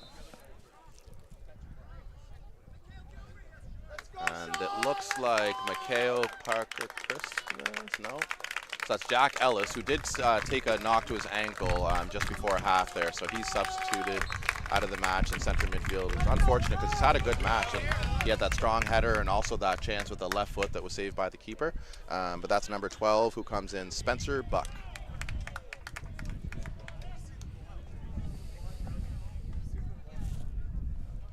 And it looks like Mikhail Parker Christmas, no? So that's Jack Ellis, who did take a knock to his ankle just before half there, so he's substituted out of the match in center midfield. It's unfortunate because he's had a good match, and he had that strong header and also that chance with the left foot that was saved by the keeper. But that's number 12 who comes in, Spencer Buck.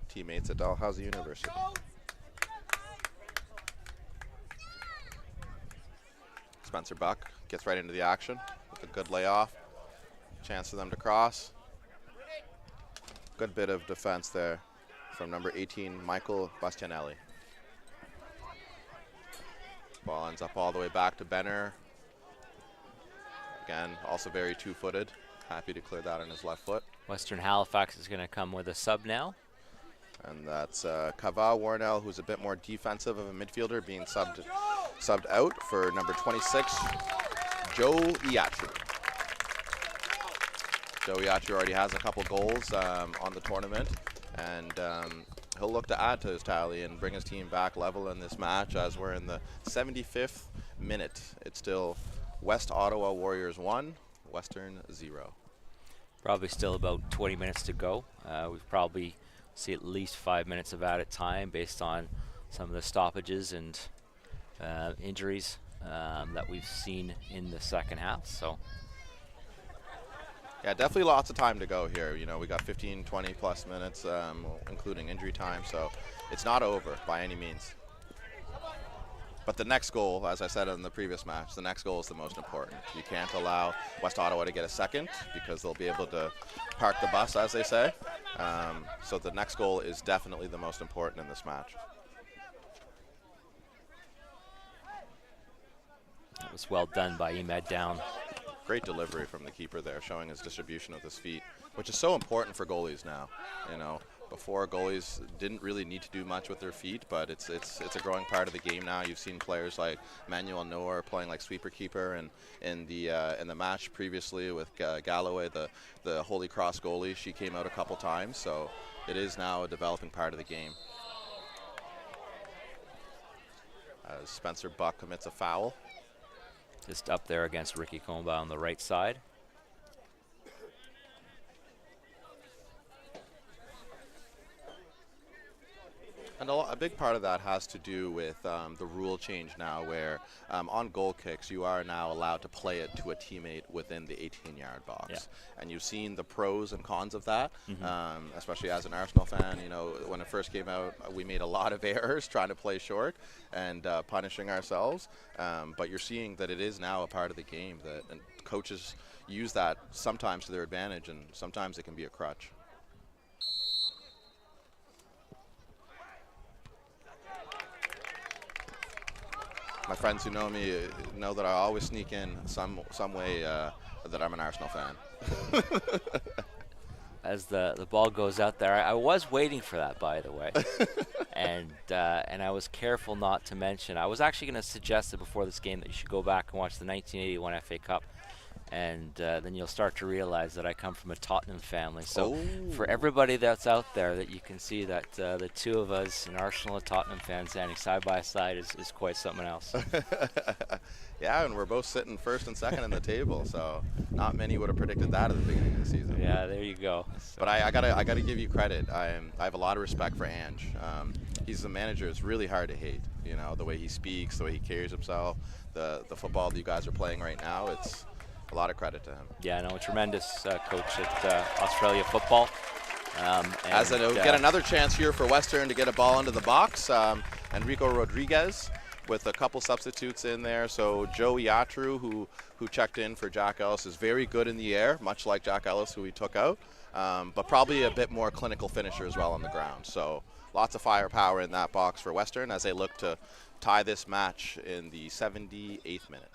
Teammates at Dalhousie University. Spencer Buck gets right into the action with a good layoff. Chance for them to cross. Good bit of defense there from number 18, Michael Bastianelli. Ball ends up all the way back to Benner. Again, also very two-footed. Happy to clear that on his left foot. Western Halifax is going to come with a sub now. And that's Kava Warnell, who's a bit more defensive of a midfielder, being subbed out for number 26, Joe Iatru. Joe Iatru already has a couple goals on the tournament, and he'll look to add to his tally and bring his team back level in this match as we're in the 75th minute. It's still West Ottawa Warriors 1, Western 0. Probably still about 20 minutes to go. We probably see at least 5 minutes of added time based on some of the stoppages and injuries that we've seen in the second half. So yeah, definitely lots of time to go here. You know, we got 15, 20 plus minutes, including injury time, so it's not over by any means. But the next goal, as I said in the previous match, the next goal is the most important. You can't allow West Ottawa to get a second because they'll be able to park the bus, as they say. So the next goal is definitely the most important in this match. that was well done by Emed Down. Great delivery from the keeper there, showing his distribution of his feet, which is so important for goalies now. You know, before goalies didn't really need to do much with their feet, but it's a growing part of the game now. You've seen players like Manuel Noor playing like sweeper keeper, and in the match previously with Galloway, the Holy Cross goalie, she came out a couple times. So it is now a developing part of the game. As Spencer Buck commits a foul. Just up there against Ricky Comba on the right side. And a big part of that has to do with the rule change now, where on goal kicks you are now allowed to play it to a teammate within the 18-yard box. Yeah. And you've seen the pros and cons of that, especially as an Arsenal fan. You know, when it first came out, we made a lot of errors trying to play short and punishing ourselves. But you're seeing that it is now a part of the game, and coaches use that sometimes to their advantage, and sometimes it can be a crutch. My friends who know me know that I always sneak in some way that I'm an Arsenal fan. As the ball goes out there, I was waiting for that, by the way, and I was careful not to mention. I was actually going to suggest that before this game that you should go back and watch the 1981 FA Cup, and then you'll start to realize that I come from a Tottenham family. So for everybody that's out there, that you can see that the two of us, an Arsenal and Tottenham fan, standing side by side is quite something else. Yeah, and we're both sitting first and second in the table, so not many would have predicted that at the beginning of the season. Yeah, there you go. So. But I gotta give you credit. I have a lot of respect for Ange. He's the manager. It's really hard to hate. You know, the way he speaks, the way he carries himself, the football that you guys are playing right now. It's a lot of credit to him. Yeah, no, a tremendous coach at Australia football. As it'll get another chance here for Western to get a ball into the box. Enrico Rodriguez with a couple substitutes in there. So Joe Iatru, who checked in for Jack Ellis, is very good in the air, much like Jack Ellis, who he took out, but probably a bit more clinical finisher as well on the ground. So lots of firepower in that box for Western as they look to tie this match in the 78th minute.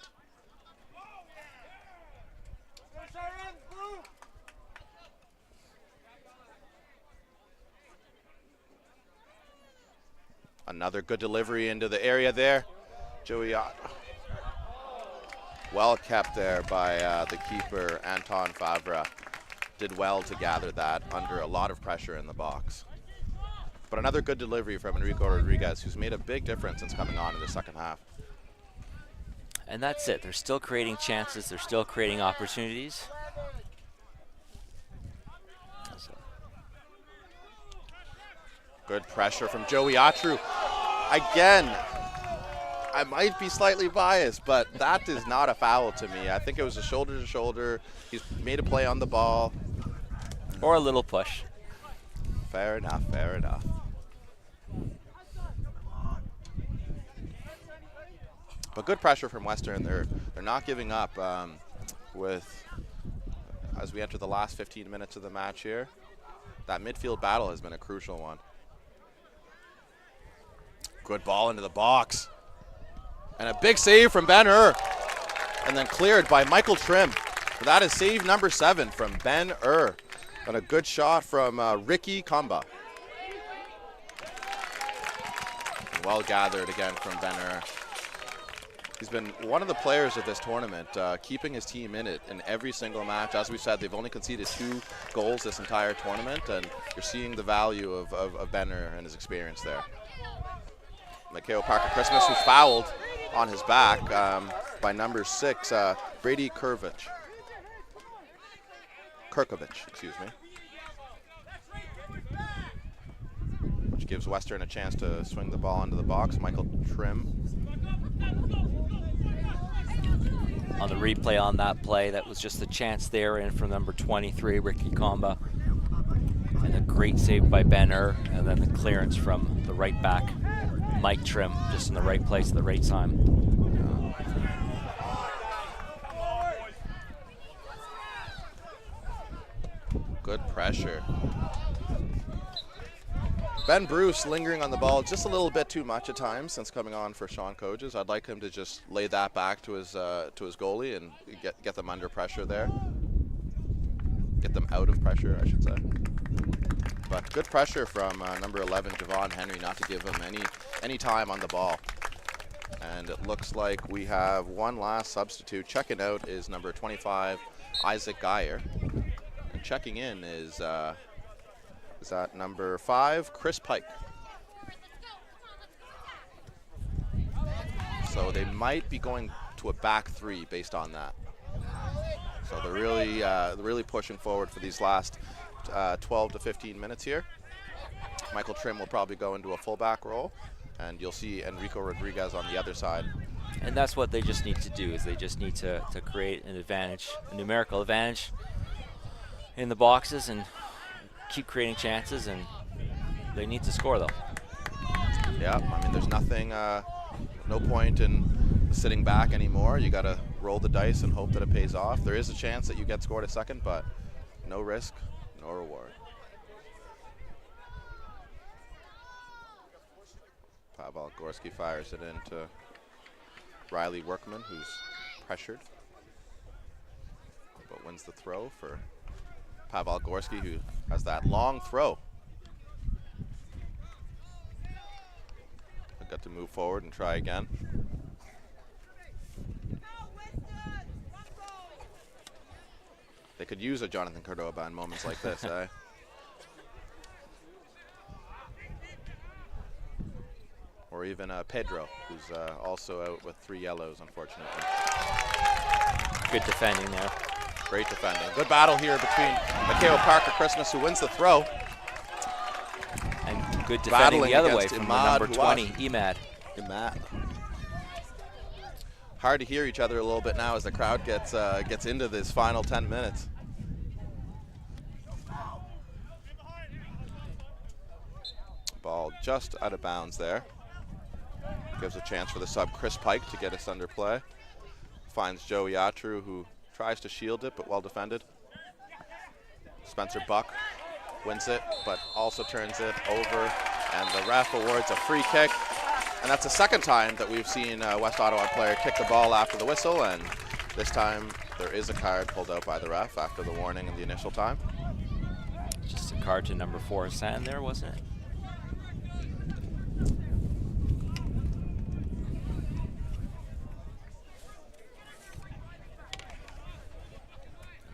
Another good delivery into the area there. Joey Ott. Well kept there by the keeper, Anton Favre. Did well to gather that under a lot of pressure in the box. But another good delivery from Enrico Rodriguez, who's made a big difference since coming on in the second half. And that's it. They're still creating chances. They're still creating opportunities. Good pressure from Joey Atru. Again, I might be slightly biased, but that is not a foul to me. I think it was a shoulder to shoulder. He's made a play on the ball. Or a little push. Fair enough, fair enough. But good pressure from Western. They're not giving up as we enter the last 15 minutes of the match here. That midfield battle has been a crucial one. Good ball into the box. And a big save from Ben Ur. And then cleared by Michael Trim. That is save number 7 from Ben Ur. And a good shot from Ricky Comba. Well gathered again from Ben Ur. He's been one of the players of this tournament, keeping his team in it in every single match. As we said, they've only conceded 2 goals this entire tournament, and you're seeing the value of Ben Ur and his experience there. Mikhail Parker-Christmas, who's fouled on his back. by number 6, Brady Kirkovich, excuse me. Which gives Western a chance to swing the ball into the box. Michael Trim. On the replay on that play, that was just a chance there in from number 23, Ricky Comba. And a great save by Ben and then the clearance from the right back, Mike Trim, just in the right place at the right time. Good pressure. Ben Bruce lingering on the ball just a little bit too much at times since coming on for Sean Coaches. I'd like him to just lay that back to his goalie and get them under pressure there. Get them out of pressure, I should say. But good pressure from number 11, Javon Henry, not to give him any time on the ball. And it looks like we have one last substitute. Checking out is number 25, Isaac Geyer. And checking in is that number 5, Chris Pike. So they might be going to a back 3 based on that. So they're really pushing forward for these last 12 to 15 minutes here. Michael Trim will probably go into a fullback role, and you'll see Enrico Rodriguez on the other side. And that's what they just need to do, is they just need to create an advantage, a numerical advantage in the boxes and keep creating chances, and they need to score though. Yeah, I mean there's nothing, no point in sitting back anymore. You gotta roll the dice and hope that it pays off. There is a chance that you get scored a second, but no risk, no reward. Pavel Gorski fires it into Riley Workman, who's pressured, but wins the throw for Pavel Gorski, who has that long throw. I've got to move forward and try again. They could use a Jonathan Cordoba in moments like this, eh? Or even Pedro, who's also out with 3 yellows, unfortunately. Good defending there. Great defending. Good battle here between Mikhail Parker Christmas, who wins the throw. And good defending the other way from the number 20, Imad. Hard to hear each other a little bit now as the crowd gets into this final 10 minutes. Ball just out of bounds there. Gives a chance for the sub Chris Pike to get us under play. Finds Joe Yatru, who tries to shield it, but well defended. Spencer Buck wins it, but also turns it over, and the ref awards a free kick. And that's the second time that we've seen a West Ottawa player kick the ball after the whistle, and this time there is a card pulled out by the ref after the warning in the initial time. Just a card to number 4, Sand there, wasn't it?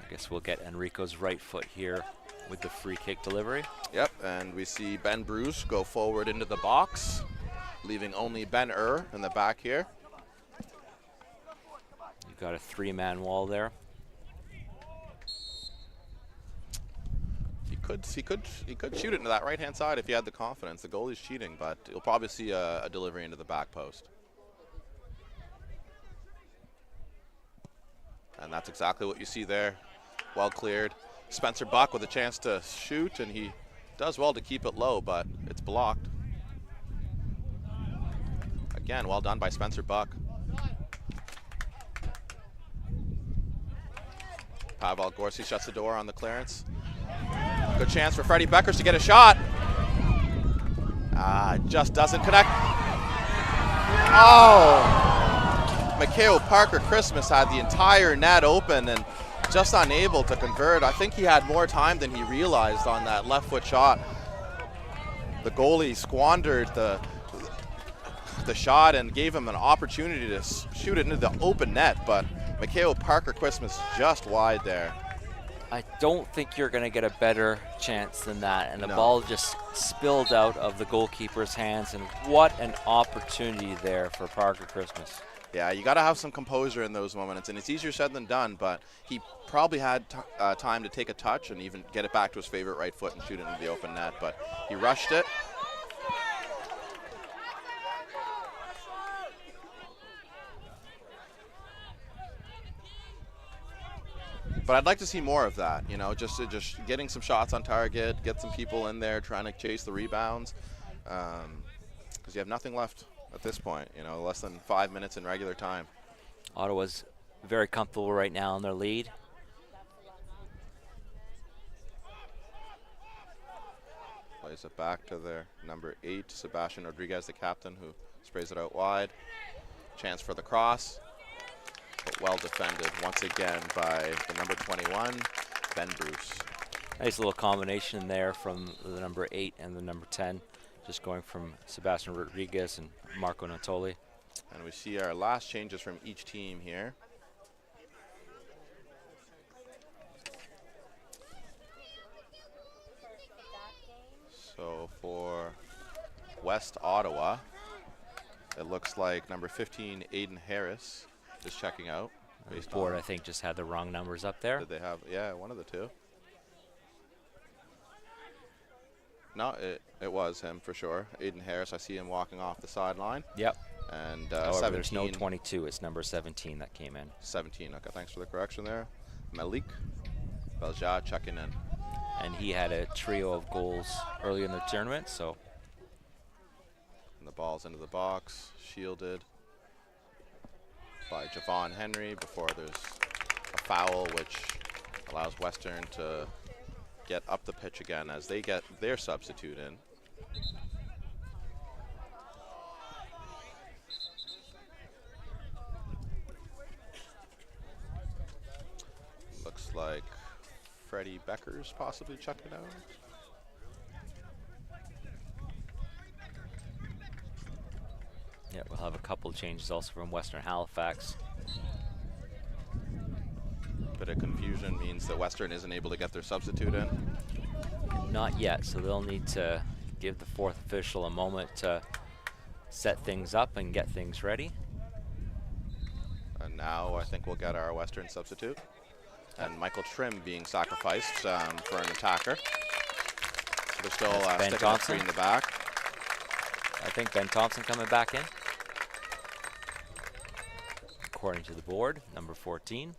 I guess we'll get Enrico's right foot here with the free kick delivery. Yep, and we see Ben Bruce go forward into the box, leaving only Ben in the back here. You've got a 3-man wall there. He could shoot it into that right-hand side if he had the confidence. The goalie's cheating, but you'll probably see a delivery into the back post. And that's exactly what you see there. Well cleared. Spencer Buck with a chance to shoot, and he does well to keep it low, but it's blocked. Again, well done by Spencer Buck. Pavel Gorski shuts the door on the clearance. Good chance for Freddie Beckers to get a shot. Just doesn't connect. Oh! Mikhail Parker Christmas had the entire net open and just unable to convert. I think he had more time than he realized on that left foot shot. The goalie squandered the shot and gave him an opportunity to shoot it into the open net, but Mikhail Parker Christmas just wide there. I don't think you're going to get a better chance than that, and the ball just spilled out of the goalkeeper's hands, and what an opportunity there for Parker Christmas. Yeah, you got to have some composure in those moments, and it's easier said than done, but he probably had time to take a touch and even get it back to his favorite right foot and shoot it into the open net, but he rushed it. But I'd like to see more of that, you know, just getting some shots on target, get some people in there trying to chase the rebounds, because you have nothing left at this point, you know, less than 5 minutes in regular time. Ottawa's very comfortable right now in their lead. Plays it back to their number 8, Sebastian Rodriguez, the captain, who sprays it out wide. Chance for the cross, but well defended once again by the number 21, Ben Bruce. Nice little combination there from the number 8 and the number 10, just going from Sebastian Rodriguez and Marco Natoli. And we see our last changes from each team here. So for West Ottawa, it looks like number 15, Aiden Harris, is checking out. The board, I think, just had the wrong numbers up there. Did they have? Yeah, one of the two. No, it was him for sure. Aiden Harris, I see him walking off the sideline. Yep. And however, 17. there's no 22. It's number 17 that came in. 17. Okay, thanks for the correction there. Malik Belja checking in. And he had a trio of goals early in the tournament, so. And the ball's into the box, shielded by Javon Henry before there's a foul, which allows Western to get up the pitch again as they get their substitute in. Looks like Freddie Becker's possibly checking out. Yeah, we'll have a couple of changes also from Western Halifax. Bit of confusion means that Western isn't able to get their substitute in. Not yet, so they'll need to give the fourth official a moment to set things up and get things ready. And now I think we'll get our Western substitute. And Michael Trim being sacrificed for an attacker. So they're still sticking up three in the back. I think Ben Thompson coming back in. According to the board, number 14.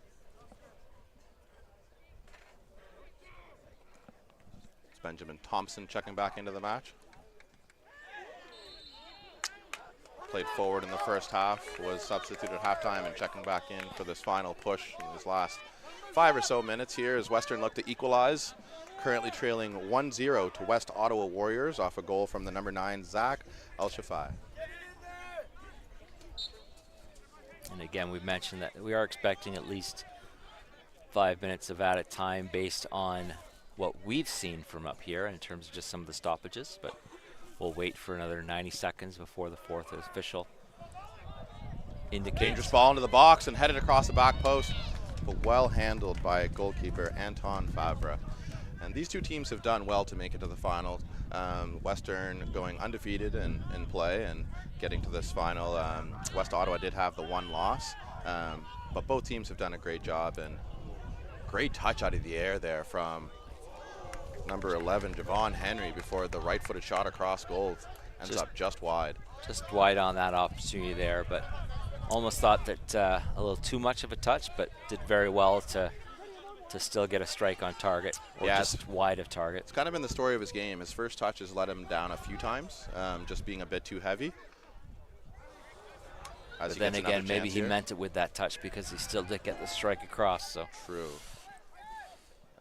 It's Benjamin Thompson checking back into the match. Played forward in the first half, was substituted at halftime and checking back in for this final push in his last 5 or so minutes here as Western look to equalize. Currently trailing 1-0 to West Ottawa Warriors off a goal from the number 9, Zach El-Shafai. And again, we've mentioned that we are expecting at least 5 minutes of added time based on what we've seen from up here in terms of just some of the stoppages, but we'll wait for another 90 seconds before the fourth official indicates. Dangerous ball into the box and headed across the back post, but well handled by goalkeeper Anton Favre. And these two teams have done well to make it to the final. Western going undefeated in play and getting to this final. West Ottawa did have the one loss, but both teams have done a great job, and great touch out of the air there from number 11, Javon Henry, before the right-footed shot across goal ends up just wide. Just wide on that opportunity there, but almost thought that a little too much of a touch, but did very well to still get a strike on target, or just wide of target. It's kind of been the story of his game. His first touch has let him down a few times, just being a bit too heavy. But then again, maybe he meant it with that touch because he still did get the strike across. So true.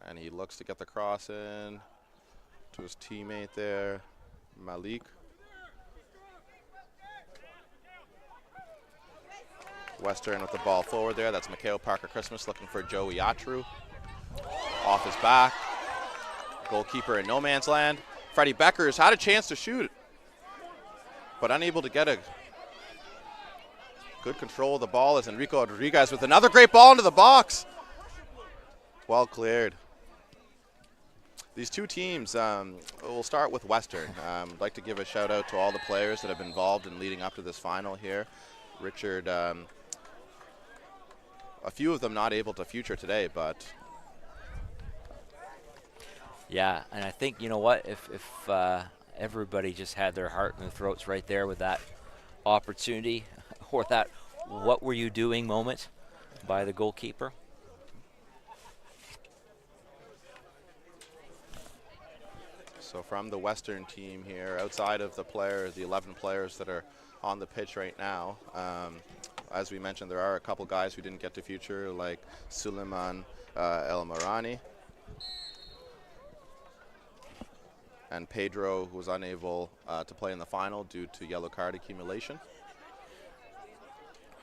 And he looks to get the cross in to his teammate there, Malik. Western with the ball forward there. That's Mikhail Parker-Christmas looking for Joe Iatru. Off his back. Goalkeeper in no man's land. Freddie Beckers had a chance to shoot, but unable to get a good control of the ball as Enrico Rodriguez with another great ball into the box. Well cleared. These two teams, we'll start with Western. I'd like to give a shout out to all the players that have been involved in leading up to this final here. Richard a few of them not able to future today, but yeah, and I think, you know what, if everybody just had their heart in their throats right there with that opportunity or that what were you doing moment by the goalkeeper. so from the Western team here, outside of the players, the 11 players that are on the pitch right now, as we mentioned, there are a couple guys who didn't get to future, like Suleiman El Marani and Pedro, who was unable to play in the final due to yellow card accumulation.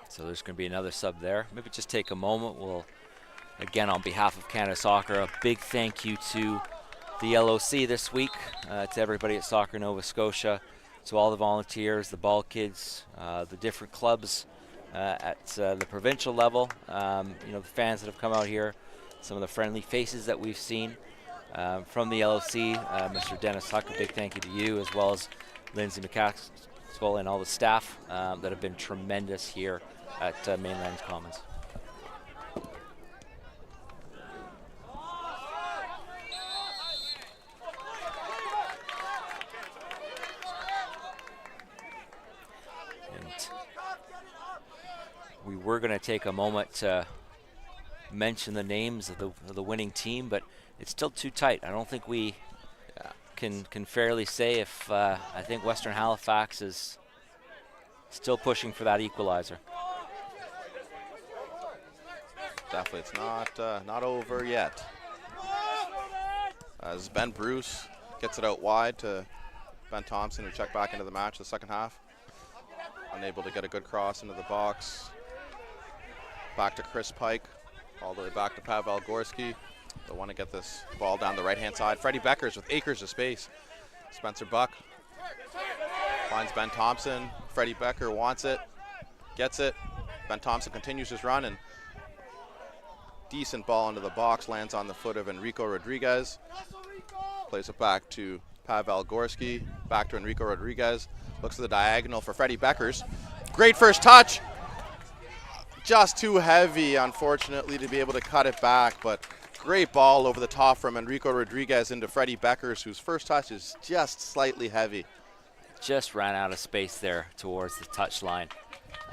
So there's going to be another sub there. Maybe just take a moment. We'll, again, on behalf of Canada Soccer, a big thank you to the LOC this week, to everybody at Soccer Nova Scotia, to all the volunteers, the ball kids, the different clubs at the provincial level, you know, the fans that have come out here, some of the friendly faces that we've seen from the LOC, Mr. Dennis Huck, a big thank you to you, as well as Lindsay McCaskill and all the staff that have been tremendous here at Mainland Commons. We were going to take a moment to mention the names of the winning team, but it's still too tight. I don't think we can fairly say if I think Western Halifax is still pushing for that equalizer. Definitely, it's not over yet. As Ben Bruce gets it out wide to Ben Thompson, who checked back into the match the second half. Unable to get a good cross into the box. Back to Chris Pike, all the way back to Pavel Gorski. They want to get this ball down the right-hand side. Freddie Beckers with acres of space. Spencer Buck finds Ben Thompson. Freddie Becker wants it, gets it. Ben Thompson continues his run, and decent ball into the box, lands on the foot of Enrico Rodriguez. Plays it back to Pavel Gorski, back to Enrico Rodriguez. Looks at the diagonal for Freddie Beckers. Great first touch. Just too heavy, unfortunately, to be able to cut it back, but great ball over the top from Enrico Rodriguez into Freddie Beckers, whose first touch is just slightly heavy. Just ran out of space there towards the touch line.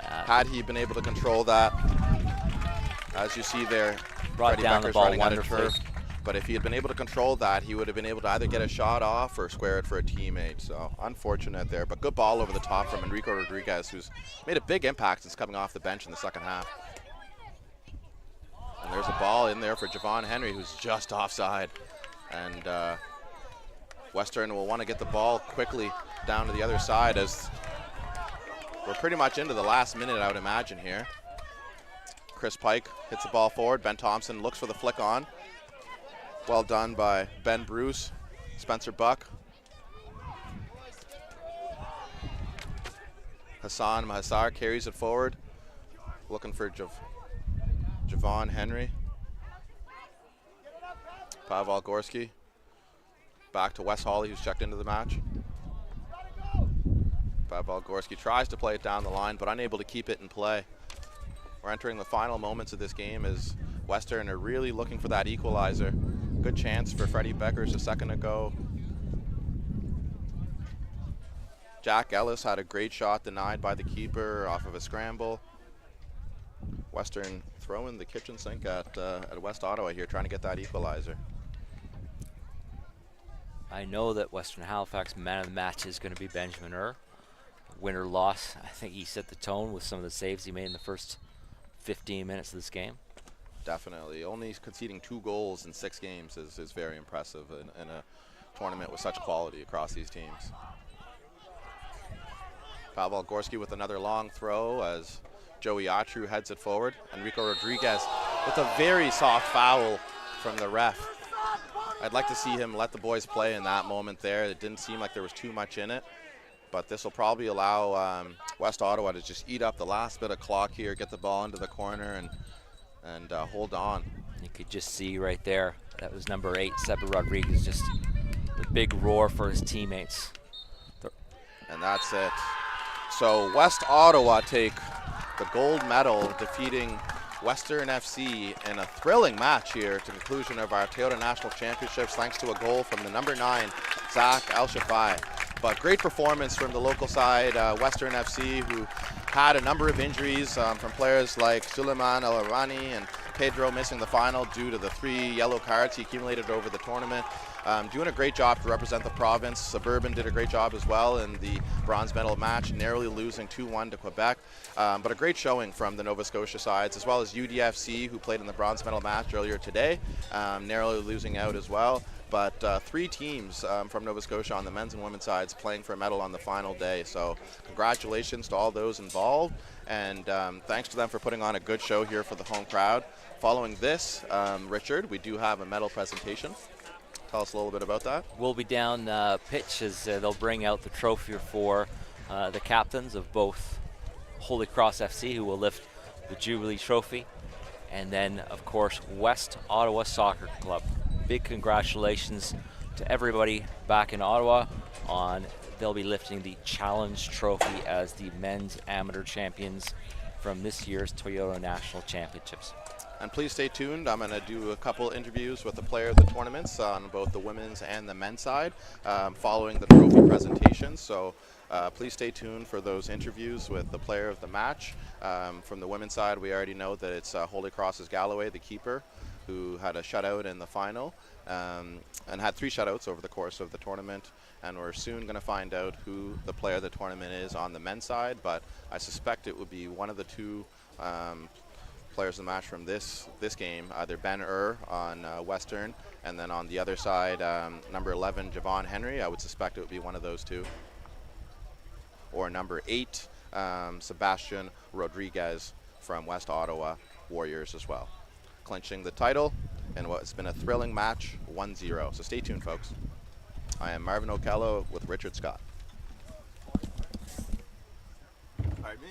Had he been able to control that, as you see there, brought Freddie down Beckers the ball running out of wonderfully. turf. But if he had been able to control that, he would have been able to either get a shot off or square it for a teammate. So unfortunate there, but good ball over the top from Enrico Rodriguez, who's made a big impact since coming off the bench in the second half. And there's a ball in there for Javon Henry, who's just offside. And Western will want to get the ball quickly down to the other side, as we're pretty much into the last minute, I would imagine here. Chris Pike hits the ball forward. Ben Thompson looks for the flick on. Well done by Ben Bruce. Spencer Buck. Hassan Mahassar carries it forward. Looking for Javon Henry. Pavel Gorski. Back to Wes Hawley, who's checked into the match. Pavel Gorski tries to play it down the line, but unable to keep it in play. We're entering the final moments of this game as Western are really looking for that equalizer. Good chance for Freddie Beckers a second ago. Jack Ellis had a great shot denied by the keeper off of a scramble. Western throwing the kitchen sink at West Ottawa here, trying to get that equalizer. I know that Western Halifax man of the match is going to be Benjamin Ur. Win or loss, I think he set the tone with some of the saves he made in the first 15 minutes of this game. Definitely. Only conceding 2 goals in 6 games is very impressive in a tournament with such quality across these teams. Pavel Gorski with another long throw as Joey Atru heads it forward. Enrico Rodriguez with a very soft foul from the ref. I'd like to see him let the boys play in that moment there. It didn't seem like there was too much in it, but this will probably allow West Ottawa to just eat up the last bit of clock here, get the ball into the corner, and hold on. You could just see right there, that was number 8, Seba Rodriguez, just the big roar for his teammates. And that's it. So West Ottawa take the gold medal, defeating Western FC in a thrilling match here to the conclusion of our Toyota National Championships, thanks to a goal from the number 9, Zach El-Shafai. But great performance from the local side, Western FC, who had a number of injuries from players like Suleiman El-Arani and Pedro missing the final due to the 3 yellow cards he accumulated over the tournament. Doing a great job to represent the province. Suburban did a great job as well in the bronze medal match, narrowly losing 2-1 to Quebec. But a great showing from the Nova Scotia sides, as well as UDFC, who played in the bronze medal match earlier today, narrowly losing out as well. But 3 teams from Nova Scotia on the men's and women's sides playing for a medal on the final day. So congratulations to all those involved, and thanks to them for putting on a good show here for the home crowd. Following this, Richard, we do have a medal presentation. Tell us a little bit about that. We'll be down pitch as they'll bring out the trophy for the captains of both Holy Cross FC, who will lift the Jubilee Trophy, and then, of course, West Ottawa Soccer Club. Big congratulations to everybody back in Ottawa they'll be lifting the Challenge Trophy as the men's amateur champions from this year's Toyota National Championships. And please stay tuned. I'm going to do a couple interviews with the player of the tournaments on both the women's and the men's side following the trophy presentation. So please stay tuned for those interviews with the player of the match. From the women's side, we already know that it's Holy Cross's Galloway, the keeper, who had a shutout in the final and had 3 shutouts over the course of the tournament. And we're soon going to find out who the player of the tournament is on the men's side, but I suspect it would be one of the 2 players of the match from this game, either Ben on Western, and then on the other side, number 11, Javon Henry. I would suspect it would be one of those 2. Or number 8, Sebastian Rodriguez from West Ottawa Warriors as well, clinching the title in what's been a thrilling match, 1-0. So stay tuned, folks. I am Marvin O'Kello with Richard Scott. Pardon me?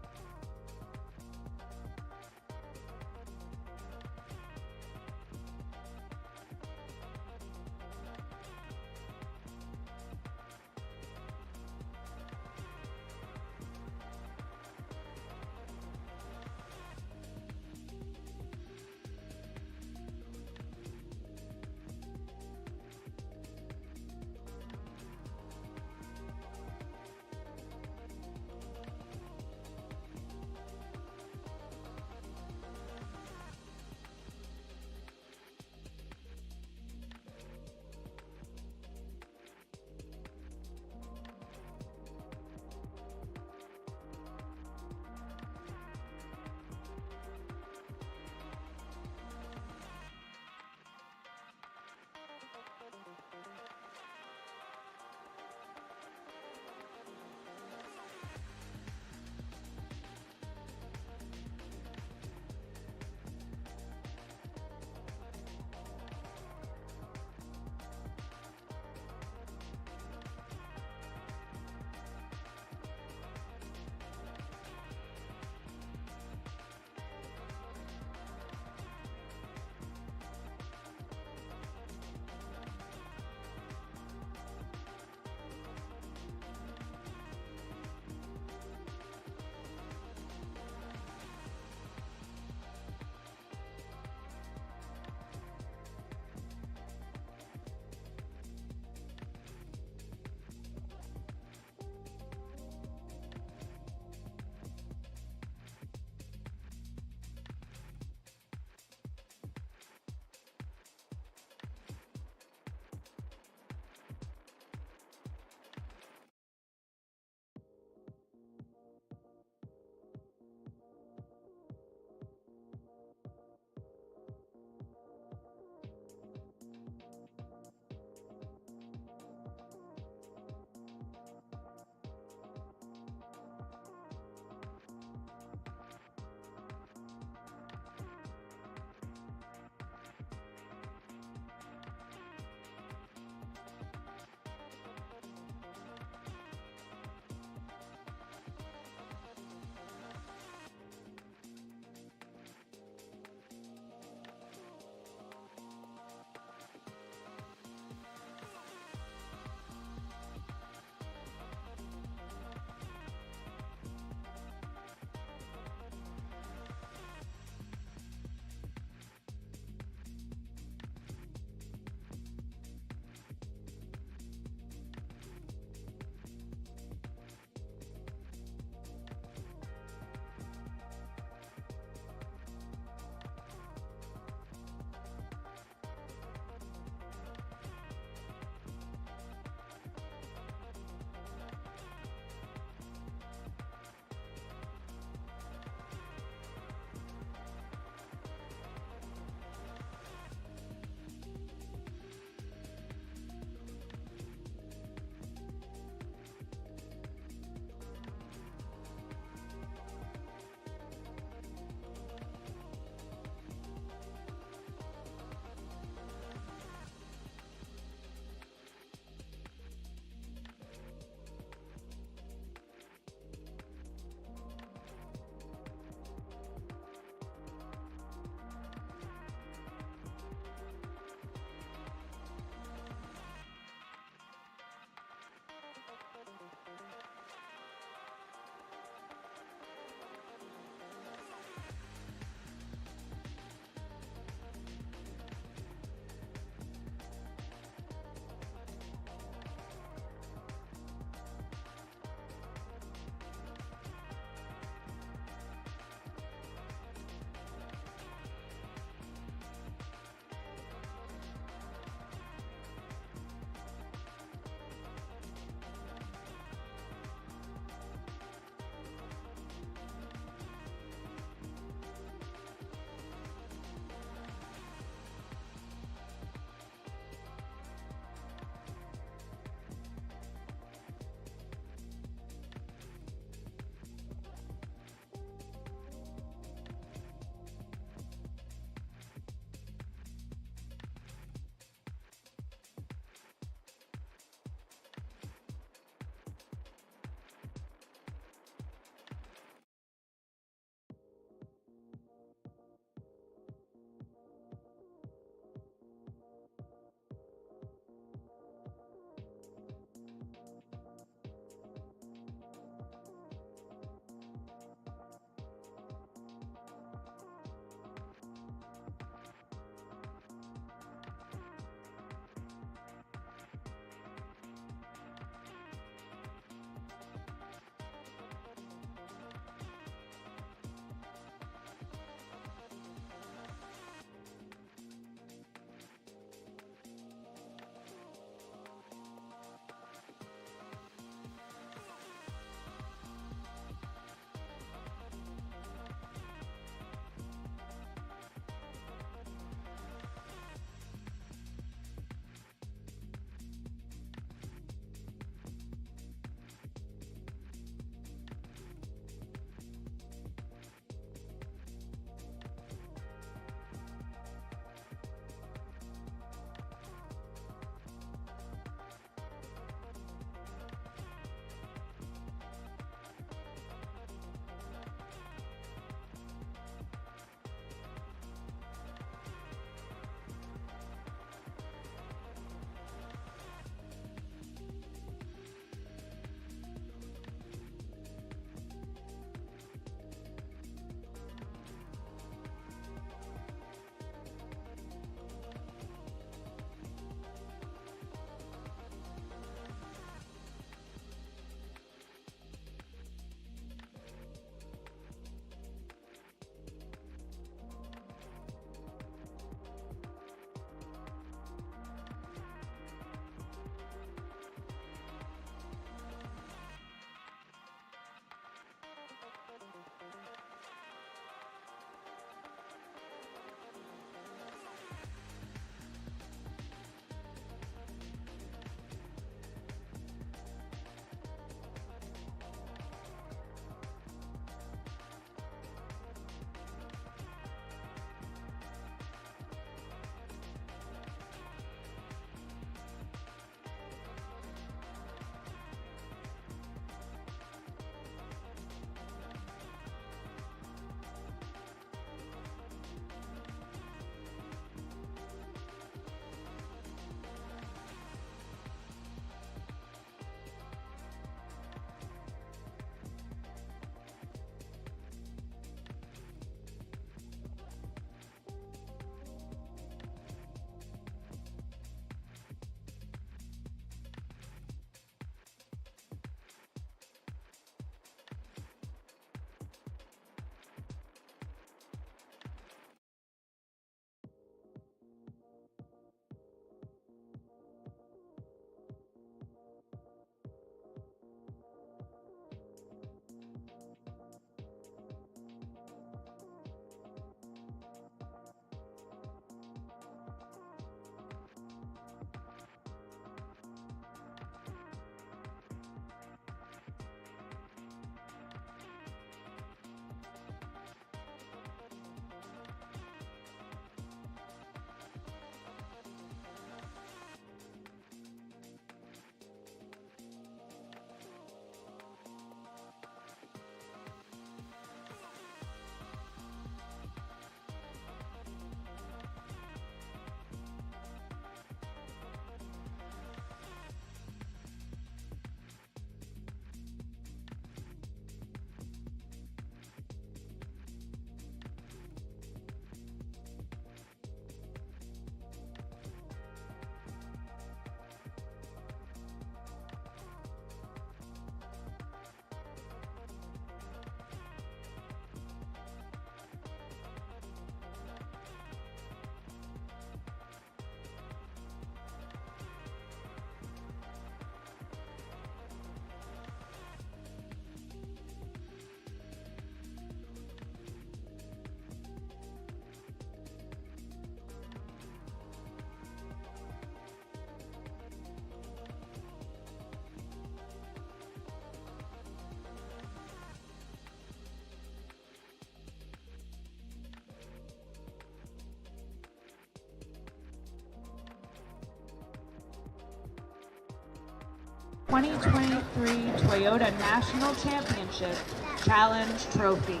2023 Toyota National Championship Challenge Trophy.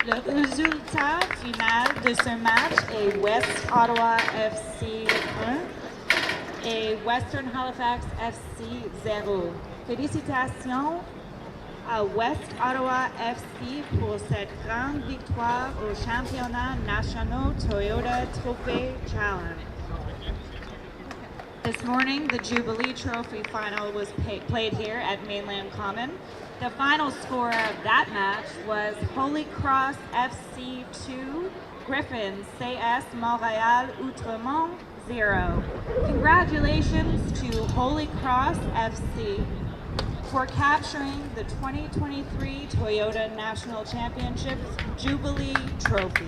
Le résultat final de ce match est West Ottawa FC 1 et Western Halifax FC 0. Félicitations à West Ottawa FC pour cette grande victoire au championnat national Toyota Trophy Challenge. This morning, the Jubilee Trophy final was played here at Mainland Common. The final score of that match was Holy Cross FC 2, Griffins CS Montréal Outremont 0. Congratulations to Holy Cross FC for capturing the 2023 Toyota National Championships Jubilee Trophy.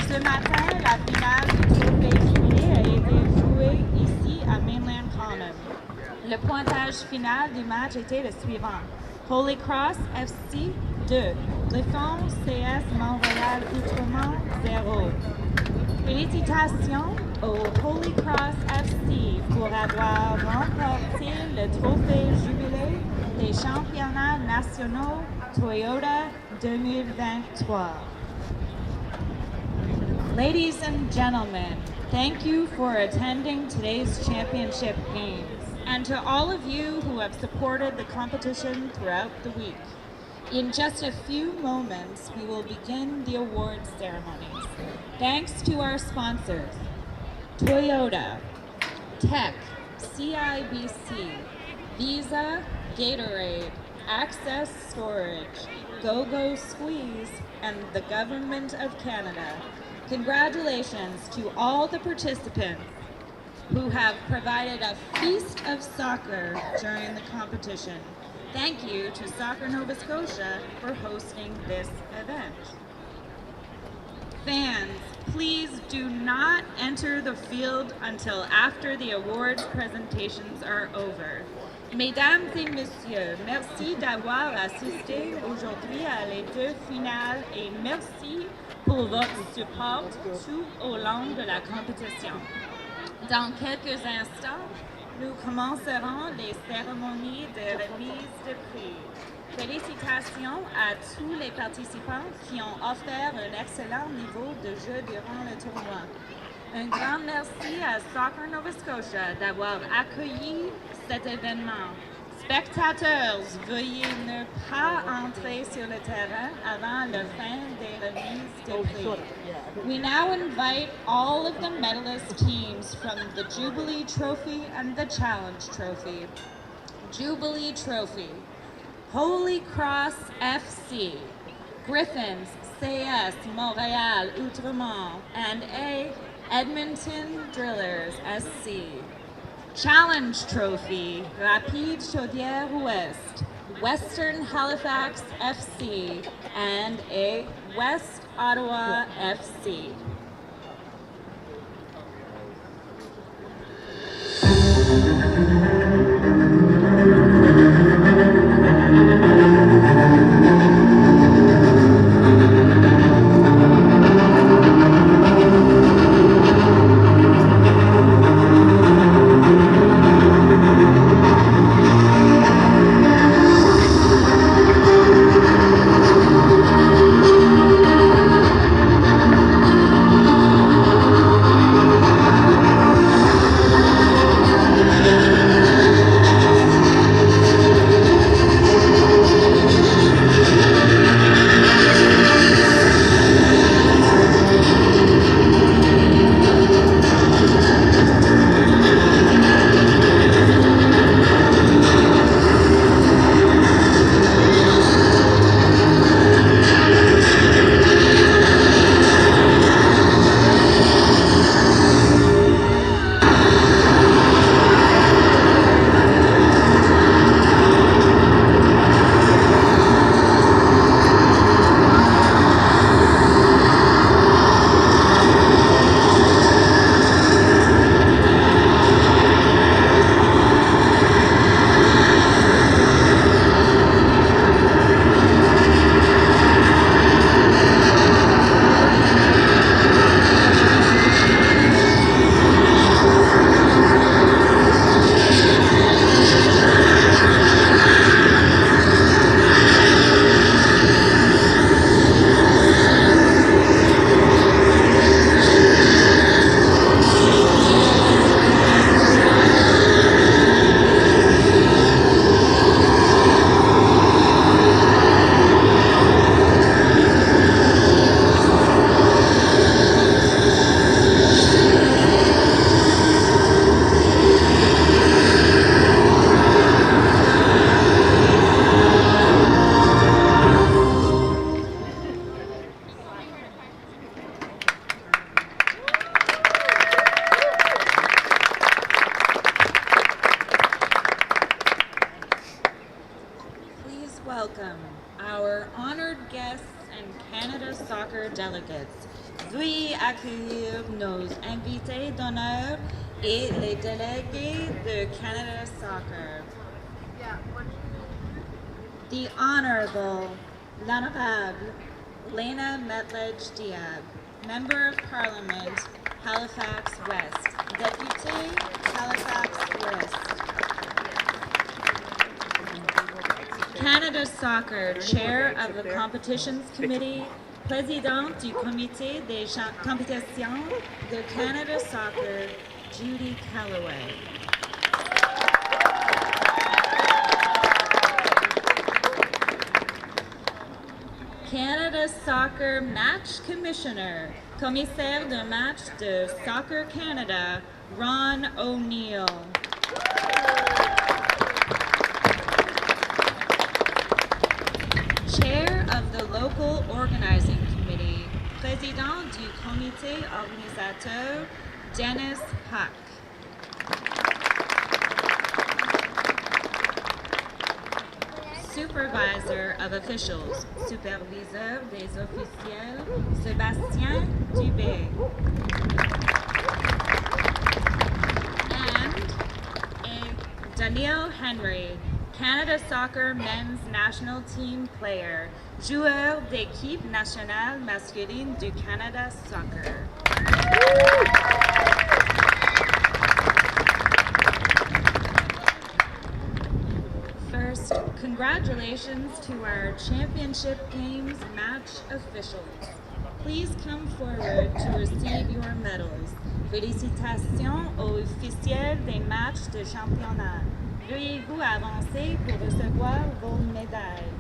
Ce matin, la finale du trophée jubilé a été jouée ici à Mainland Common. Le pointage final du match était le suivant. Holy Cross FC 2, Griffons CS Montréal Outremont 0. Félicitations au Holy Cross FC pour avoir remporté le trophée jubilé des championnats nationaux Toyota 2023. Ladies and gentlemen, thank you for attending today's championship games, and to all of you who have supported the competition throughout the week. In just a few moments, we will begin the awards ceremonies. Thanks to our sponsors, Toyota, Tech, CIBC, Visa, Gatorade, Access Storage, GoGo Squeeze, and the Government of Canada. Congratulations to all the participants who have provided a feast of soccer during the competition. Thank you to Soccer Nova Scotia for hosting this event. Fans, please do not enter the field until after the awards presentations are over. Mesdames et messieurs, merci d'avoir assisté aujourd'hui à les deux finales et merci pour votre support tout au long de la compétition. Dans quelques instants, nous commencerons les cérémonies de remise de prix. Félicitations à tous les participants qui ont offert un excellent niveau de jeu durant le tournoi. Un grand merci à Soccer Nova Scotia d'avoir accueilli cet événement. Spectateurs, veuillez ne pas entrer sur le terrain avant la fin des remises de prix. We now invite all of the medalist teams from the Jubilee Trophy and the Challenge Trophy. Jubilee Trophy, Holy Cross FC, Griffins CS Montréal Outremont, and A. Edmonton Drillers SC. Challenge Trophy, Rapide Chaudière Ouest, Western Halifax FC, and a West Ottawa FC. welcome our honored guests and Canada soccer delegates. Veuillez accueillir nos invités d'honneur et les délégués de Canada Soccer. The Honorable L'Honorable Lena Metledge Diab, Member of Parliament, Halifax West, Deputy Halifax West. Canada Soccer, Chair of the Competitions Committee, Président du Comité des Compétitions de Canada Soccer, Judy Calloway. Canada Soccer Match Commissioner, Commissaire de match de Soccer Canada, Ron O'Neill. Chair of the Local Organizing Committee, Président du Comité Organisateur, Dennis Huck. Supervisor of Officials, Superviseur des Officiels, Sébastien Dubé. And Daniel Henry, Canada Soccer Men's National Team player, joueur d'équipe nationale masculine du Canada Soccer. First, congratulations to our Championship Games match officials. Please come forward to receive your medals. Félicitations aux officiels des matchs de championnat. Veuillez-vous avancer pour recevoir vos médailles.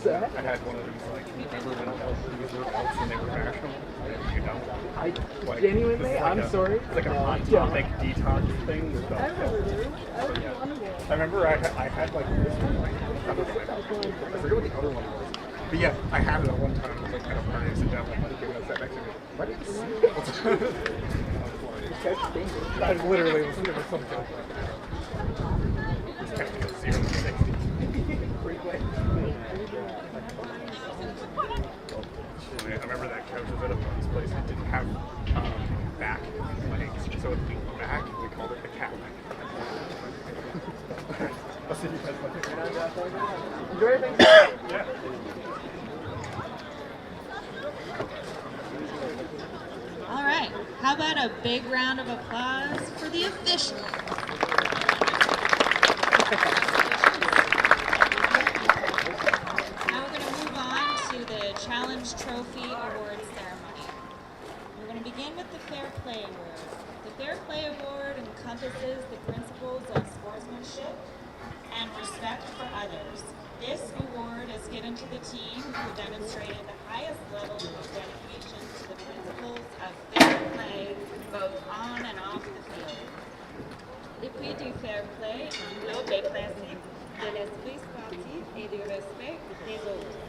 I had one of these, like, remember when these were out when they were national? You know? Like, Genuinely, like I'm sorry. It's like a hot topic detox thing. With I remember this. I remember I had like this one. Like, I forget what the other one was. But yeah, I had it at one time. I was like kind of partying, sit down, like, okay, when I sat next to me. Why did you see it? I literally was doing something. It's technically 0 to 60. remember that because I was at a friend's place that didn't have back legs, so it's back. We called it the cap. I'll see you guys later. Enjoy your Thanksgiving. Yeah. All right, how about a big round of applause for the officials? Now we're going to move on to the Challenge Trophy Award ceremony. We're going to begin with the Fair Play Award. The Fair Play Award encompasses the principles of sportsmanship and respect for others. This award is given to the team who demonstrated the highest level of dedication to the principles of fair play, both on and off the field. Le prix du fair play englobe les principes de l'esprit sportif et du respect des autres.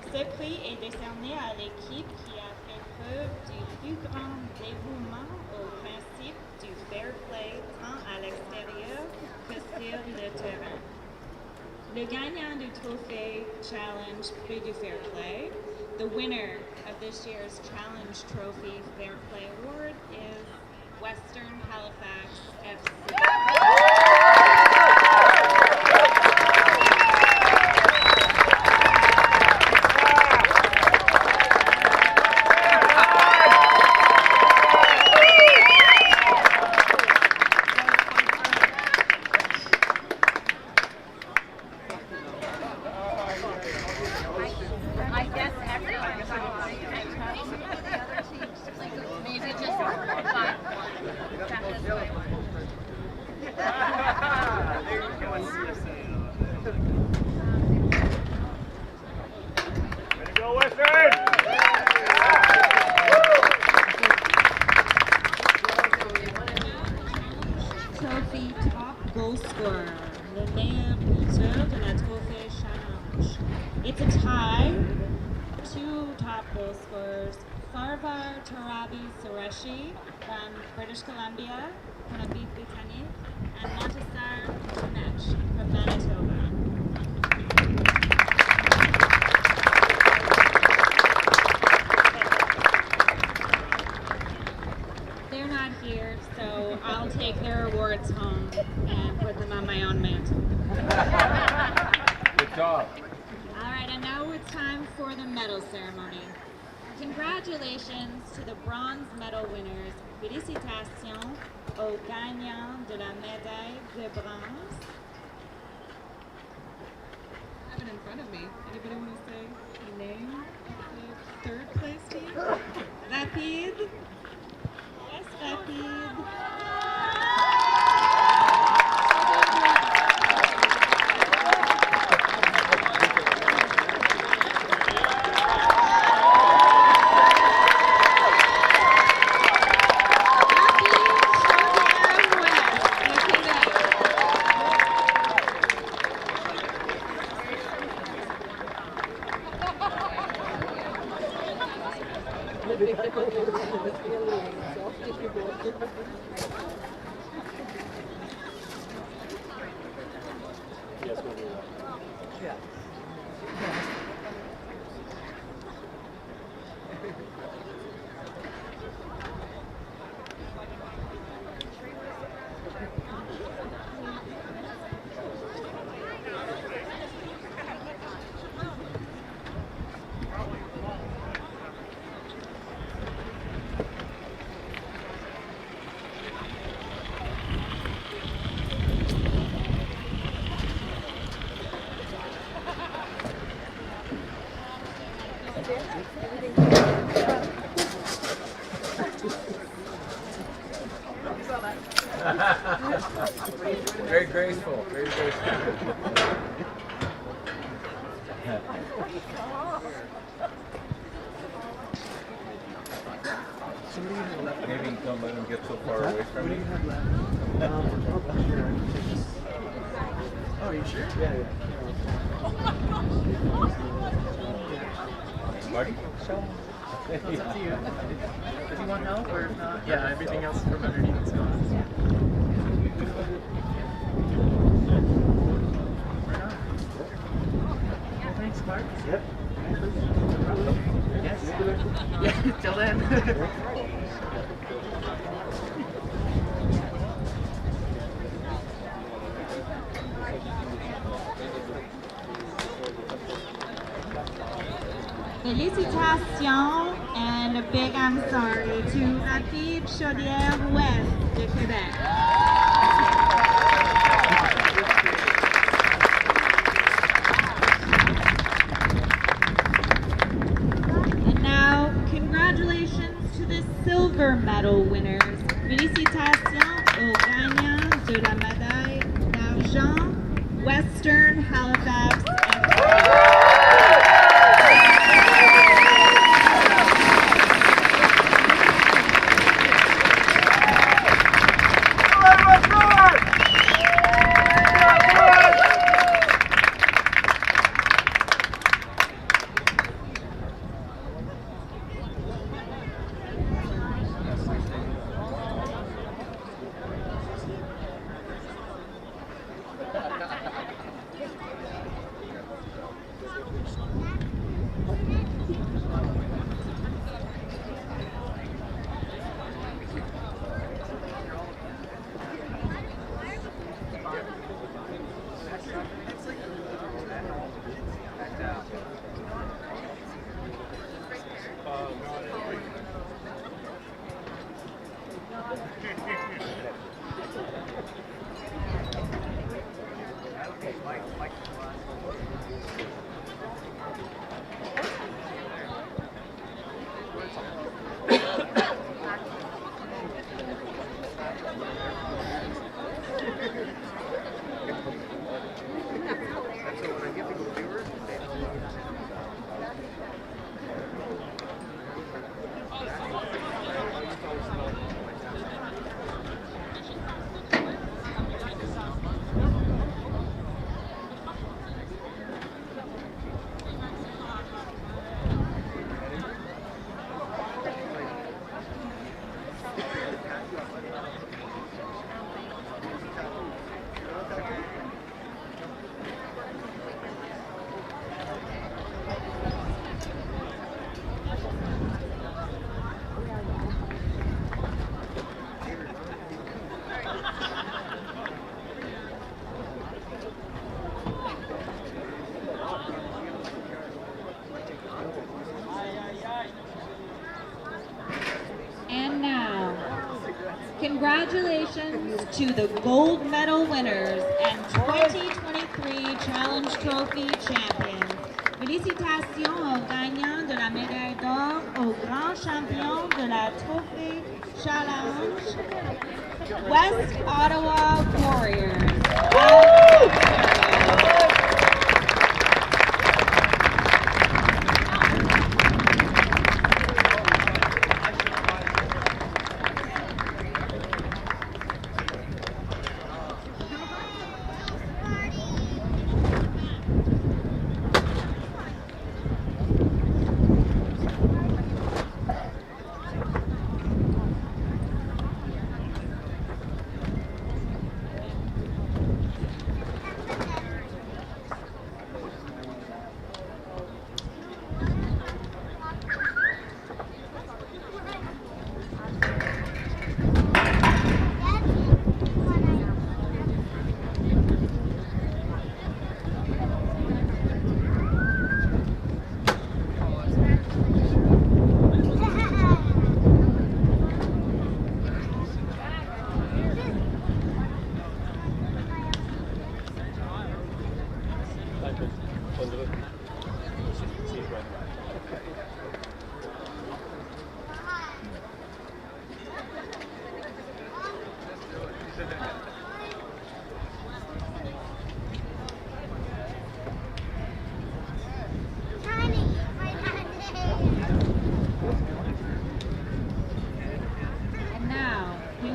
Ce prix est décerné à l'équipe qui a fait preuve du plus grand dévouement au principe du fair play tant à l'extérieur que sur le terrain. Le gagnant du trophée Challenge Prix du Fair Play, the winner of this year's Challenge Trophy Fair Play Award is Western Halifax FC. Trophy top goal scorer, le meilleur buteur de la Trophée Challenge. It's a tie. Two top goal scorers, Farvar Tarabi Sureshi from British Columbia, Colombie-Britannique, and Montasar Konech from Manitoba. They're not here, so I'll take their awards home and put them on my own mantle. Good job. All right, and now it's time for the medal ceremony. Congratulations to the bronze medal winners. Félicitations aux gagnants de la médaille de bronze. I have it in front of me. Anybody want to say the name of the third place team? Rapide. Yes, Rapide. Very graceful, very graceful. Maybe don't let him get so far away from you. Oh, are you sure? Yeah. Pardon? It's up to you. If you want help or if not, yeah, everything else from underneath is gone. Right on. Thanks, Mark. Yep. Yes. Yeah, till then. Félicitations and a big I'm sorry to Rapide Chaudière Ouest de Québec. And now, congratulations to the silver medal winners. Félicitations aux gagnants de la médaille d'argent, Western Halifax and congratulations to the gold medal winners and 2023 Challenge Trophy champions. Félicitations aux gagnants de la médaille d'or, aux grands champions de la Trophée Challenge, West Ottawa Warriors.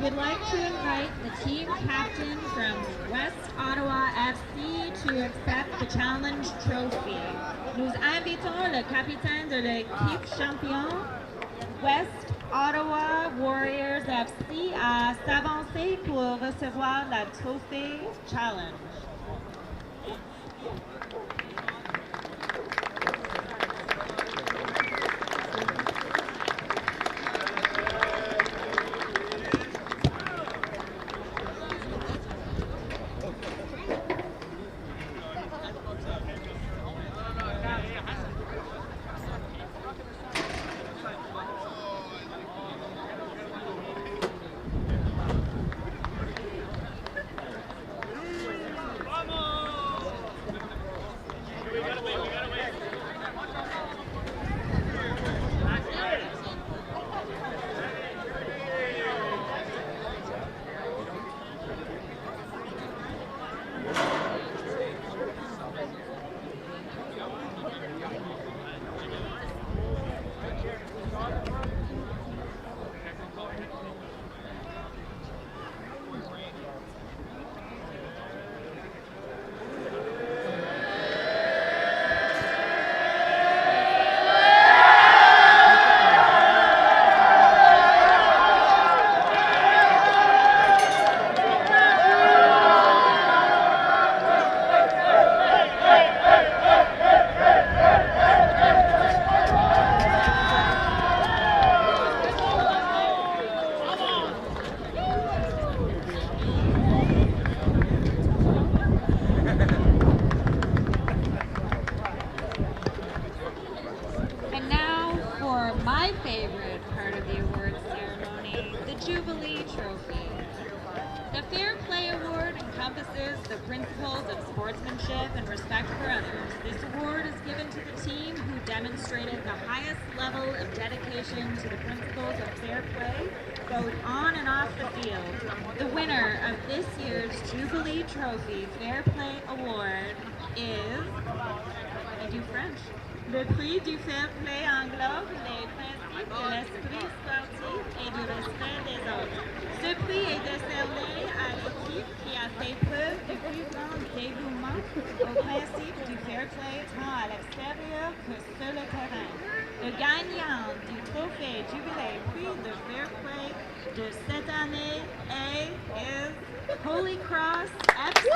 would like to invite the team captain from West Ottawa FC to accept the challenge trophy. Nous invitons le capitaine de l'équipe champion West Ottawa Warriors FC à s'avancer pour recevoir la trophée challenge. for my favorite part of the awards ceremony, the Jubilee Trophy. The Fair Play Award encompasses the principles of sportsmanship and respect for others. This award is given to the team who demonstrated the highest level of dedication to the principles of fair play, both on and off the field. The winner of this year's Jubilee Trophy Fair Play Award is, I do French, le prix du fair play englobe les principes de l'esprit sportif et du respect des autres. Ce prix est décerné à l'équipe qui a fait preuve du plus grand dévouement au principe du fair play tant à l'extérieur que sur le terrain. Le gagnant du trophée Jubilee Prix de Fair Play de cette année is Holy Cross FC.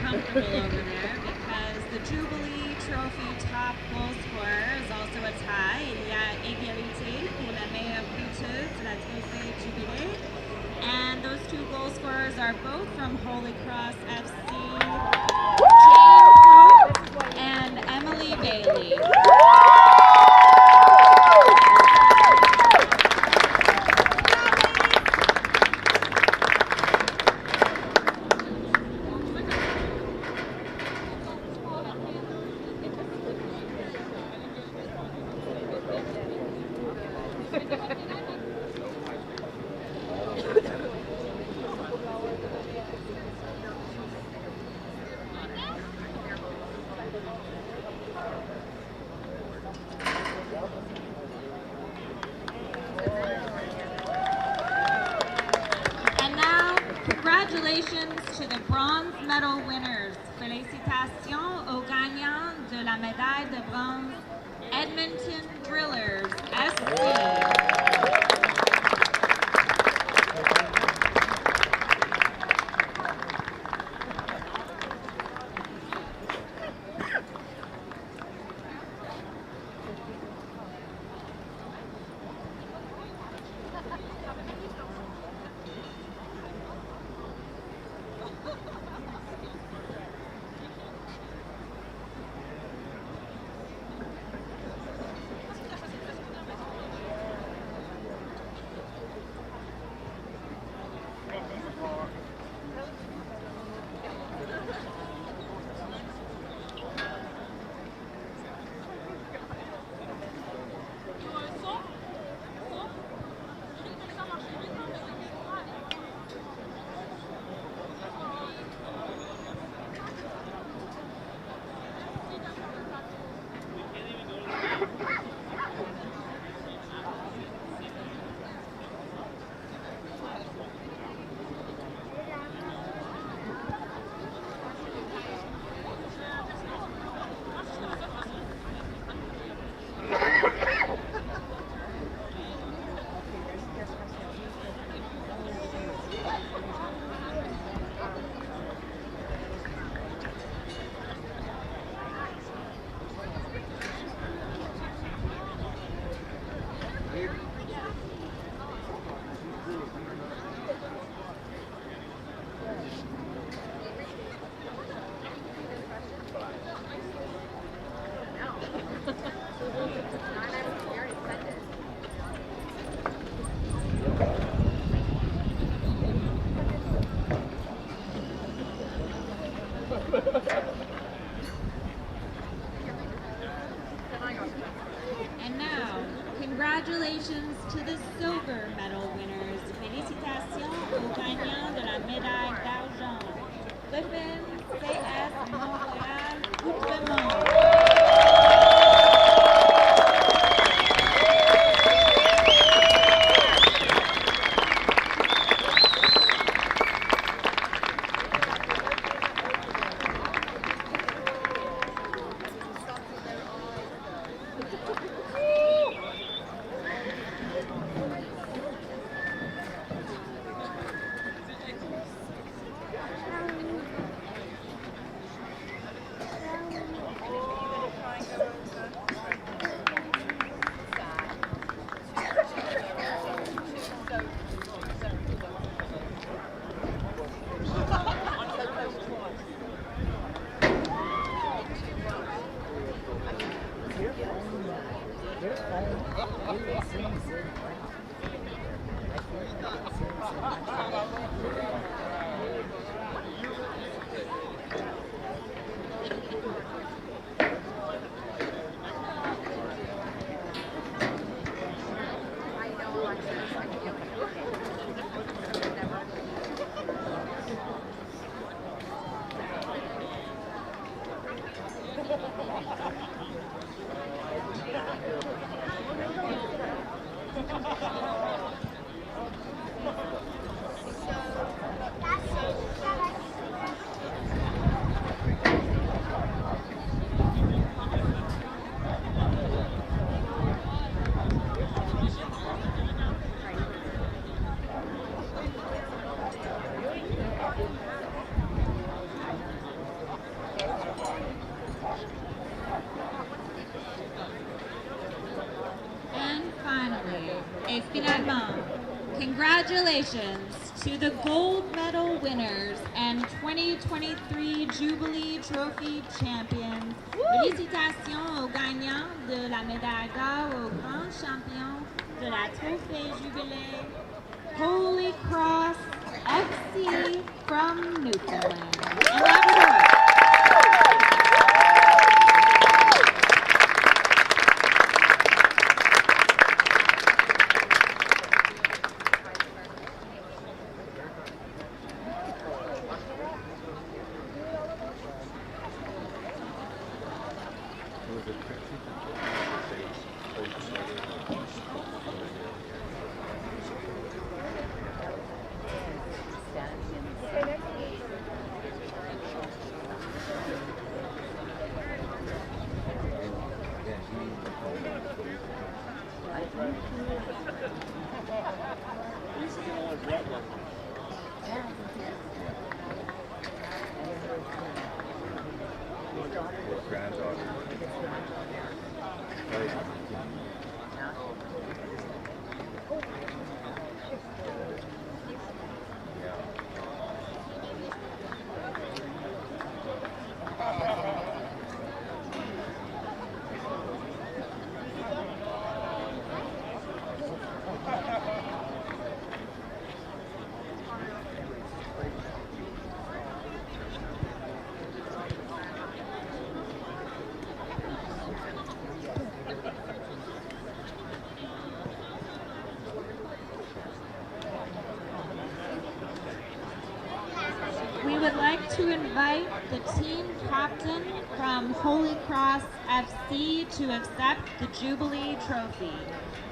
Comfortable over there because the Jubilee Trophy top goal scorer is also a tie. Il y a égalité pour la meilleure buteuse de la Trophée Jubilee. And those two goal scorers are both from Holy Cross FC, Jane Pope and Emily Bailey. Congratulations to the bronze medal winners. Félicitations aux gagnants de la médaille de bronze, Edmonton Drillers, SC. And now, congratulations to the silver medal winners. Félicitations aux gagnants de la médaille d'argent. Griffin, CS Montréal, Outremont. Congratulations to the gold medal winners and 2023 Jubilee Trophy champions. Félicitations aux gagnants de la médaille d'or, aux grands champions de la Trophée Jubilee, Holy Cross FC from Newfoundland and Labrador. We would like to invite the team captain from Holy Cross FC to accept the Jubilee Trophy.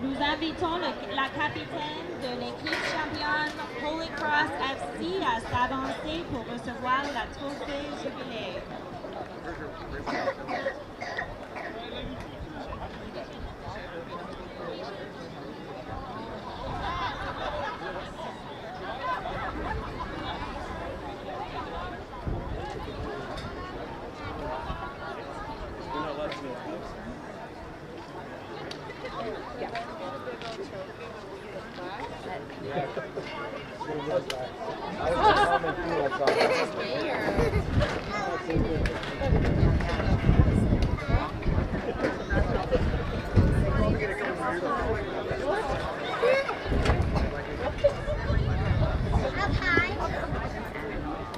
Nous invitons la capitaine de l'équipe championne Holy Cross FC à s'avancer pour recevoir la Trophée Jubilee.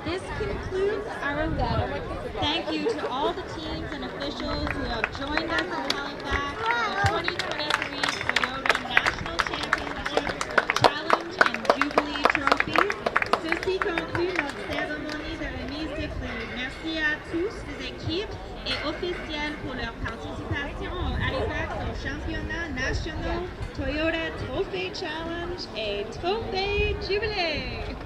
This concludes our letter. Thank you to all the teams and officials who have joined us in Halifax for the 2023 Toyota National Championship Challenge and Jubilee Trophies. Ceci conclut notre cérémonie de remise des prix. Merci à tous les équipes et officiels pour leur participation au Halifax au championnat national Toyota Trophy Challenge et Trophée Jubilee.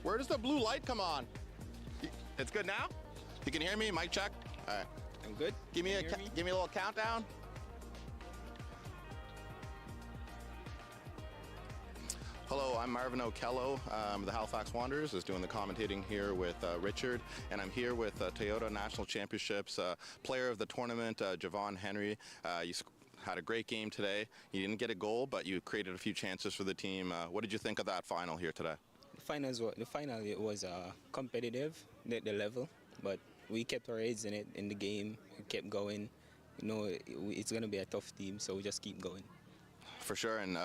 Where does the blue light come on? It's good now? You can hear me? Mic check? All right. I'm good. Give me a little countdown. Hello, I'm Marvin O'Kello. The Halifax Wanderers is doing the commentating here with Richard, and I'm here with Toyota National Championships player of the tournament, Javon Henry. You had a great game today. You didn't get a goal, but you created a few chances for the team. What did you think of that final here today? The final it was competitive, the level, but we kept our heads in it in the game. We kept going. You know, it's going to be a tough team, so we just keep going. For sure, and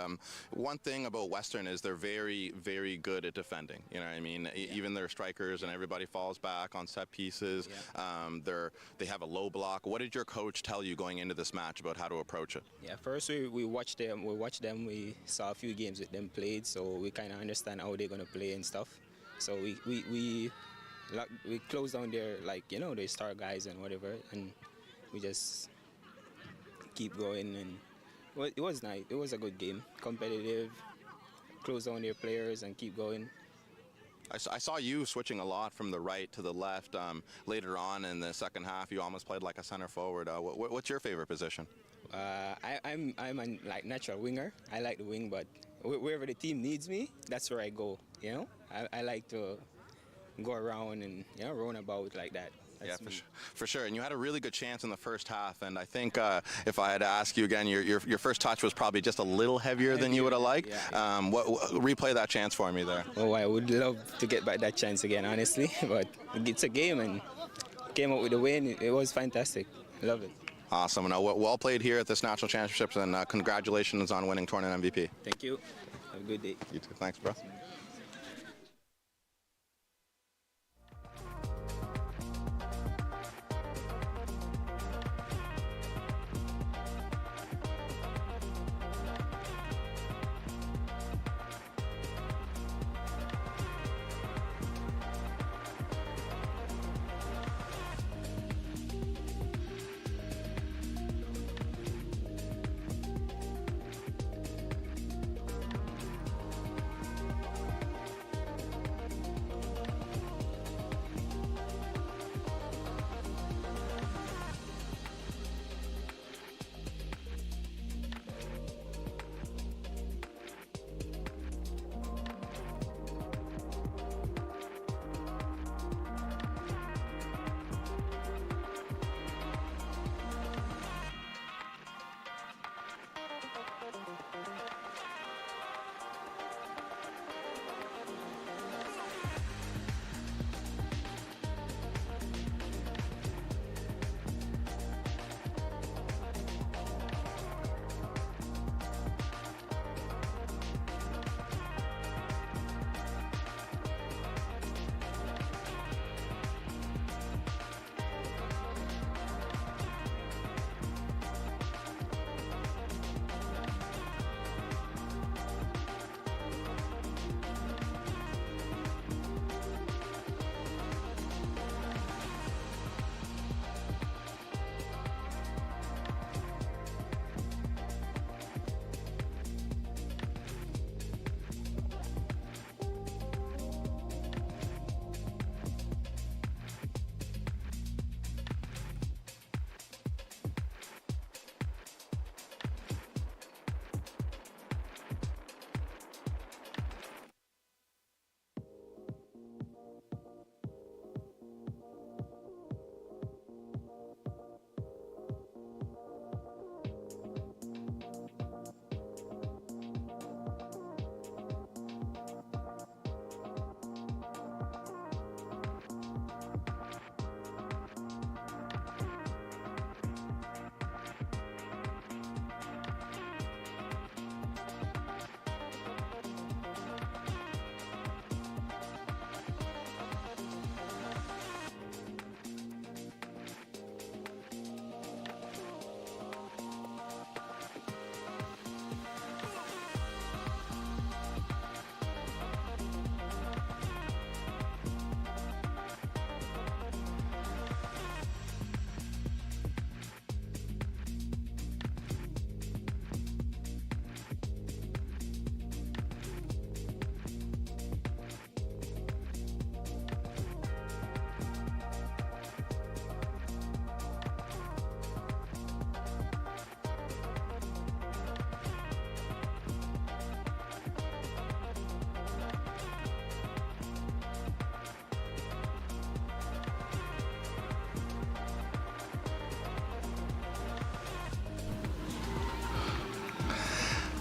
one thing about Western is they're very, very good at defending. You know what I mean? Even their strikers and everybody falls back on set pieces. Yeah. They have a low block. What did your coach tell you going into this match about how to approach it? Yeah, first we watched them. We saw a few games with them played, so we kind of understand how they're gonna play and stuff. So we closed down their their star guys and whatever, and we just keep going and. Well, it was nice. It was a good game. Competitive, close down their players and keep going. I saw you switching a lot from the right to the left. Later on in the second half, you almost played like a center forward. What's your favorite position? I'm a natural winger. I like the wing, but wherever the team needs me, that's where I go. You know, I like to go around and run about like that. Yeah, for sure. And you had a really good chance in the first half. And I think if I had to ask you again, your first touch was probably just a little heavier than you would have liked. Yeah. Replay that chance for me there. Oh, I would love to get back that chance again, honestly. But it's a game, and came up with a win. It was fantastic. Love it. Awesome. And well played here at this National Championships, and congratulations on winning tournament MVP. Thank you. Have a good day. You too. Thanks, bro.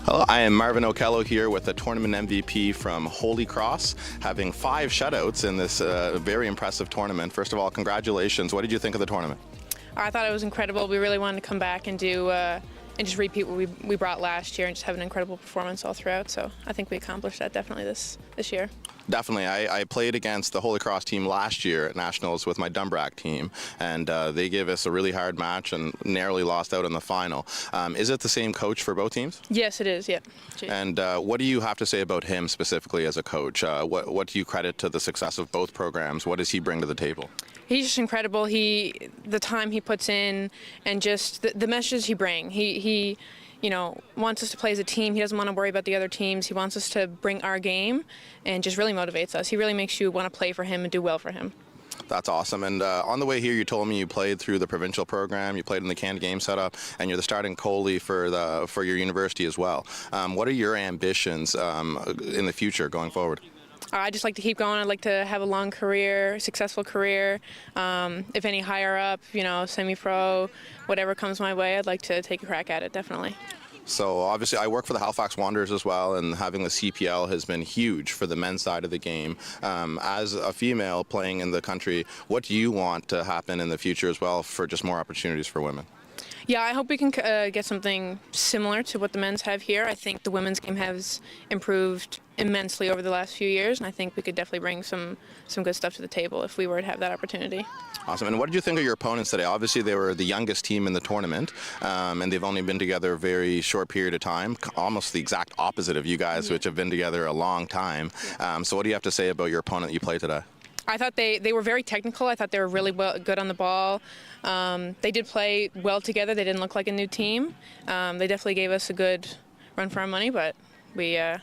Hello, I am Marvin Okello here with the tournament MVP from Holy Cross, having 5 shutouts in this very impressive tournament. First of all, congratulations. What did you think of the tournament? I thought it was incredible. We really wanted to come back and do and just repeat what we brought last year and just have an incredible performance all throughout. So I think we accomplished that definitely this year. Definitely. I played against the Holy Cross team last year at Nationals with my Dumbrack team, and they gave us a really hard match and narrowly lost out in the final. Is it the same coach for both teams? Yes, it is, yeah. And what do you have to say about him specifically as a coach? What do you credit to the success of both programs? What does he bring to the table? He's just incredible. The time he puts in and just the messages he brings. He wants us to play as a team. He doesn't want to worry about the other teams. He wants us to bring our game and just really motivates us. He really makes you want to play for him and do well for him. That's awesome. And on the way here, you told me you played through the provincial program, you played in the Canada game setup, and you're the starting goalie for your university as well. What are your ambitions in the future going forward? I just like to keep going. I'd like to have a long career, successful career. If any higher up, semi-pro, whatever comes my way, I'd like to take a crack at it, definitely. So obviously I work for the Halifax Wanderers as well, and having the CPL has been huge for the men's side of the game. As a female playing in the country, what do you want to happen in the future as well for just more opportunities for women? Yeah, I hope we can get something similar to what the men's have here. I think the women's game has improved immensely over the last few years, and I think we could definitely bring some good stuff to the table if we were to have that opportunity. Awesome. And what did you think of your opponents today? Obviously, they were the youngest team in the tournament, and they've only been together a very short period of time, almost the exact opposite of you guys, which have been together a long time. So what do you have to say about your opponent that you played today? I thought they were very technical. I thought they were really good on the ball. They did play well together. They didn't look like a new team. They definitely gave us a good run for our money, but they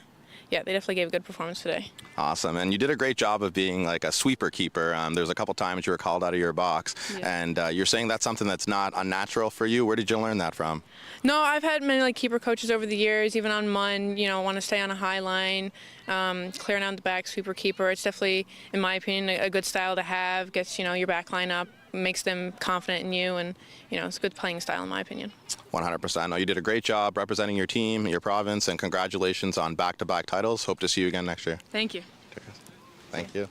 definitely gave a good performance today. Awesome. And you did a great job of being like a sweeper keeper. There's a couple times you were called out of your box, and you're saying that's something that's not unnatural for you. Where did you learn that from? No, I've had many keeper coaches over the years, even on MUN, want to stay on a high line, clearing out the back, sweeper keeper. It's definitely, in my opinion, a good style to have. Gets, your back line up, makes them confident in you, and, it's a good playing style in my opinion. 100%. No, you did a great job representing your team, your province, and congratulations on back-to-back titles. Hope to see you again next year. Thank you. Thank you.